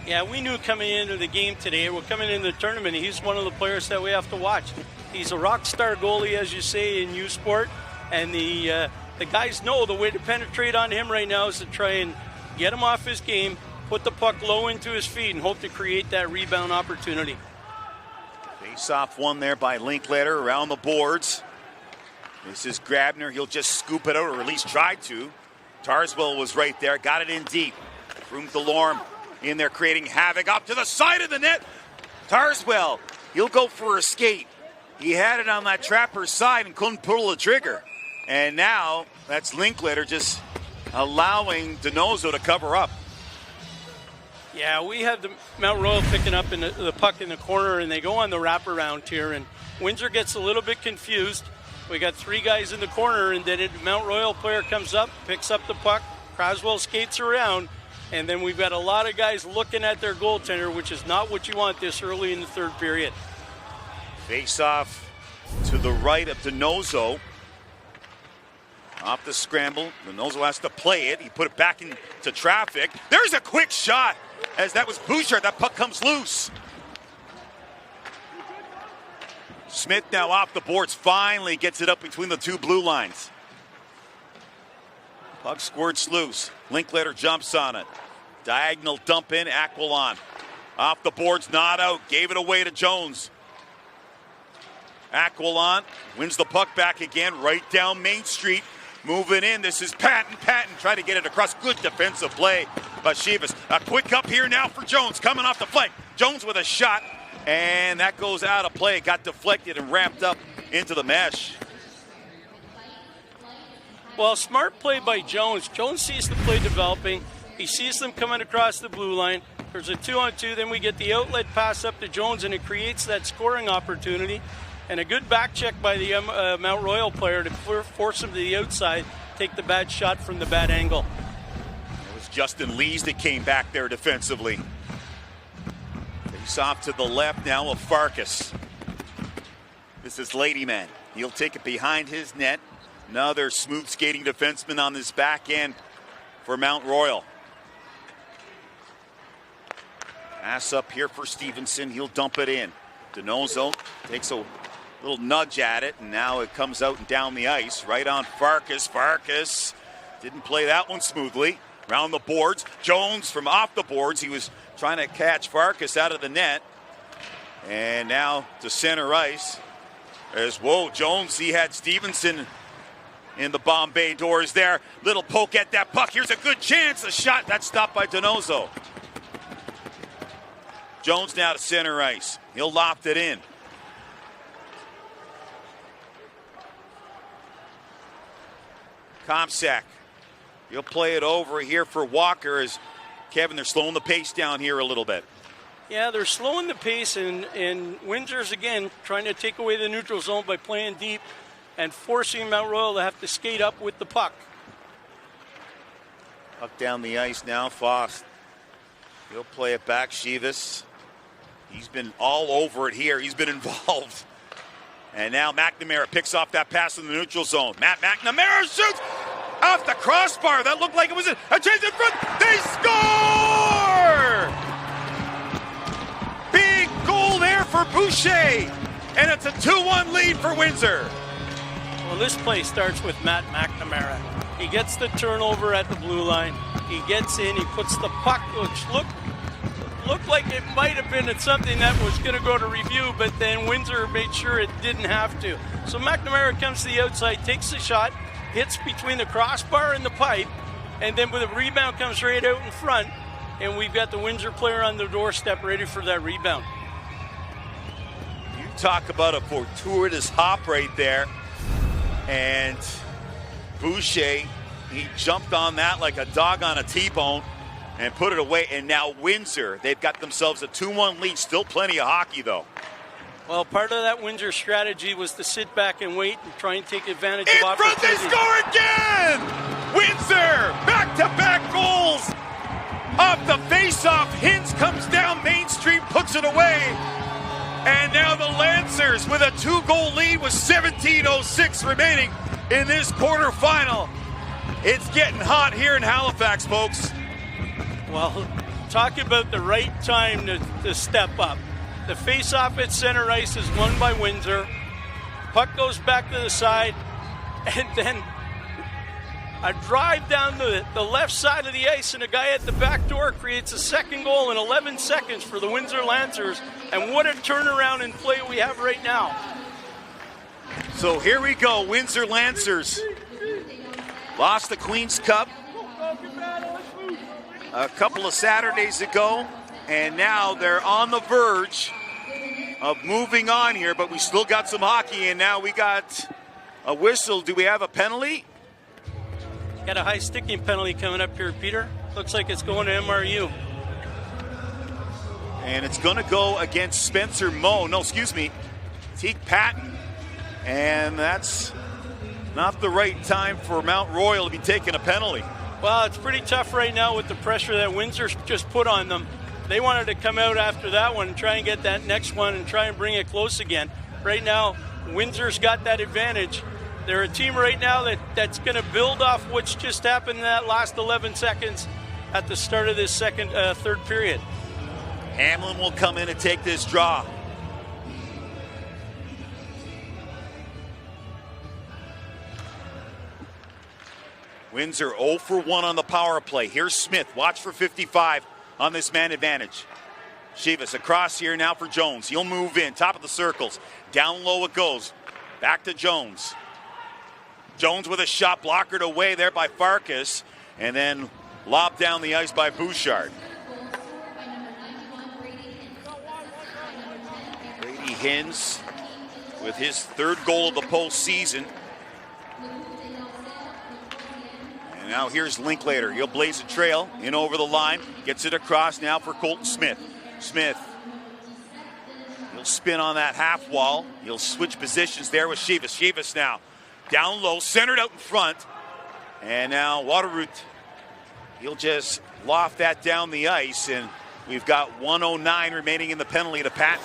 Yeah, we knew coming into the game today, we're coming into the tournament, he's one of the players that we have to watch. He's a rock star goalie, as you say, in U Sport, and the guys know the way to penetrate on him right now is to try and get him off his game, put the puck low into his feet, and hope to create that rebound opportunity. Face-off one there by Linkletter around the boards. This is Grabner. He'll just scoop it out, or at least try to. Tarswell was right there, got it in deep. Room Delorme in there creating havoc up to the side of the net. Tarswell, he'll go for a skate. He had it on that trapper's side and couldn't pull the trigger. And now that's Linkletter just allowing Donoso to cover up. Yeah, we have the Mount Royal picking up in the puck in the corner, and they go on the wraparound here, and Windsor gets a little bit confused. We got three guys in the corner, and then a Mount Royal player comes up, picks up the puck, Croswell skates around, and then we've got a lot of guys looking at their goaltender, which is not what you want this early in the third period. Face off to the right of Donoso. Off the scramble, Donoso has to play it. He put it back into traffic. There's a quick shot, as that was Bouchard. That puck comes loose. Smith now off the boards, finally gets it up between the two blue lines. Puck squirts loose. Linkletter jumps on it. Diagonal dump in, Aquilon. Off the boards, not out. Gave it away to Jones. Aquilon wins the puck back again, right down Main Street. Moving in, this is Patton. Patton trying to get it across. Good defensive play by Shivas. A quick up here now for Jones, coming off the flank. Jones with a shot, and that goes out of play. Got deflected and ramped up into the mesh. Well, smart play by Jones. Jones sees the play developing. He sees them coming across the blue line. There's a 2-on-2. Then we get the outlet pass up to Jones, and it creates that scoring opportunity. And a good back check by the Mount Royal player to force him to the outside take the bad shot from the bad angle. It was Justin Lees that came back there defensively. Face off to the left now of Farkas. This is Ladyman. He'll take it behind his net. Another smooth skating defenseman on this back end for Mount Royal. Pass up here for Stevenson. He'll dump it in. Donoso takes a little nudge at it, and now it comes out and down the ice. Right on Farkas. Farkas didn't play that one smoothly. Around the boards. Jones from off the boards. He was trying to catch Farkas out of the net. And now to center ice. Jones, he had Stevenson in the Bombay doors there. Little poke at that puck. Here's a good chance. A shot that's stopped by Donoso. Jones now to center ice. He'll loft it in. Komsak. He'll play it over here for Walker as Kevin, they're slowing the pace down here a little bit. Yeah, they're slowing the pace, and Windsor's, again, trying to take away the neutral zone by playing deep and forcing Mount Royal to have to skate up with the puck. Puck down the ice now, Fost. He'll play it back, Shivas. He's been all over it here. He's been involved. And now McNamara picks off that pass in the neutral zone. Matt McNamara shoots off the crossbar. That looked like it was a chance in front. They score! Big goal there for Boucher. And it's a 2-1 lead for Windsor. Well, this play starts with Matt McNamara. He gets the turnover at the blue line. He gets in, he puts the puck, which looked like it might have been something that was going to go to review, but then Windsor made sure it didn't have to. So McNamara comes to the outside, takes the shot, hits between the crossbar and the pipe, and then with a rebound comes right out in front, and we've got the Windsor player on the doorstep ready for that rebound. You talk about a fortuitous hop right there, and Boucher, he jumped on that like a dog on a T-bone and put it away. And now Windsor, they've got themselves a 2-1 lead. Still plenty of hockey, though. Well, part of that Windsor strategy was to sit back and wait and try and take advantage of opportunity. They score again! Windsor, back-to-back goals! Off the face-off, Hintz comes down Main Street, puts it away. And now the Lancers with a 2-goal lead with 17:06 remaining in this quarterfinal. It's getting hot here in Halifax, folks. Well, talk about the right time to step up. The face-off at center ice is won by Windsor. Puck goes back to the side, and then a drive down the left side of the ice, and a guy at the back door creates a second goal in 11 seconds for the Windsor Lancers. And what a turnaround in play we have right now. So here we go, Windsor Lancers. Lost the Queen's Cup a couple of Saturdays ago, and now they're on the verge of moving on here, but we still got some hockey, and now we got a whistle. Do we have a penalty? Got a high sticking penalty coming up here, Peter. Looks like it's going to MRU. And it's going to go against Spencer Moe. No, excuse me, Teague Patton. And that's not the right time for Mount Royal to be taking a penalty. Well, it's pretty tough right now with the pressure that Windsor's just put on them. They wanted to come out after that one and try and get that next one and try and bring it close again. Right now, Windsor's got that advantage. They're a team right now that's going to build off what's just happened in that last 11 seconds at the start of this third period. Hamlin will come in and take this draw. Windsor 0 for 1 on the power play. Here's Smith. Watch for 55 on this man advantage. Shivas across here now for Jones. He'll move in. Top of the circles. Down low it goes. Back to Jones. Jones with a shot blockered away there by Farkas. And then lobbed down the ice by Bouchard. Brady Hintz with his third goal of the postseason. And now here's Linklater. He'll blaze a trail in over the line. Gets it across now for Colton Smith. Smith. He'll spin on that half wall. He'll switch positions there with Shivas. Shivas now down low, centered out in front. And now Waterroot, he'll just loft that down the ice, and we've got 1:09 remaining in the penalty to Pat.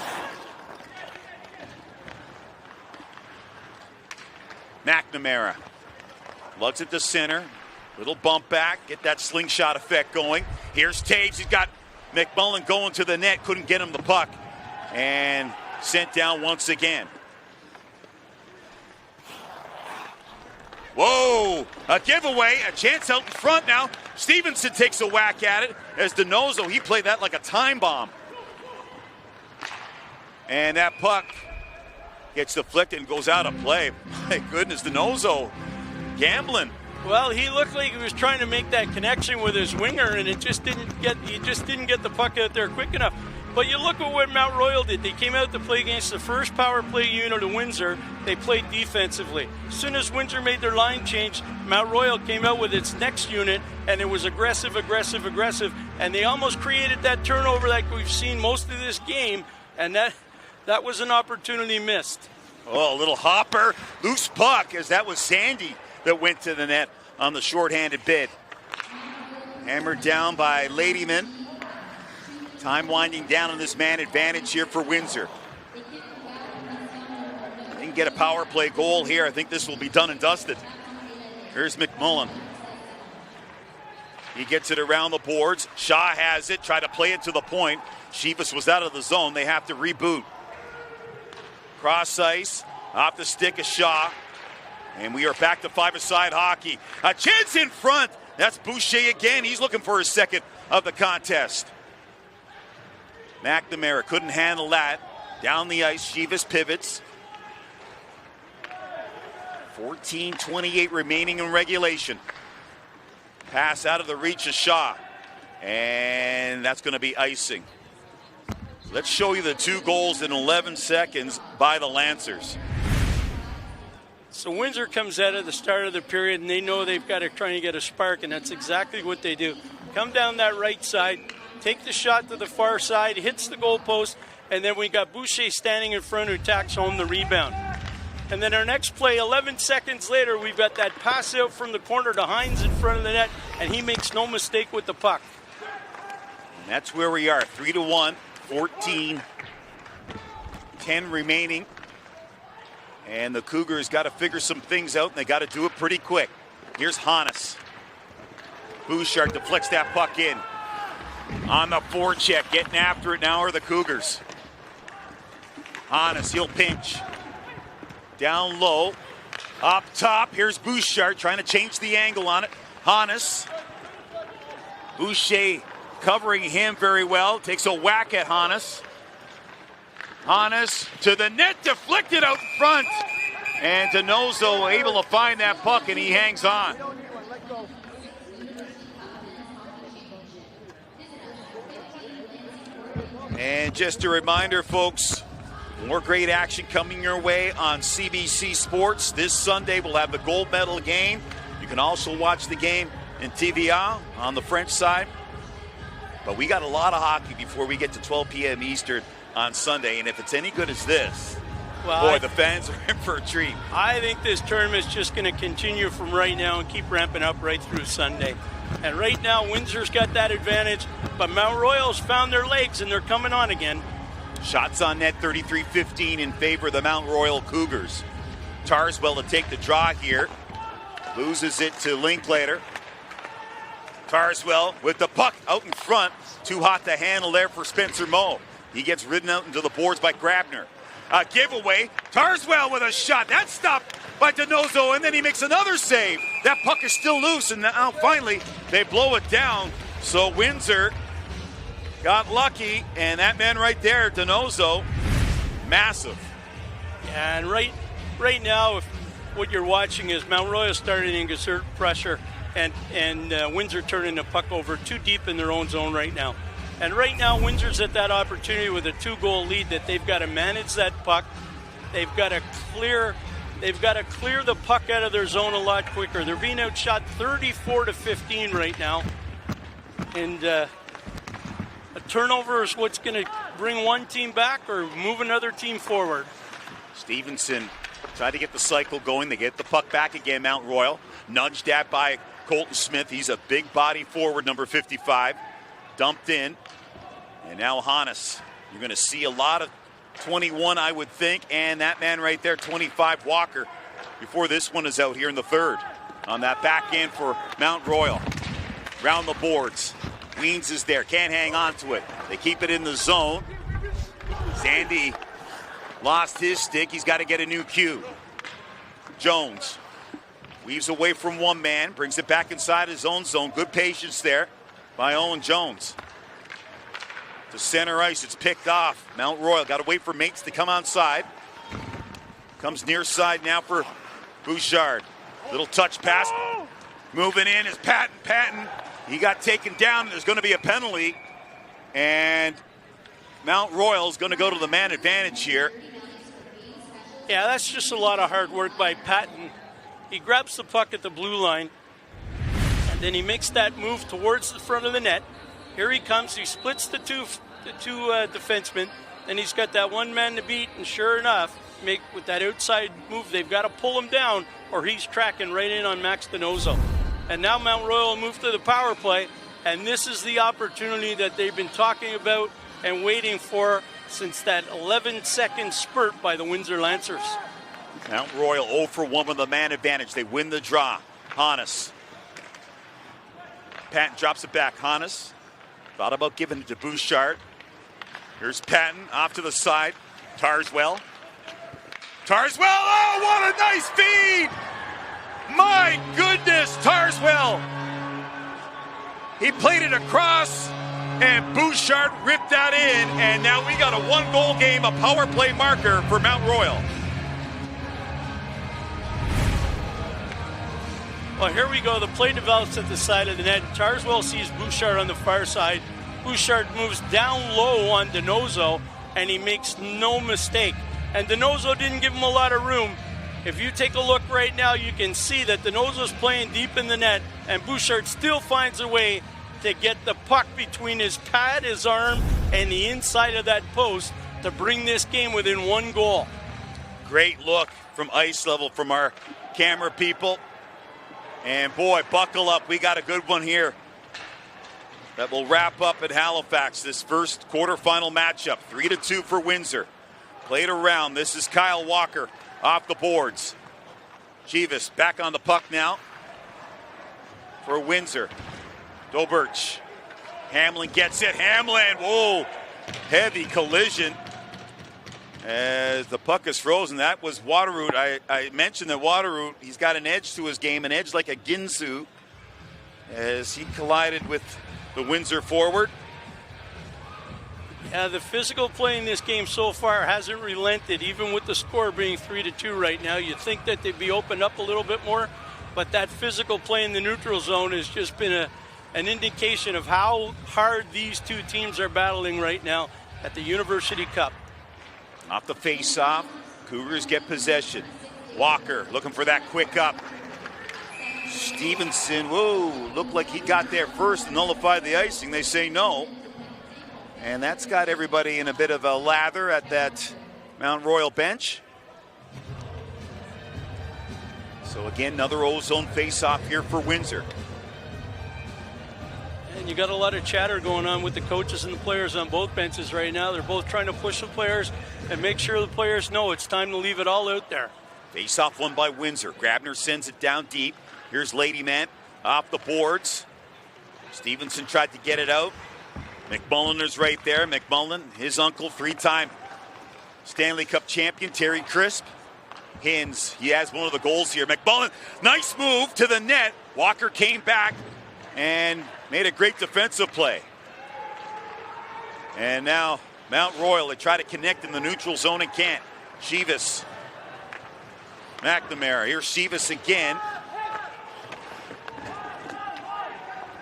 McNamara lugs it to center. Little bump back, get that slingshot effect going. Here's Taves, he's got McMullen going to the net, couldn't get him the puck, and sent down once again. Whoa, a giveaway, a chance out in front now. Stevenson takes a whack at it as Donoso, he played that like a time bomb. And that puck gets deflected and goes out of play. My goodness, Donoso gambling. Well, he looked like he was trying to make that connection with his winger, and he just didn't get the puck out there quick enough. But you look at what Mount Royal did. They came out to play against the first power play unit of Windsor. They played defensively. As soon as Windsor made their line change, Mount Royal came out with its next unit, and it was aggressive, and they almost created that turnover like we've seen most of this game, and that was an opportunity missed. Oh, a little hopper, loose puck, as that was Sandy that went to the net on the shorthanded bid. Hammered down by Ladyman. Time winding down on this man advantage here for Windsor. Didn't get a power play goal here. I think this will be done and dusted. Here's McMullen. He gets it around the boards. Shaw has it, try to play it to the point. Shivas was out of the zone. They have to reboot. Cross ice, off the stick of Shaw. And we are back to five-a-side hockey. A chance in front. That's Boucher again. He's looking for his second of the contest. McNamara couldn't handle that. Down the ice, Shivas pivots. 14:28 remaining in regulation. Pass out of the reach of Shaw. And that's going to be icing. Let's show you the 2 goals in 11 seconds by the Lancers. So Windsor comes out at the start of the period, and they know they've got to try and get a spark, and that's exactly what they do. Come down that right side, take the shot to the far side, hits the goalpost, and then we got Boucher standing in front who tacks home the rebound. And then our next play, 11 seconds later, we've got that pass out from the corner to Hines in front of the net, and he makes no mistake with the puck. And that's where we are, 3-1, 14, 10 remaining. And the Cougars got to figure some things out, and they got to do it pretty quick. Here's Hannes. Bouchard deflects that puck in. On the forecheck, getting after it now are the Cougars. Hannes, he'll pinch. Down low. Up top, here's Bouchard trying to change the angle on it. Hannes. Boucher covering him very well. Takes a whack at Hannes. Hannes to the net, deflected out front. And Donoso able to find that puck, and he hangs on. And just a reminder, folks, more great action coming your way on CBC Sports. This Sunday we'll have the gold medal game. You can also watch the game in TVA on the French side. But we got a lot of hockey before we get to 12 p.m. Eastern on Sunday, and if it's any good as this, boy, the fans are in for a treat. I think this tournament's just going to continue from right now and keep ramping up right through Sunday. And right now, Windsor's got that advantage, but Mount Royal's found their legs, and they're coming on again. Shots on net, 33-15 in favor of the Mount Royal Cougars. Tarswell to take the draw here. Loses it to Linklater. Tarswell with the puck out in front. Too hot to handle there for Spencer Moe. He gets ridden out into the boards by Grabner. A giveaway. Tarswell with a shot. That's stopped by Donoso, and then he makes another save. That puck is still loose, and now finally they blow it down. So Windsor got lucky, and that man right there, Donoso, massive. Yeah, and right now, what you're watching is Mount Royal starting to exert pressure, and Windsor turning the puck over too deep in their own zone right now. And right now, Windsor's at that opportunity with a 2-goal lead that they've got to manage that puck. They've got to clear the puck out of their zone a lot quicker. They're being outshot 34-15 right now. And a turnover is what's going to bring one team back or move another team forward. Stevenson tried to get the cycle going. They get the puck back again, Mount Royal. Nudged at by Colton Smith. He's a big body forward, number 55. Dumped in. And now Hannes. You're going to see a lot of 21, I would think. And that man right there, 25, Walker, before this one is out here in the third. On that back end for Mount Royal. Round the boards. Weens is there. Can't hang on to it. They keep it in the zone. Sandy lost his stick. He's got to get a new cue. Jones weaves away from one man. Brings it back inside his own zone. Good patience there by Owen Jones. To center ice. It's picked off. Mount Royal got to wait for mates to come outside. Comes near side now for Bouchard. Little touch pass. Moving in is Patton. He got taken down. There's going to be a penalty. And Mount Royal is going to go to the man advantage here. Yeah, that's just a lot of hard work by Patton. He grabs the puck at the blue line. And then he makes that move towards the front of the net. Here he comes. He splits the two defensemen. Then he's got that one man to beat. And sure enough, with that outside move, they've got to pull him down or he's tracking right in on Max Donoso. And now Mount Royal moved to the power play, and this is the opportunity that they've been talking about and waiting for since that 11-second spurt by the Windsor Lancers. Mount Royal 0 for 1 with the man advantage. They win the draw. Hannes. Patton drops it back. Hannes thought about giving it to Bouchard. Here's Patton off to the side. Tarswell. Oh, what a nice feed! My goodness, Tarswell. He played it across, and Bouchard ripped that in, and now we got a 1-goal game, a power play marker for Mount Royal. Well, here we go. The play develops at the side of the net. Tarswell sees Bouchard on the far side. Bouchard moves down low on Donoso, and he makes no mistake. And Donoso didn't give him a lot of room. If you take a look right now, you can see that Donoso's playing deep in the net, and Bouchard still finds a way to get the puck between his pad, his arm, and the inside of that post to bring this game within 1 goal. Great look from ice level from our camera people. And boy, buckle up. We got a good one here that will wrap up at Halifax this first quarterfinal matchup. 3-2 for Windsor. Played around. This is Kyle Walker off the boards. Chivas back on the puck now for Windsor. Doberch. Hamlin gets it. Hamlin, whoa. Heavy collision as the puck is frozen. That was Waterroot. I mentioned that Waterroot, he's got an edge to his game, an edge like a Ginsu, as he collided with the Windsor forward. Yeah, the physical play in this game so far hasn't relented, even with the score being 3-2 right now. You'd think that they'd be opened up a little bit more, but that physical play in the neutral zone has just been an indication of how hard these two teams are battling right now at the University Cup. Off the face-off, Cougars get possession. Walker looking for that quick up. Stevenson, whoa, looked like he got there first and nullified the icing. They say no. And that's got everybody in a bit of a lather at that Mount Royal bench. So again, another ozone face-off here for Windsor. And you got a lot of chatter going on with the coaches and the players on both benches right now. They're both trying to push the players and make sure the players know it's time to leave it all out there. Face-off won by Windsor. Grabner sends it down deep. Here's Ladyman off the boards. Stevenson tried to get it out. McMullen is right there. McMullen, his uncle, 3-time Stanley Cup champion, Terry Crisp. Hins, he has one of the goals here. McMullen, nice move to the net. Walker came back and made a great defensive play. And now Mount Royal, they try to connect in the neutral zone and can't. Chivas. McNamara, here's Chivas again.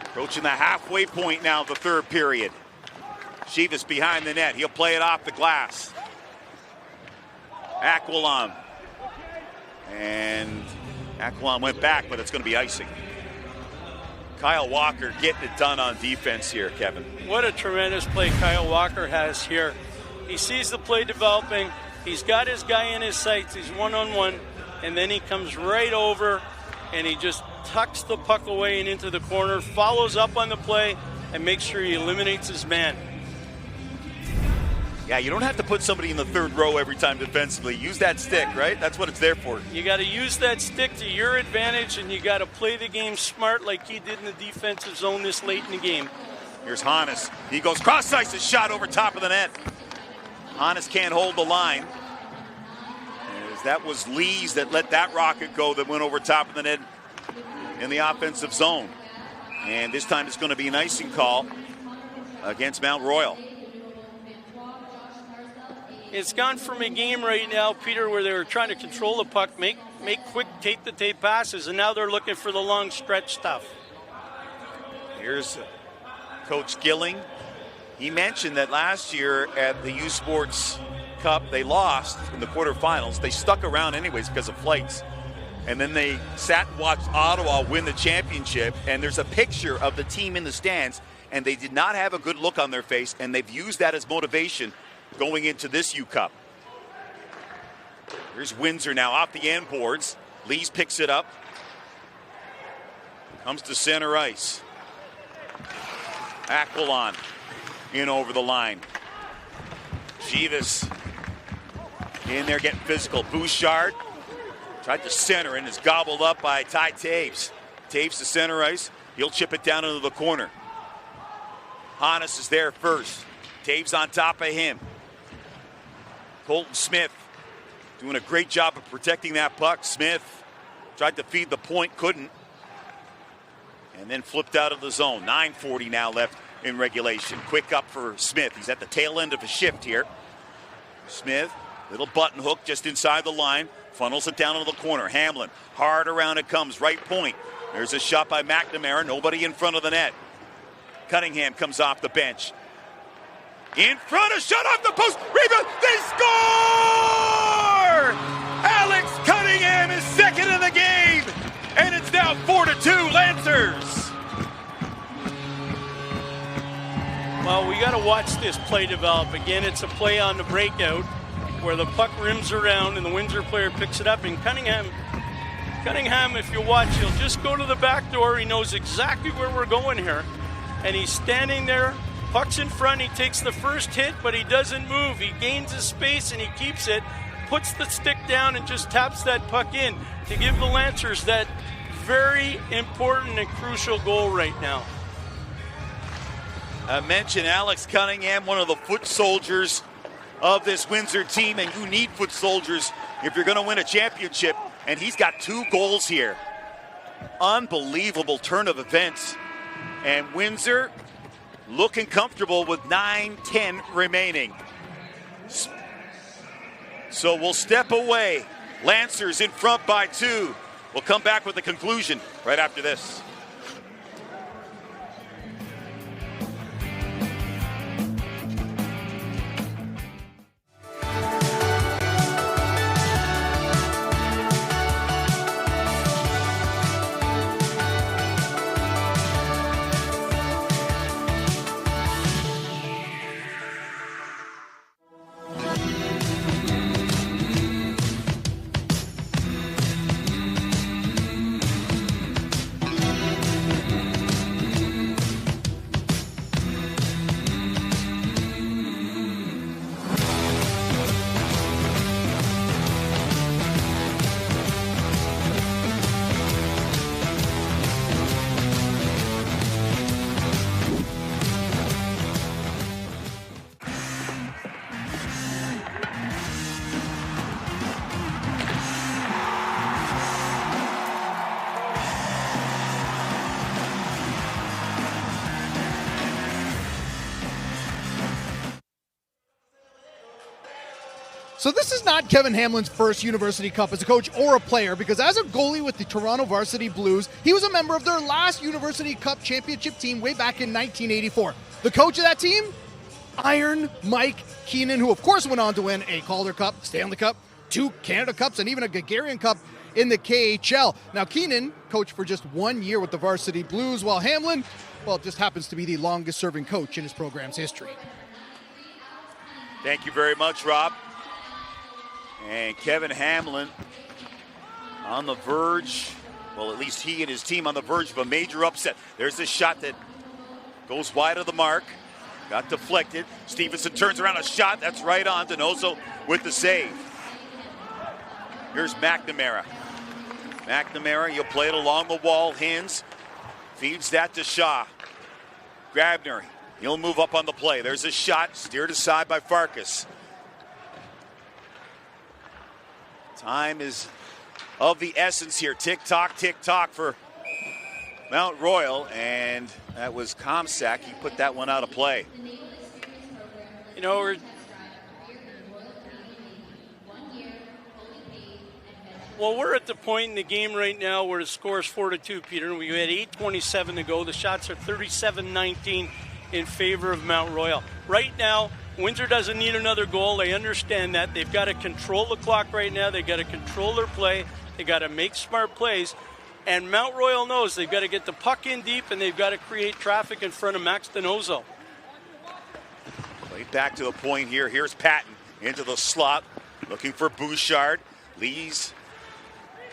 Approaching the halfway point now of the third period. Chivas behind the net. He'll play it off the glass. Aquilon. And Aquilon went back, but it's going to be icing. Kyle Walker getting it done on defense here, Kevin. What a tremendous play Kyle Walker has here. He sees the play developing. He's got his guy in his sights. He's one-on-one. And then he comes right over and he just tucks the puck away and into the corner, follows up on the play, and makes sure he eliminates his man. Yeah, you don't have to put somebody in the third row every time defensively. Use that stick, right? That's what it's there for. You got to use that stick to your advantage, and you got to play the game smart like he did in the defensive zone this late in the game. Here's Hannes. He goes cross-ice, a shot over top of the net. Hannes can't hold the line. As that was Lees that let that rocket go that went over top of the net in the offensive zone. And this time it's going to be an icing call against Mount Royal. It's gone from a game right now, Peter, where they were trying to control the puck, make quick tape-to-tape passes, and now they're looking for the long stretch stuff. Here's Coach Gilling. He mentioned that last year at the U Sports Cup, they lost in the quarterfinals. They stuck around anyways because of flights. And then they sat and watched Ottawa win the championship, and there's a picture of the team in the stands, and they did not have a good look on their face, and they've used that as motivation going into this U Cup. Here's Windsor now off the end boards. Lees picks it up. Comes to center ice. Aquilon in over the line. Chivas in there getting physical. Bouchard tried to center and is gobbled up by Ty Taves. Taves to center ice. He'll chip it down into the corner. Hannes is there first. Taves on top of him. Colton Smith doing a great job of protecting that puck. Smith tried to feed the point, couldn't. And then flipped out of the zone. 9:40 now left in regulation. Quick up for Smith. He's at the tail end of a shift here. Smith, little button hook just inside the line. Funnels it down into the corner. Hamlin, hard around it comes. Right point. There's a shot by McNamara. Nobody in front of the net. Cunningham comes off the bench. In front, a shot off the post. Rebound. They score! Alex Cunningham is second in the game. And it's now 4-2 Lancers. Well, we got to watch this play develop. Again, it's a play on the breakout where the puck rims around and the Windsor player picks it up. And Cunningham, if you watch, he'll just go to the back door. He knows exactly where we're going here. And he's standing there. Puck's in front. He takes the first hit, but he doesn't move. He gains his space and he keeps it. Puts the stick down and just taps that puck in to give the Lancers that very important and crucial goal right now. I mentioned Alex Cunningham, one of the foot soldiers of this Windsor team, and you need foot soldiers if you're going to win a championship, and he's got 2 goals here. Unbelievable turn of events. And Windsor looking comfortable with 9:10 remaining. So we'll step away. Lancers in front by 2. We'll come back with the conclusion right after this. So this is not Kevin Hamlin's first University Cup as a coach or a player, because as a goalie with the Toronto Varsity Blues, he was a member of their last University Cup championship team way back in 1984. The coach of that team? Iron Mike Keenan, who of course went on to win a Calder Cup, Stanley Cup, 2 Canada Cups, and even a Gagarin Cup in the KHL. Now Keenan coached for just 1 year with the Varsity Blues, while Hamlin, well, just happens to be the longest serving coach in his program's history. Thank you very much, Rob. And Kevin Hamlin on the verge Well, at least he and his team on the verge of a major upset. There's this shot that goes wide of the mark. Got deflected. Stevenson turns around a shot. That's right on. Donoso with the save. Here's McNamara. McNamara, he'll play it along the wall. Hins feeds that to Shaw. Grabner, he'll move up on the play. There's a shot, steered aside by Farkas. Time is of the essence here. Tick-tock for Mount Royal, and that was Comsack. He put that one out of play. You know, we're at the point in the game right now where the score is 4-2, Peter, and we had 8:27 to go. The shots are 37-19 in favor of Mount Royal. Right now, Windsor doesn't need another goal. They understand that. They've got to control the clock right now. They've got to control their play. They've got to make smart plays. And Mount Royal knows they've got to get the puck in deep, and they've got to create traffic in front of Max Donoso. Played back to the point here. Here's Patton into the slot, looking for Bouchard. Lees.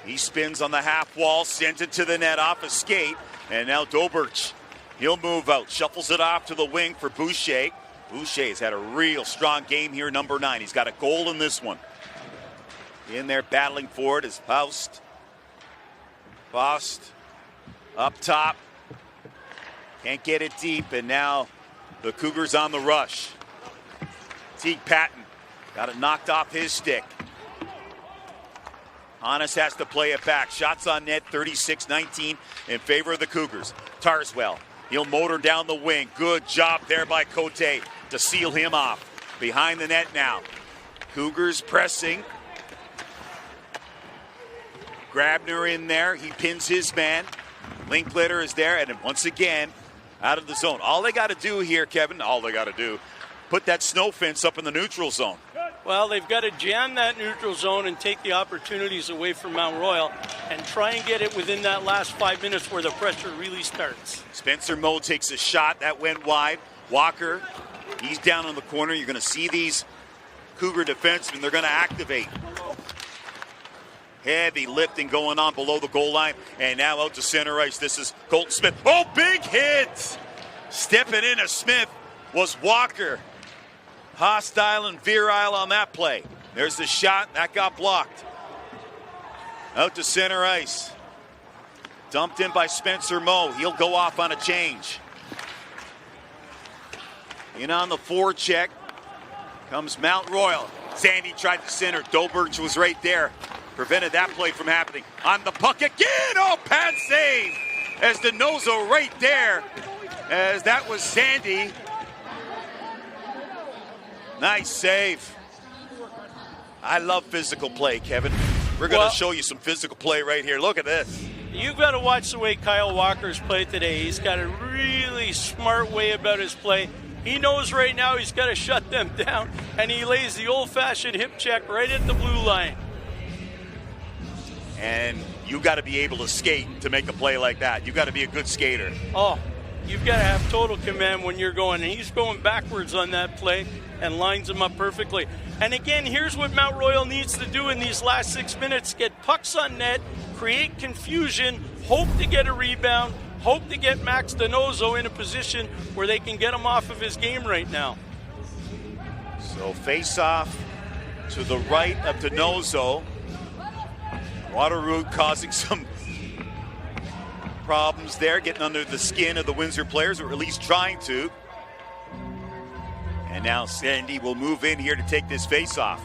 He spins on the half wall, sends it to the net off a skate, and now Doberch, he'll move out, shuffles it off to the wing for Boucher. Boucher's had a real strong game here, number 9. He's got a goal in this one. In there battling for it is Faust. Faust up top, can't get it deep, and now the Cougars on the rush. Teague Patton got it knocked off his stick. Hannes has to play it back. Shots on net, 36-19 in favor of the Cougars. Tarswell, he'll motor down the wing. Good job there by Cote to seal him off. Behind the net now. Cougars pressing. Grabner in there. He pins his man. Linklater is there, and once again, out of the zone. All they got to do here, Kevin, put that snow fence up in the neutral zone. Well, they've got to jam that neutral zone and take the opportunities away from Mount Royal and try and get it within that last 5 minutes where the pressure really starts. Spencer Moe takes a shot. That went wide. Walker, he's down in the corner. You're going to see these Cougar defensemen. They're going to activate. Heavy lifting going on below the goal line. And now out to center ice. This is Colton Smith. Oh, big hit! Stepping in as Smith was Walker. Hostile and virile on that play. There's the shot. That got blocked. Out to center ice. Dumped in by Spencer Moe. He'll go off on a change. In on the forecheck comes Mount Royal. Sandy tried to center. Doberch was right there. Prevented that play from happening. On the puck again. Oh, pad save. As Donoso right there. As that was Sandy. Nice save. I love physical play, Kevin. We're going to show you some physical play right here. Look at this. You've got to watch the way Kyle Walker's played today. He's got a really smart way about his play. He knows right now he's got to shut them down, and he lays the old-fashioned hip check right at the blue line. And you got to be able to skate to make a play like that. You got to be a good skater. Oh, you've got to have total command when you're going. And he's going backwards on that play and lines him up perfectly. And again, here's what Mount Royal needs to do in these last 6 minutes. Get pucks on net, create confusion, hope to get a rebound, hope to get Max Donoso in a position where they can get him off of his game right now. So face-off to the right of Donoso. Waterroot causing some problems there, getting under the skin of the Windsor players, or at least trying to. And now Sandy will move in here to take this face-off.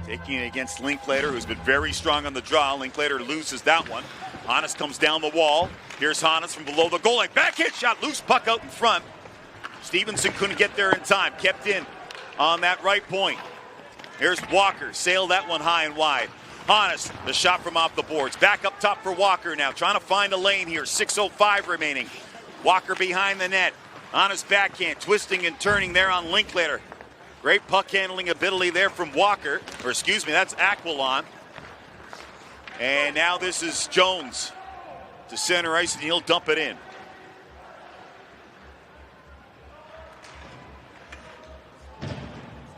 Taking it against Linklater, who's been very strong on the draw. Linklater loses that one. Hannes comes down the wall. Here's Hannes from below the goal line. Backhand shot, loose puck out in front. Stevenson couldn't get there in time. Kept in on that right point. Here's Walker, sailed that one high and wide. Hannes, the shot from off the boards. Back up top for Walker now, trying to find a lane here. 6:05 remaining. Walker behind the net. Hannes backhand, twisting and turning there on Linklater. Great puck handling ability there from Walker. Or excuse me, that's Aquilon. And now this is Jones to center ice, and he'll dump it in.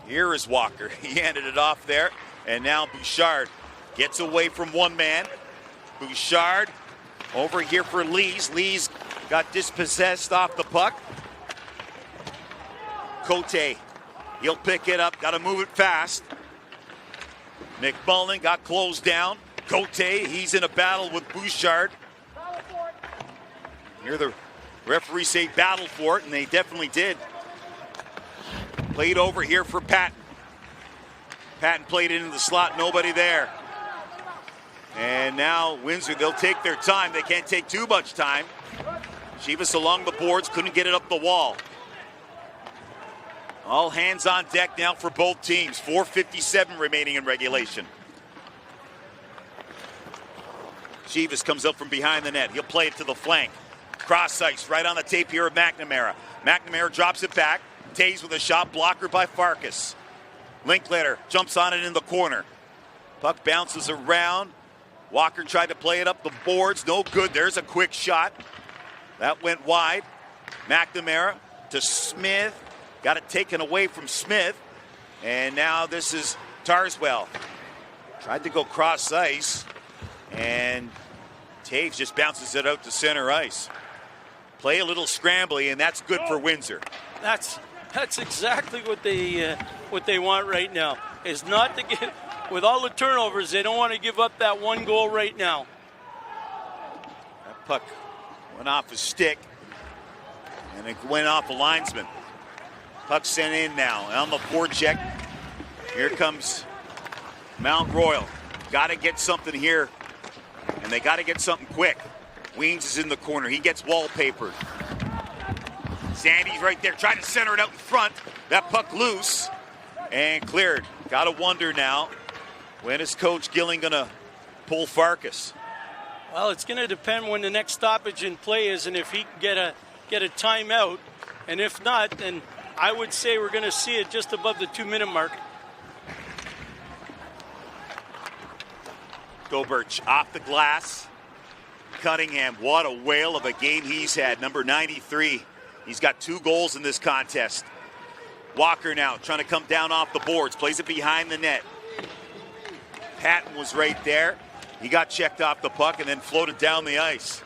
Here is Walker. He handed it off there. And now Bouchard Gets away from one man. Bouchard over here for Lees. Lees got dispossessed off the puck. Cote, he'll pick it up. Got to move it fast. McMullen got closed down. Cote, he's in a battle with Bouchard. Hear the referee say battle for it, and they definitely did. Played over here for Patton. Patton played it into the slot, nobody there. And now Windsor, they'll take their time. They can't take too much time. Chivas along the boards, couldn't get it up the wall. All hands on deck now for both teams. 4:57 remaining in regulation. Chivas comes up from behind the net. He'll play it to the flank. Cross ice right on the tape here of McNamara. McNamara drops it back. Taves with a shot blocker by Farkas. Linklater jumps on it in the corner. Puck bounces around. Walker tried to play it up the boards. No good. There's a quick shot. That went wide. McNamara to Smith. Got it taken away from Smith. And now this is Tarswell. Tried to go cross ice. And Taves just bounces it out to center ice. Play a little scrambly, and that's good for Windsor. That's exactly what they want right now. Is not to get, with all the turnovers, they don't want to give up that one goal right now. That puck went off his stick, and it went off a linesman. Puck sent in now on the forecheck. Here comes Mount Royal. Got to get something here, and they got to get something quick. Weens is in the corner. He gets wallpapered. Sandy's right there trying to center it out in front. That puck loose and cleared. Got to wonder now, when is Coach Gilling going to pull Farkas? Well, it's going to depend when the next stoppage in play is and if he can get a timeout. And if not, then I would say we're going to see it just above the 2-minute mark. Gobert off the glass. Cunningham, what a whale of a game he's had. Number 93. He's got 2 goals in this contest. Walker now trying to come down off the boards. Plays it behind the net. Patton was right there. He got checked off the puck and then floated down the ice.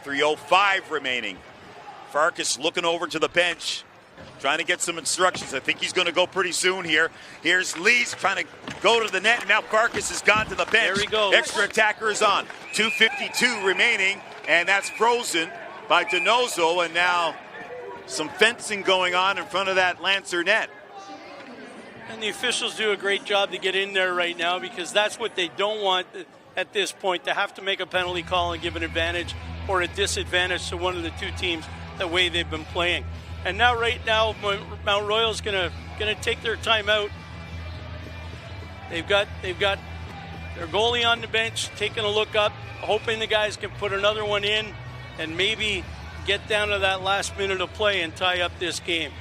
3:05 remaining. Farkas looking over to the bench. Trying to get some instructions. I think he's going to go pretty soon here. Here's Lees trying to go to the net. And now Farkas has gone to the bench. There he goes. Extra attacker is on. 2:52 remaining. And that's frozen by Donoso. And now some fencing going on in front of that Lancer net. And the officials do a great job to get in there right now because that's what they don't want at this point, to have to make a penalty call and give an advantage or a disadvantage to one of the two teams the way they've been playing. And now, right now, Mount Royal's gonna take their time out. They've got their goalie on the bench, taking a look up, hoping the guys can put another one in and maybe get down to that last minute of play and tie up this game.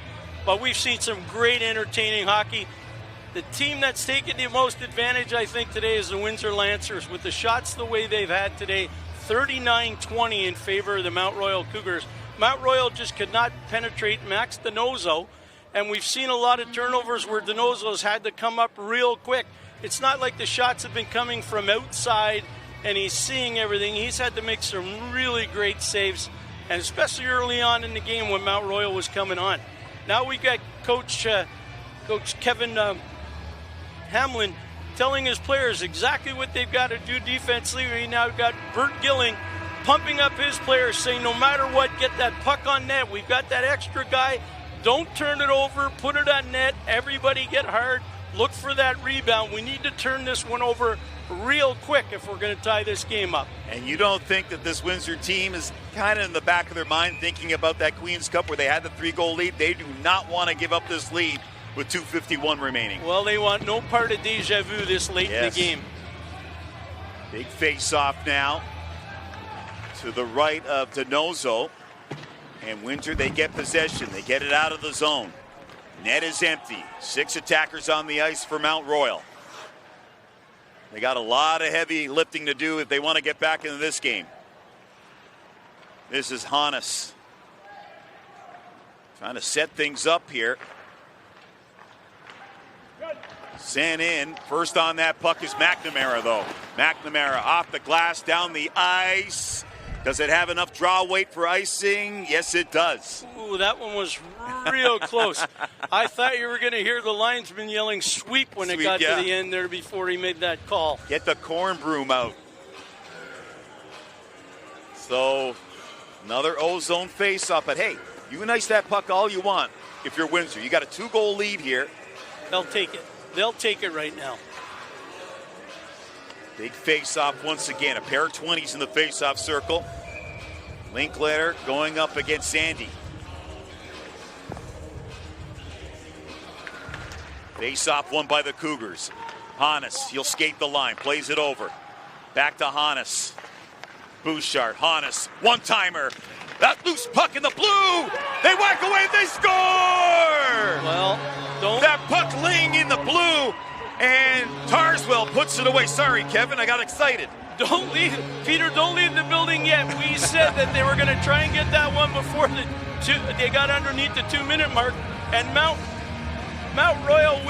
But we've seen some great entertaining hockey. The team that's taken the most advantage, I think, today is the Windsor Lancers. With the shots the way they've had today, 39-20 in favor of the Mount Royal Cougars. Mount Royal just could not penetrate Max Donoso, and we've seen a lot of turnovers where Donoso's had to come up real quick. It's not like the shots have been coming from outside and he's seeing everything. He's had to make some really great saves, and especially early on in the game when Mount Royal was coming on. Now we got Coach Kevin Hamlin telling his players exactly what they've got to do defensively. We now got Bert Gilling pumping up his players, saying no matter what, get that puck on net. We've got that extra guy. Don't turn it over. Put it on net. Everybody get hard. Look for that rebound. We need to turn this one over real quick if we're going to tie this game up. And you don't think that this Windsor team is kind of in the back of their mind thinking about that Queen's Cup where they had the 3-goal lead? They do not want to give up this lead with 2:51 remaining. Well, they want no part of deja vu this late in the game. Big face-off now to the right of Donoso. And Windsor, they get possession. They get it out of the zone. Net is empty. 6 attackers on the ice for Mount Royal. They got a lot of heavy lifting to do if they want to get back into this game. This is Hannes trying to set things up here. Sent in. First on that puck is McNamara, though. McNamara off the glass, down the ice. Does it have enough draw weight for icing? Yes, it does. Ooh, that one was real close. I thought you were going to hear the linesman yelling sweep when it got to the end there before he made that call. Get the corn broom out. So, another O-zone face-off. But, hey, you can ice that puck all you want if you're Windsor. You got a 2-goal lead here. They'll take it. They'll take it right now. Big face-off once again. A pair of 20s in the face-off circle. Linklater going up against Sandy. Face-off won by the Cougars. Hannes, he'll skate the line, plays it over. Back to Hannes. Bouchard, Hannes, one-timer. That loose puck in the blue. They whack away, they score! Well, that puck laying in the blue, and Tarswell puts it away. Sorry, Kevin, I got excited. Don't leave, Peter, don't leave the building yet. We said that they were going to try and get that one before they got underneath the 2-minute mark, and Mount Royal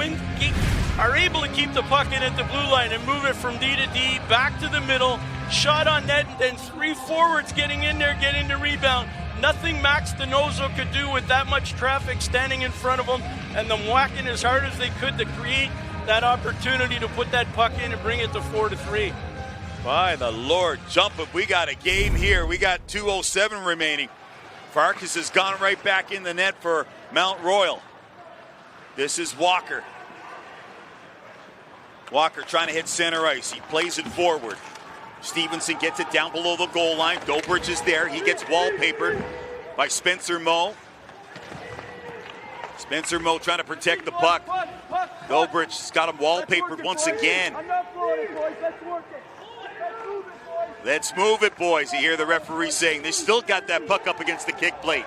are able to keep the puck in at the blue line and move it from D to D, back to the middle, shot on net, and 3 forwards getting in there, getting the rebound. Nothing Max Donoso could do with that much traffic standing in front of him and them whacking as hard as they could to create that opportunity to put that puck in and bring it to 4-3. By the Lord, jump it. We got a game here. We got 2:07 remaining. Farkas has gone right back in the net for Mount Royal. This is Walker. Walker trying to hit center ice. He plays it forward. Stevenson gets it down below the goal line. Dobridge is there. He gets wallpapered by Spencer Moe. Spencer Moe trying to protect the puck. Dobridge has got him wallpapered once again. Let's move it, boys. You hear the referee saying they still got that puck up against the kick plate.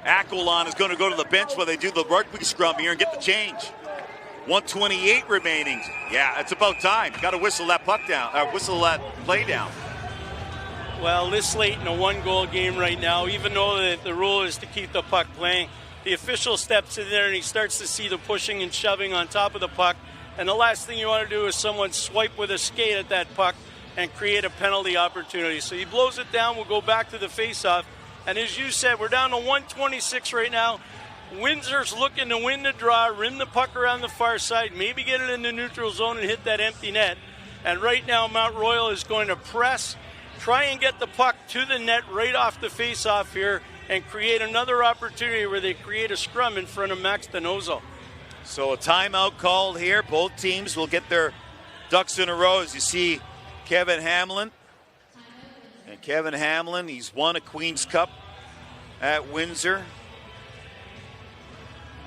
Aquilon is going to go to the bench while they do the rugby scrum here and get the change. 1:28 remaining. Yeah, it's about time. Got to whistle that puck down, whistle that play down. Well, this late in a 1-goal game right now, even though the rule is to keep the puck playing, the official steps in there and he starts to see the pushing and shoving on top of the puck. And the last thing you want to do is someone swipe with a skate at that puck and create a penalty opportunity. So he blows it down. We'll go back to the faceoff. And as you said, we're down to 1:26 right now. Windsor's looking to win the draw, rim the puck around the far side, maybe get it in the neutral zone and hit that empty net. And right now, Mount Royal is going to press, try and get the puck to the net right off the faceoff here and create another opportunity where they create a scrum in front of Max Donoso. So a timeout called here. Both teams will get their ducks in a row. As you see, Kevin Hamlin. And Kevin Hamlin, he's won a Queen's Cup at Windsor.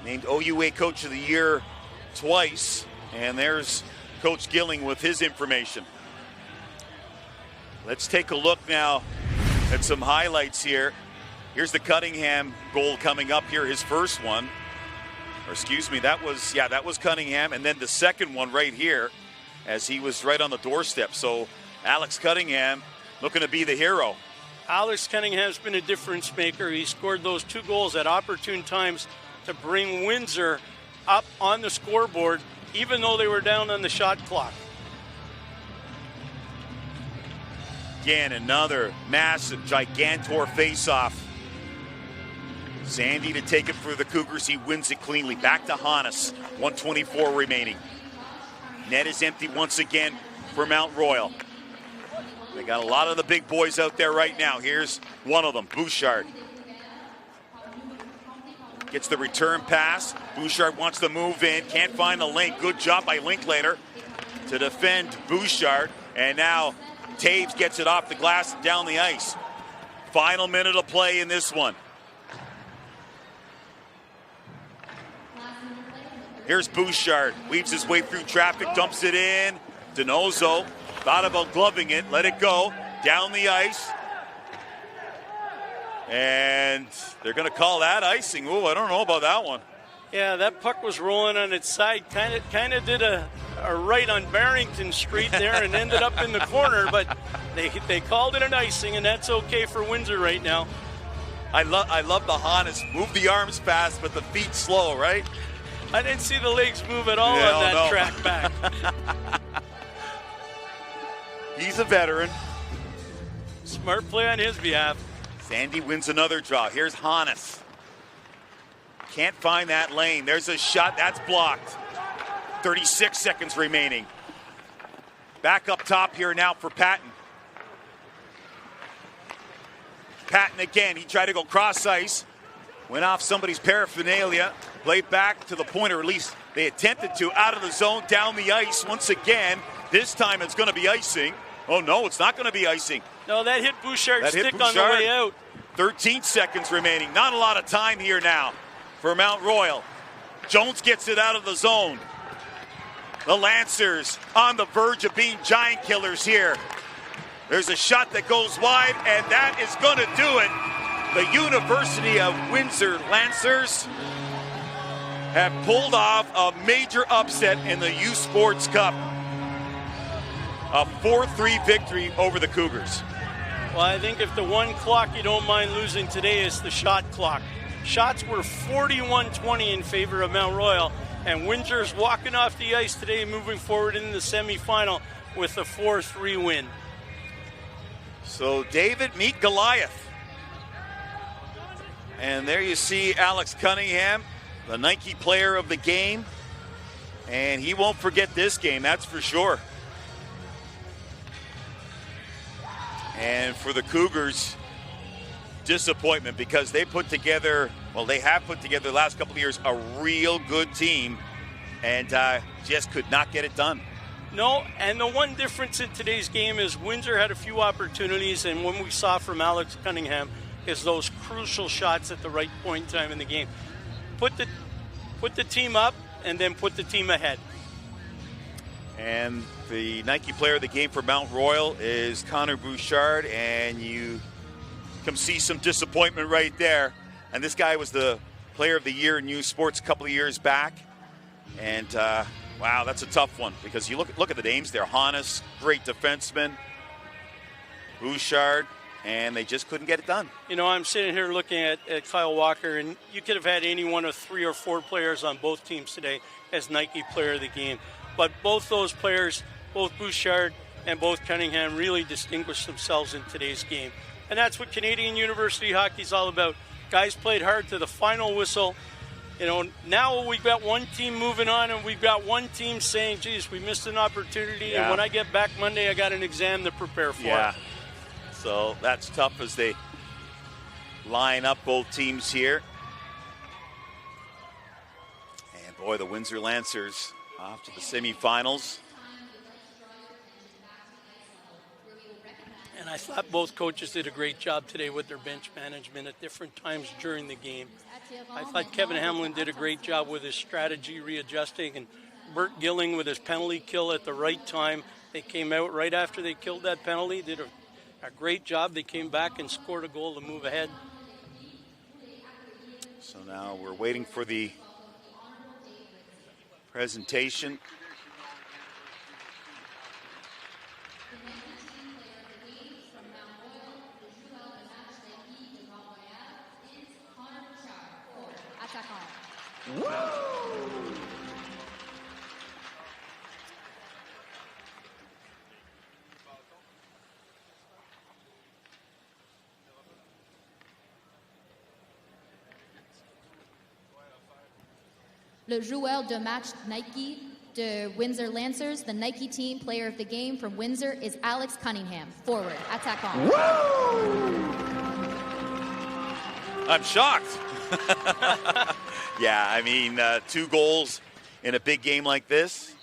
Named OUA Coach of the Year twice. And there's Coach Gilling with his information. Let's take a look now at some highlights here. Here's the Cunningham goal coming up here, his first one. Or excuse me, that was Cunningham. And then the second one right here as he was right on the doorstep. So Alex Cunningham looking to be the hero. Alex Cunningham's been a difference maker. He scored those 2 goals at opportune times to bring Windsor up on the scoreboard, even though they were down on the shot clock. Again, another massive, gigantor face-off. Sandy to take it for the Cougars. He wins it cleanly. Back to Hannes. 1:24 remaining. Net is empty once again for Mount Royal. They got a lot of the big boys out there right now. Here's one of them, Bouchard. Gets the return pass. Bouchard wants to move in. Can't find the link. Good job by Linklater to defend Bouchard. And now Taves gets it off the glass and down the ice. Final minute of play in this one. Here's Bouchard. Weaves his way through traffic. Dumps it in. Donoso thought about gloving it. Let it go. Down the ice. And they're going to call that icing. Ooh, I don't know about that one. Yeah, that puck was rolling on its side. Kind of did a right on Barrington Street there and ended up in the corner. But they called it an icing, and that's okay for Windsor right now. I love the Hannes. Move the arms fast, but the feet slow, right? I didn't see the legs move at all on that track back. He's a veteran. Smart play on his behalf. Sandy wins another draw. Here's Hannes. Can't find that lane. There's a shot. That's blocked. 36 seconds remaining. Back up top here now for Patton. Patton again. He tried to go cross ice. Went off somebody's paraphernalia. Played back to the point, or at least they attempted to, out of the zone, down the ice once again. This time it's going to be icing. Oh, no, it's not going to be icing. No, that hit Bouchard's stick on the way out. 13 seconds remaining. Not a lot of time here now for Mount Royal. Jones gets it out of the zone. The Lancers on the verge of being giant killers here. There's a shot that goes wide, and that is going to do it. The University of Windsor Lancers have pulled off a major upset in the U Sports Cup. A 4-3 victory over the Cougars. Well, I think if the one clock you don't mind losing today is the shot clock. Shots were 41-20 in favor of Mount Royal, and Windsor's walking off the ice today, moving forward in the semifinal with a 4-3 win. So David meet Goliath. And there you see Alex Cunningham, the Nike player of the game. And he won't forget this game, that's for sure. And for the Cougars, disappointment, because they put together, well, they have put together the last couple of years a real good team, and just could not get it done. No, and the one difference in today's game is Windsor had a few opportunities, and what we saw from Alex Cunningham is those crucial shots at the right point in time in the game. Put the team up and then put the team ahead. And the Nike player of the game for Mount Royal is Connor Bouchard, and you can see some disappointment right there. And this guy was the player of the year in U Sports a couple of years back. And wow, that's a tough one, because you look at the names there. Hannes, great defenseman. Bouchard, and they just couldn't get it done. You know, I'm sitting here looking at Kyle Walker, and you could have had any one of 3 or 4 players on both teams today as Nike player of the game. But both those players, both Bouchard and both Cunningham, really distinguished themselves in today's game. And that's what Canadian University hockey is all about. Guys played hard to the final whistle. You know, now we've got one team moving on, and we've got one team saying, geez, we missed an opportunity, and when I get back Monday, I got an exam to prepare for. Yeah, so that's tough as they line up both teams here. And boy, the Windsor Lancers off to the semifinals. And I thought both coaches did a great job today with their bench management at different times during the game. I thought Kevin Hamlin did a great job with his strategy readjusting, and Bert Gilling with his penalty kill at the right time. They came out right after they killed that penalty, did a great job. They came back and scored a goal to move ahead. So now we're waiting for the presentation. Le joueur de match Nike de Windsor Lancers, the Nike team player of the game from Windsor, is Alex Cunningham, forward, attaquant. I'm shocked. Yeah, I mean, 2 goals in a big game like this.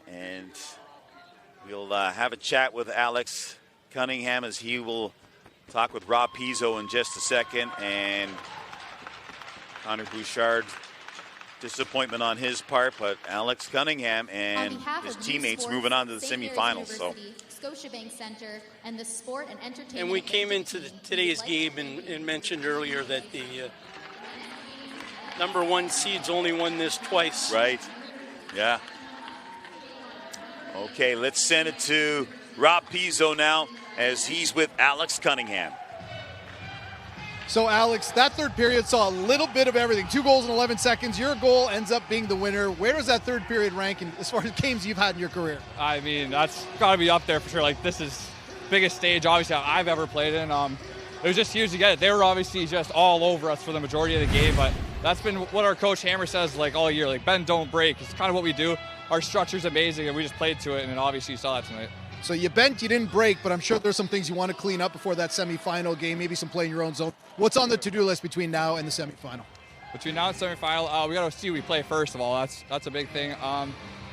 And we'll have a chat with Alex Cunningham as he will talk with Rob Pizzo in just a second. And Connor Bouchard, disappointment on his part, but Alex Cunningham and his teammates moving on to the semifinals. So Scotiabank Centre and the Sport and Entertainment. And we came into today's game and mentioned earlier that the number 1 seed's only won this twice. Right. Yeah. Okay, let's send it to Rob Pizzo now as he's with Alex Cunningham. So, Alex, that third period saw a little bit of everything. 2 goals in 11 seconds. Your goal ends up being the winner. Where does that third period rank as far as games you've had in your career? I mean, that's got to be up there for sure. Like, this is the biggest stage, obviously, I've ever played in. It was just huge to get it. They were obviously just all over us for the majority of the game, but that's been what our coach Hammer says, like, all year. Like, bend, don't break. It's kind of what we do. Our structure's amazing, and we just played to it, and obviously you saw that tonight. So you bent, you didn't break, but I'm sure there's some things you want to clean up before that semifinal game, maybe some play in your own zone. What's on the to-do list between now and the semifinal? Between now and semifinal, we got to see who we play first of all. That's a big thing.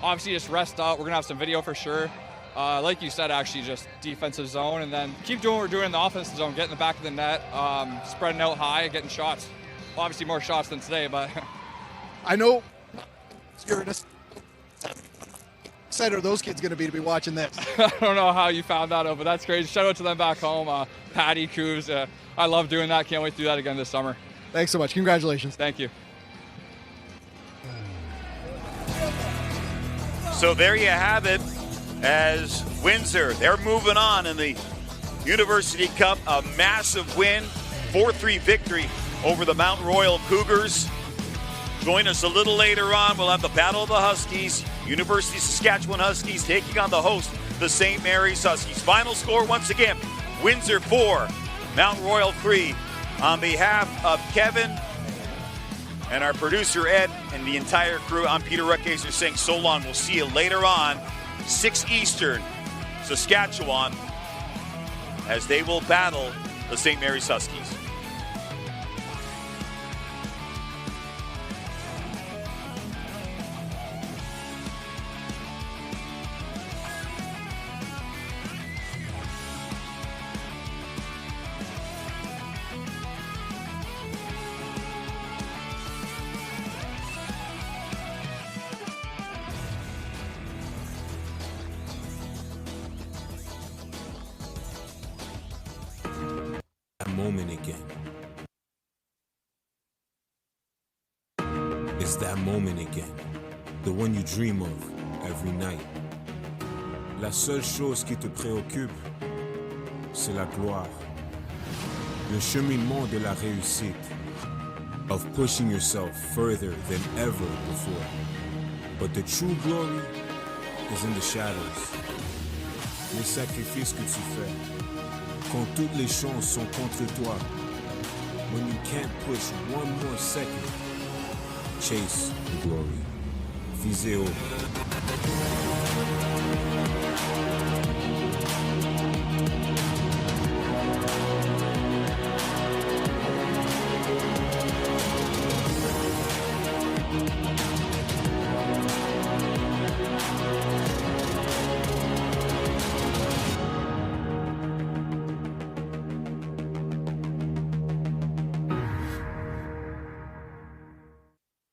Obviously, just rest up. We're going to have some video for sure. Like you said, actually, just defensive zone, and then keep doing what we're doing in the offensive zone, getting the back of the net, spreading out high, getting shots. Obviously, more shots than today, but... I know you're in a... excited are those kids going to be watching this? I don't know how you found that out, but that's crazy. Shout out to them back home. Patty, Coos, I love doing that. Can't wait to do that again this summer. Thanks so much. Congratulations. Thank you. So there you have it. As Windsor, they're moving on in the University Cup. A massive win, 4-3 victory over the Mount Royal Cougars. Join us a little later on. We'll have the Battle of the Huskies. University of Saskatchewan Huskies taking on the host, the St. Mary's Huskies. Final score once again, Windsor 4, Mount Royal 3. On behalf of Kevin and our producer Ed and the entire crew, I'm Peter Ruckaser saying so long. We'll see you later on, 6 Eastern, Saskatchewan, as they will battle the St. Mary's Huskies. Moment again. It's that moment again, the one you dream of every night. La seule chose qui te préoccupe, c'est la gloire, le cheminement de la réussite, of pushing yourself further than ever before. But the true glory is in the shadows, les sacrifices que tu fais. Quand toutes les chances sont contre toi, when you can't push one more second, chase the glory. Visez haut.